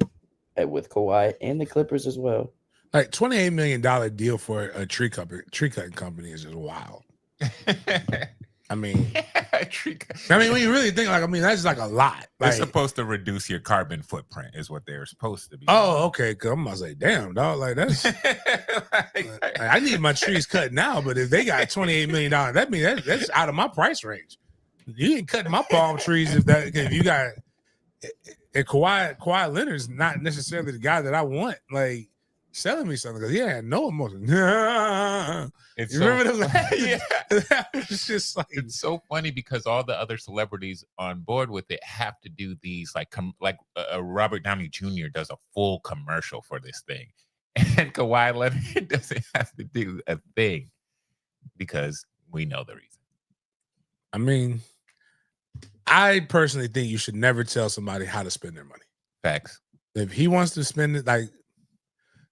with Kawhi and the Clippers as well. Like $28 million deal for a tree cutting company is just wild. I mean, when you really think, like, I mean, that's like a lot. They're Like, supposed to reduce your carbon footprint, is what they're supposed to be. Oh, okay. Cause I'm gonna say, damn, dog. Like that's. I need my trees cut now, but if they got $28 million, that means that's out of my price range. You ain't cutting my palm trees if you got. And Kawhi Leonard's not necessarily the guy that I want. Like selling me something because he had no emotion. It's remember so, that? It's just like it's so funny because all the other celebrities on board with it have to do these like Robert Downey Jr. does a full commercial for this thing, and Kawhi Leonard doesn't have to do a thing because we know the reason. I mean, I personally think you should never tell somebody how to spend their money. Facts. If he wants to spend it, like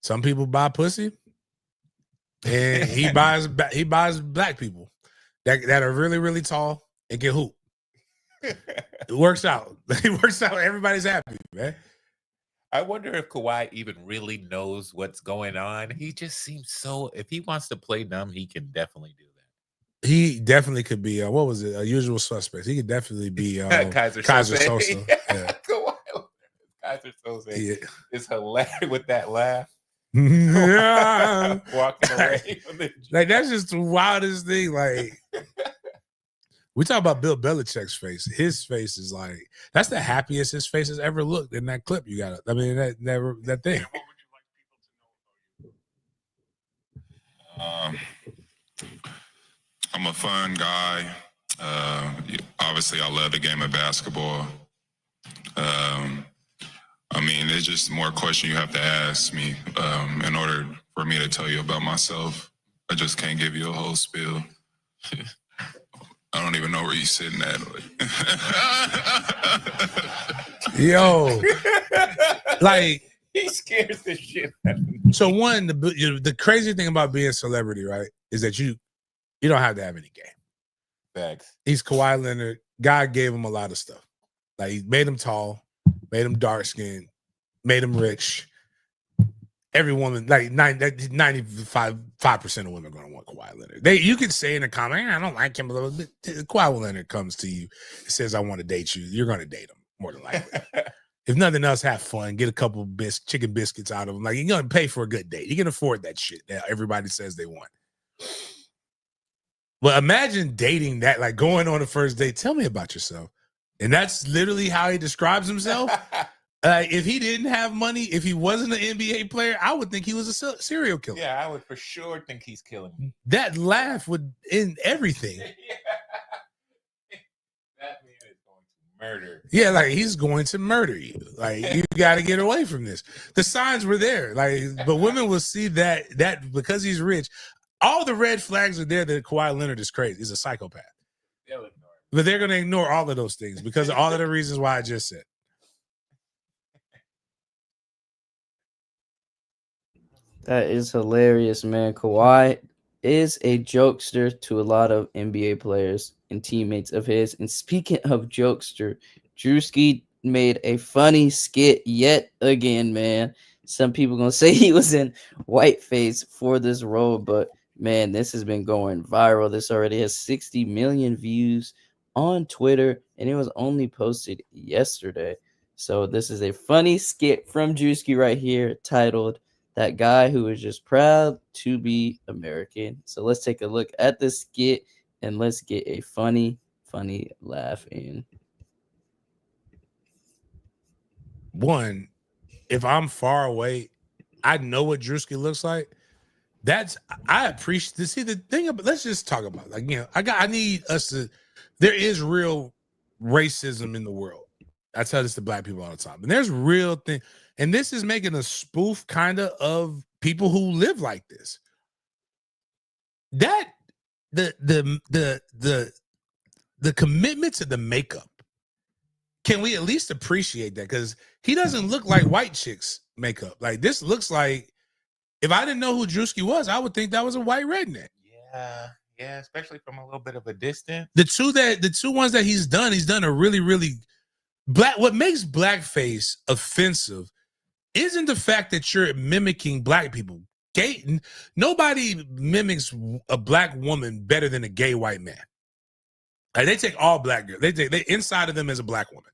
some people buy pussy, and he buys black people that are really, really tall and can hoop. It works out. It works out. Everybody's happy, man. I wonder if Kawhi even really knows what's going on. He just seems so. If he wants to play dumb, he can definitely do that. He definitely could be. What was it? Usual Suspects. He could definitely be Kaiser Sosa. Yeah. Kaiser Sosa is hilarious with that laugh. Walking away from the like that's just the wildest thing. Like we talk about Bill Belichick's face. His face is like that's the happiest his face has ever looked in that clip. You got it. I mean that thing. I'm a fun guy. Obviously, I love the game of basketball. I mean, there's just more questions you have to ask me in order for me to tell you about myself. I just can't give you a whole spiel. I don't even know where you're sitting at. Yo, like he scares the shit out of me. So one, the crazy thing about being a celebrity, right, is that you don't have to have any game. Facts. He's Kawhi Leonard. God gave him a lot of stuff. Like he made him tall, made him dark skinned, made him rich. Every woman, like 95% of women are going to want Kawhi Leonard. You could say in a comment, I don't like him, but Kawhi Leonard comes to you and says, I want to date you. You're going to date him more than likely. If nothing else, have fun. Get a couple chicken biscuits out of him. Like you're going to pay for a good date. You can afford that shit that everybody says they want. But imagine dating that, like going on a first date. Tell me about yourself. And that's literally how he describes himself. If he didn't have money, if he wasn't an NBA player, I would think he was a serial killer. Yeah, I would for sure think he's killing me. That laugh would end everything. Yeah. That man is going to murder. Yeah, like he's going to murder you. Like you got to get away from this. The signs were there. Like, but women will see that because he's rich. All the red flags are there that Kawhi Leonard is crazy. He's a psychopath. They'll ignore it. But they're going to ignore all of those things because of all of the reasons why I just said. That is hilarious, man. Kawhi is a jokester to a lot of NBA players and teammates of his. And speaking of jokester, Drewski made a funny skit yet again, man. Some people going to say he was in whiteface for this role, but man, this has been going viral. This already has 60 million views on Twitter, and it was only posted yesterday. So this is a funny skit from Drewski right here titled That Guy Who Is Just Proud to Be American. So let's take a look at the skit and let's get a funny laugh in. One, if I'm far away, I know what Drewski looks like. I appreciate to see the thing about. Let's just talk about it. Like, you know, I need us to. There is real racism in the world. I tell this to black people all the time, and there's real thing. And this is making a spoof kind of people who live like this. That the commitment to the makeup can we at least appreciate that? Because he doesn't look like white chicks makeup. Like this looks like, if I didn't know who Drewski was, I would think that was a white redneck. Yeah, especially from a little bit of a distance. The two ones that he's done a really, really black. What makes blackface offensive isn't the fact that you're mimicking black people. Nobody mimics a black woman better than a gay white man. Like, they take all black girls. They inside of them as a black woman.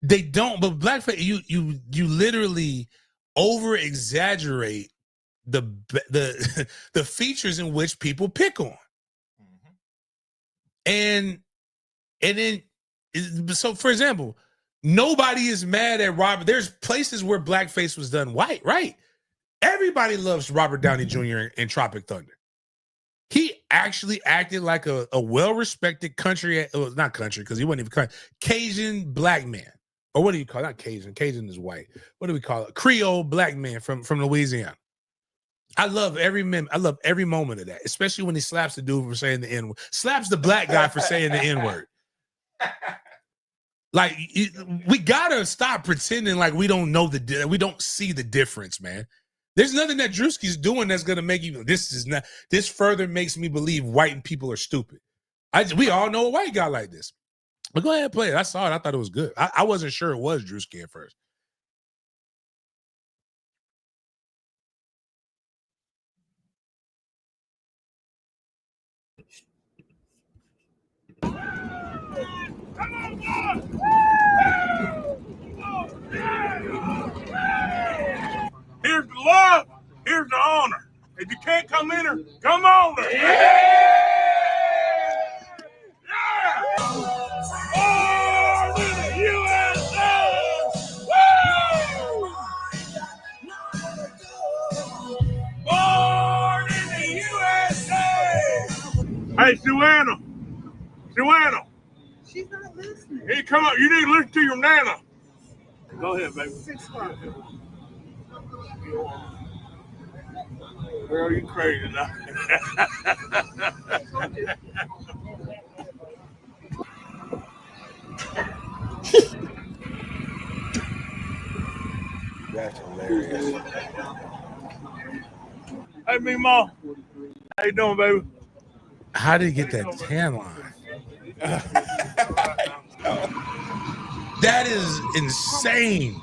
They don't, but blackface, you literally over exaggerate the features in which people pick on. And then, so for example, nobody is mad at Robert. There's places where blackface was done white, right? Everybody loves Robert Downey Jr. in Tropic Thunder. He actually acted like a well-respected country, well, not country, because he wasn't even country, Cajun black man. Or what do you call it? Not Cajun. Cajun is white. What do we call it? Creole black man from Louisiana. I love every moment of that, especially when he slaps the dude for saying the N-word. Slaps the black guy for saying the N-word. Like, we gotta stop pretending like we don't know we don't see the difference, man. There's nothing that Drewski's doing that's gonna make you. This further makes me believe white people are stupid. We all know a white guy like this. But go ahead and play it. I saw it. I thought it was good. I wasn't sure it was Drewski at first. Here's the love. Here's the honor. If you can't come in her, come on her. Born in the USA. Woo! Born in the USA. Hey, Suanna. She's not listening. Hey, come up. You need to listen to your nana. Go ahead, baby. 6 o'clock. Girl, you crazy now. That's hilarious. Hey, me, Ma. How you doing, baby? How did he get that tan line? That is insane.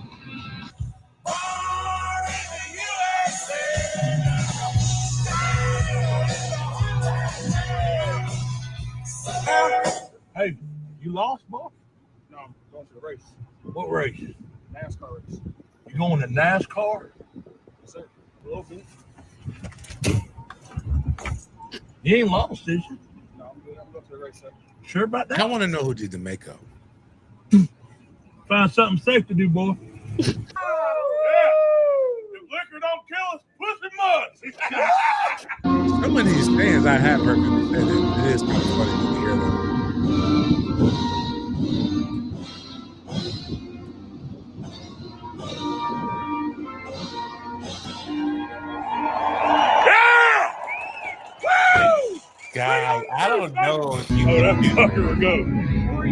Hey, you lost, boy? No, I'm going to the race. What race? NASCAR race. You going to NASCAR? Yes, sir. A little bit. You ain't lost, did you? No, I'm good. I'm going to the race, sir. Sure about that? I want to know who did the makeup. Find something safe to do, boy. Yeah. If liquor don't kill us, pussy must. Some of these fans I have heard people say that it is kind of funny to hear them. Guy, I don't know if you that fucker will go.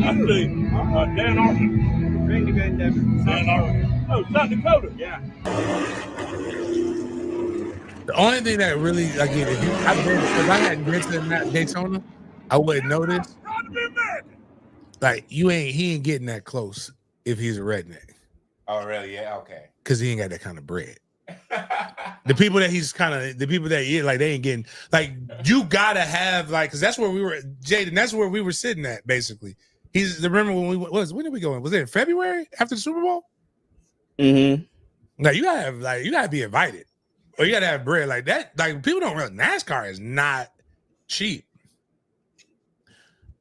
I see. Dan Arthur. Ready to go in Denver. Dan Arthur. Oh, South Dakota. Yeah. The only thing that really, again, if I hadn't been to that Daytona, I wouldn't know this. Like, he ain't getting that close if he's a redneck. Oh, really? Yeah, okay. Because he ain't got that kind of bread. The people that like, they ain't getting, like, you gotta have, like, because that's where we were, Jaden, that's where we were sitting at, basically. Remember when when did we go in? Was it in February after the Super Bowl? Mm-hmm. No, you gotta be invited. Or you gotta have bread like that. Like, people don't realize NASCAR is not cheap.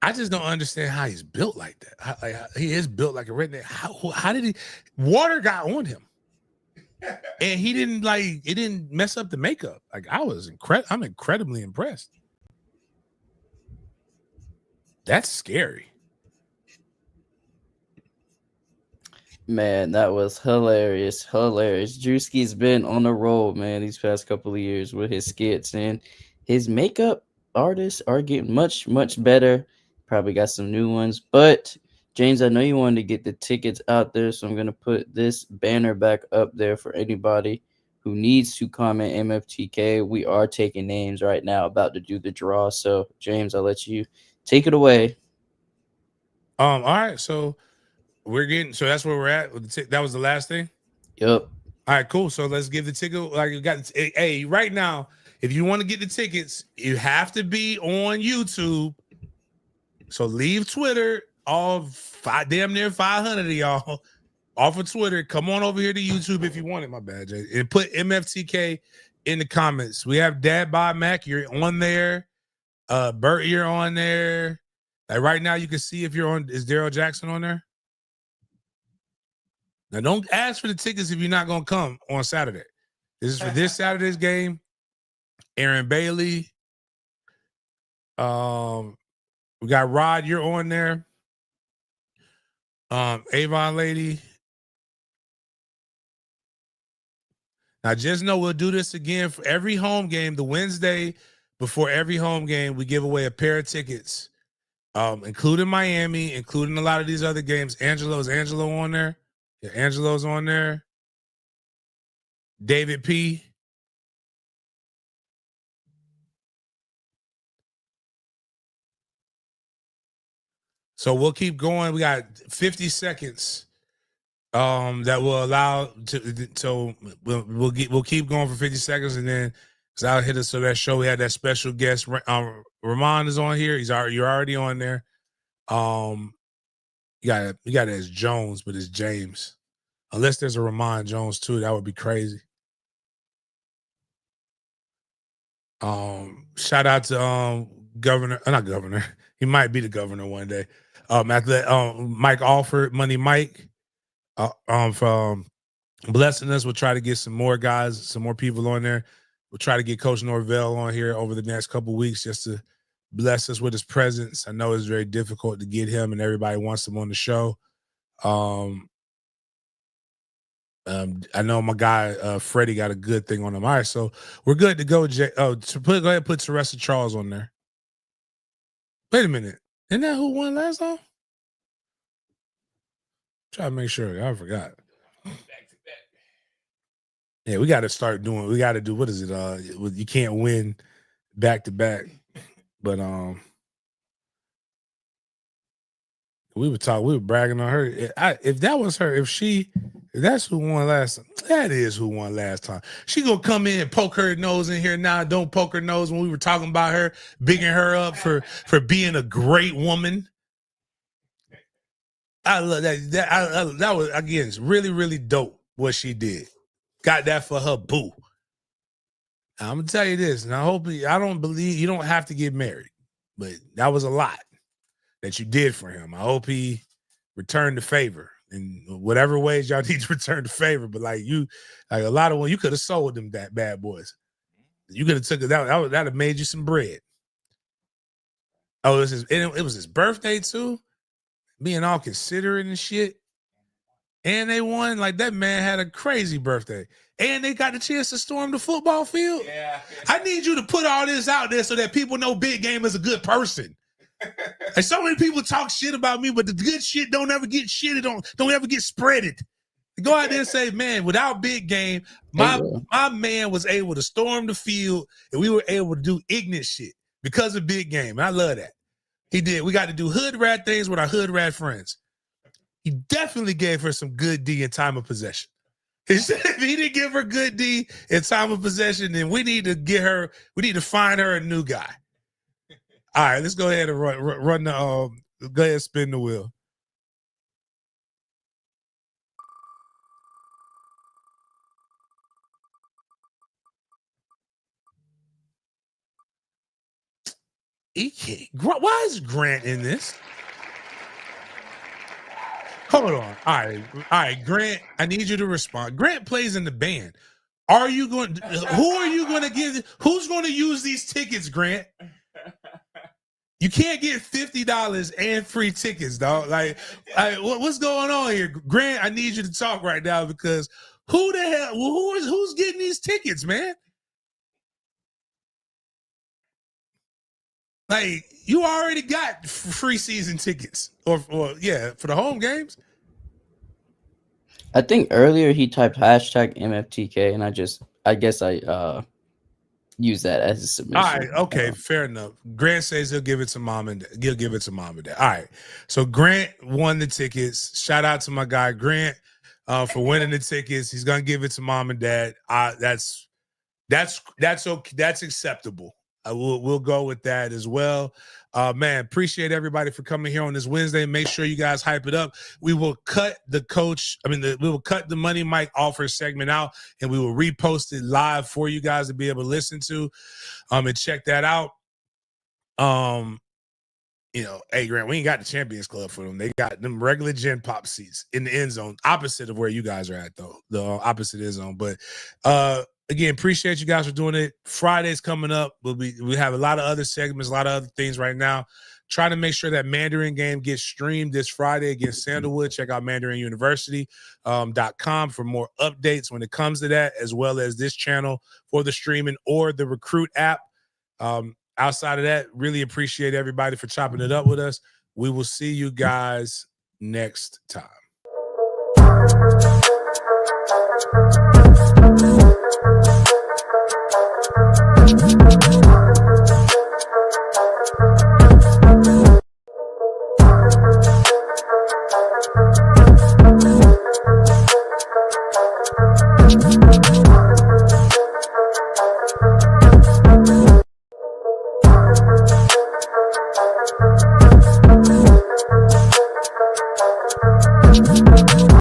I just don't understand how he's built like that. He is built like a redneck. How did water got on him? And it didn't mess up the makeup. Like, I'm incredibly impressed. That's scary. Man, that was hilarious. Drewski's been on the roll, man, these past couple of years with his skits, and his makeup artists are getting much, much better. Probably got some new ones, but James, I know you wanted to get the tickets out there, so I'm going to put this banner back up there for anybody who needs to comment MFTK. We are taking names right now, about to do the draw. So, James, I'll let you take it away. All right, so that's where we're at. That was the last thing. Yep. All right, cool. So let's give the ticket. Like you got, hey, right now, if you want to get the tickets, you have to be on YouTube. So leave Twitter. Damn near 500 of y'all off of Twitter. Come on over here to YouTube if you want it. My bad, Jay. And put MFTK in the comments. We have Dad by Mac. You're on there. Bert, you're on there. Like right now, you can see if you're on. Is Daryl Jackson on there? Now, don't ask for the tickets if you're not going to come on Saturday. This is for this Saturday's game. Aaron Bailey. We got Rod. You're on there. Avon Lady. Now, just know we'll do this again for every home game. The Wednesday before every home game, we give away a pair of tickets, including Miami, including a lot of these other games. Is Angelo on there? Yeah, Angelo's on there. David P. So we'll keep going. We got 50 seconds that will allow to. So we'll keep going for 50 seconds, and then because I'll hit us to that show. We had that special guest. Ramon is on here. You're already on there. You got it as Jones, but it's James. Unless there's a Ramon Jones too, that would be crazy. Shout out to not governor. He might be the governor one day. Mike Alford, Money Mike, from blessing us. We'll try to get some more guys, some more people on there. We'll try to get Coach Norvell on here over the next couple of weeks just to bless us with his presence. I know it's very difficult to get him, and everybody wants him on the show. I know my guy Freddie got a good thing on him. All right, so we're good to go. Go ahead and put Teresa Charles on there. Wait a minute. Isn't that who won last time? Try to make sure. I forgot. Back to back. Yeah, we got to start doing. We got to do. What is it? You can't win back to back. But we were bragging on her. If that was her, if that's who won last time, that is who won last time. She gonna come in and poke her nose in here now. Don't poke her nose when we were talking about her, bigging her up for being a great woman. I love that. That was, again, it's really, really dope what she did. Got that for her boo. I'm gonna tell you this, and I don't believe you don't have to get married, but that was a lot that you did for him. I hope he returned the favor in whatever ways y'all need to return the favor. But like a lot of you could have sold them that bad boys. You could have took it that have made you some bread. Oh, it was his birthday too. Being all considerate and shit. And they won. Like, that man had a crazy birthday. And they got the chance to storm the football field. Yeah. I need you to put all this out there so that people know Big Game is a good person. And so many people talk shit about me, but the good shit don't ever get shitted on, don't ever get spreaded. Go out there and say, man, without Big Game, my man was able to storm the field and we were able to do ignorant shit because of Big Game. And I love that. He did. We got to do hood rat things with our hood rat friends. He definitely gave her some good D in time of possession. If he didn't give her good D in time of possession, then we need to find her a new guy. All right, let's go ahead and run the go ahead and spin the wheel. Why is Grant in this? Hold on. All right, Grant, I need you to respond. Grant plays in the band. Who are you going to give? Who's going to use these tickets, Grant? You can't get $50 and free tickets, dog. Like what's going on here? Grant, I need you to talk right now because who the hell, who's getting these tickets, man? Like, you already got free season tickets, or for the home games. I think earlier he typed hashtag MFTK, and I guess I use that as a submission. All right, okay, fair enough. Grant says he'll give it to mom and dad. All right, so Grant won the tickets. Shout out to my guy Grant for winning the tickets. He's gonna give it to mom and dad. That's okay. That's acceptable. We'll go with that as well. Man, appreciate everybody for coming here on this Wednesday. Make sure you guys hype it up. We will cut we will cut the Money Mike offer segment out, and we will repost it live for you guys to be able to listen to and check that out. Hey Grant, we ain't got the Champions Club for them. They got them regular Gen Pop seats in the end zone, opposite of where you guys are at, though. The opposite end zone. But again, appreciate you guys for doing it. Friday's coming up. We have a lot of other segments, a lot of other things right now. Trying to make sure that Mandarin game gets streamed this Friday against Sandalwood. Check out mandarinuniversity.com for more updates when it comes to that, as well as this channel for the streaming or the Recruit app. Outside of that, really appreciate everybody for chopping it up with us. We will see you guys next time.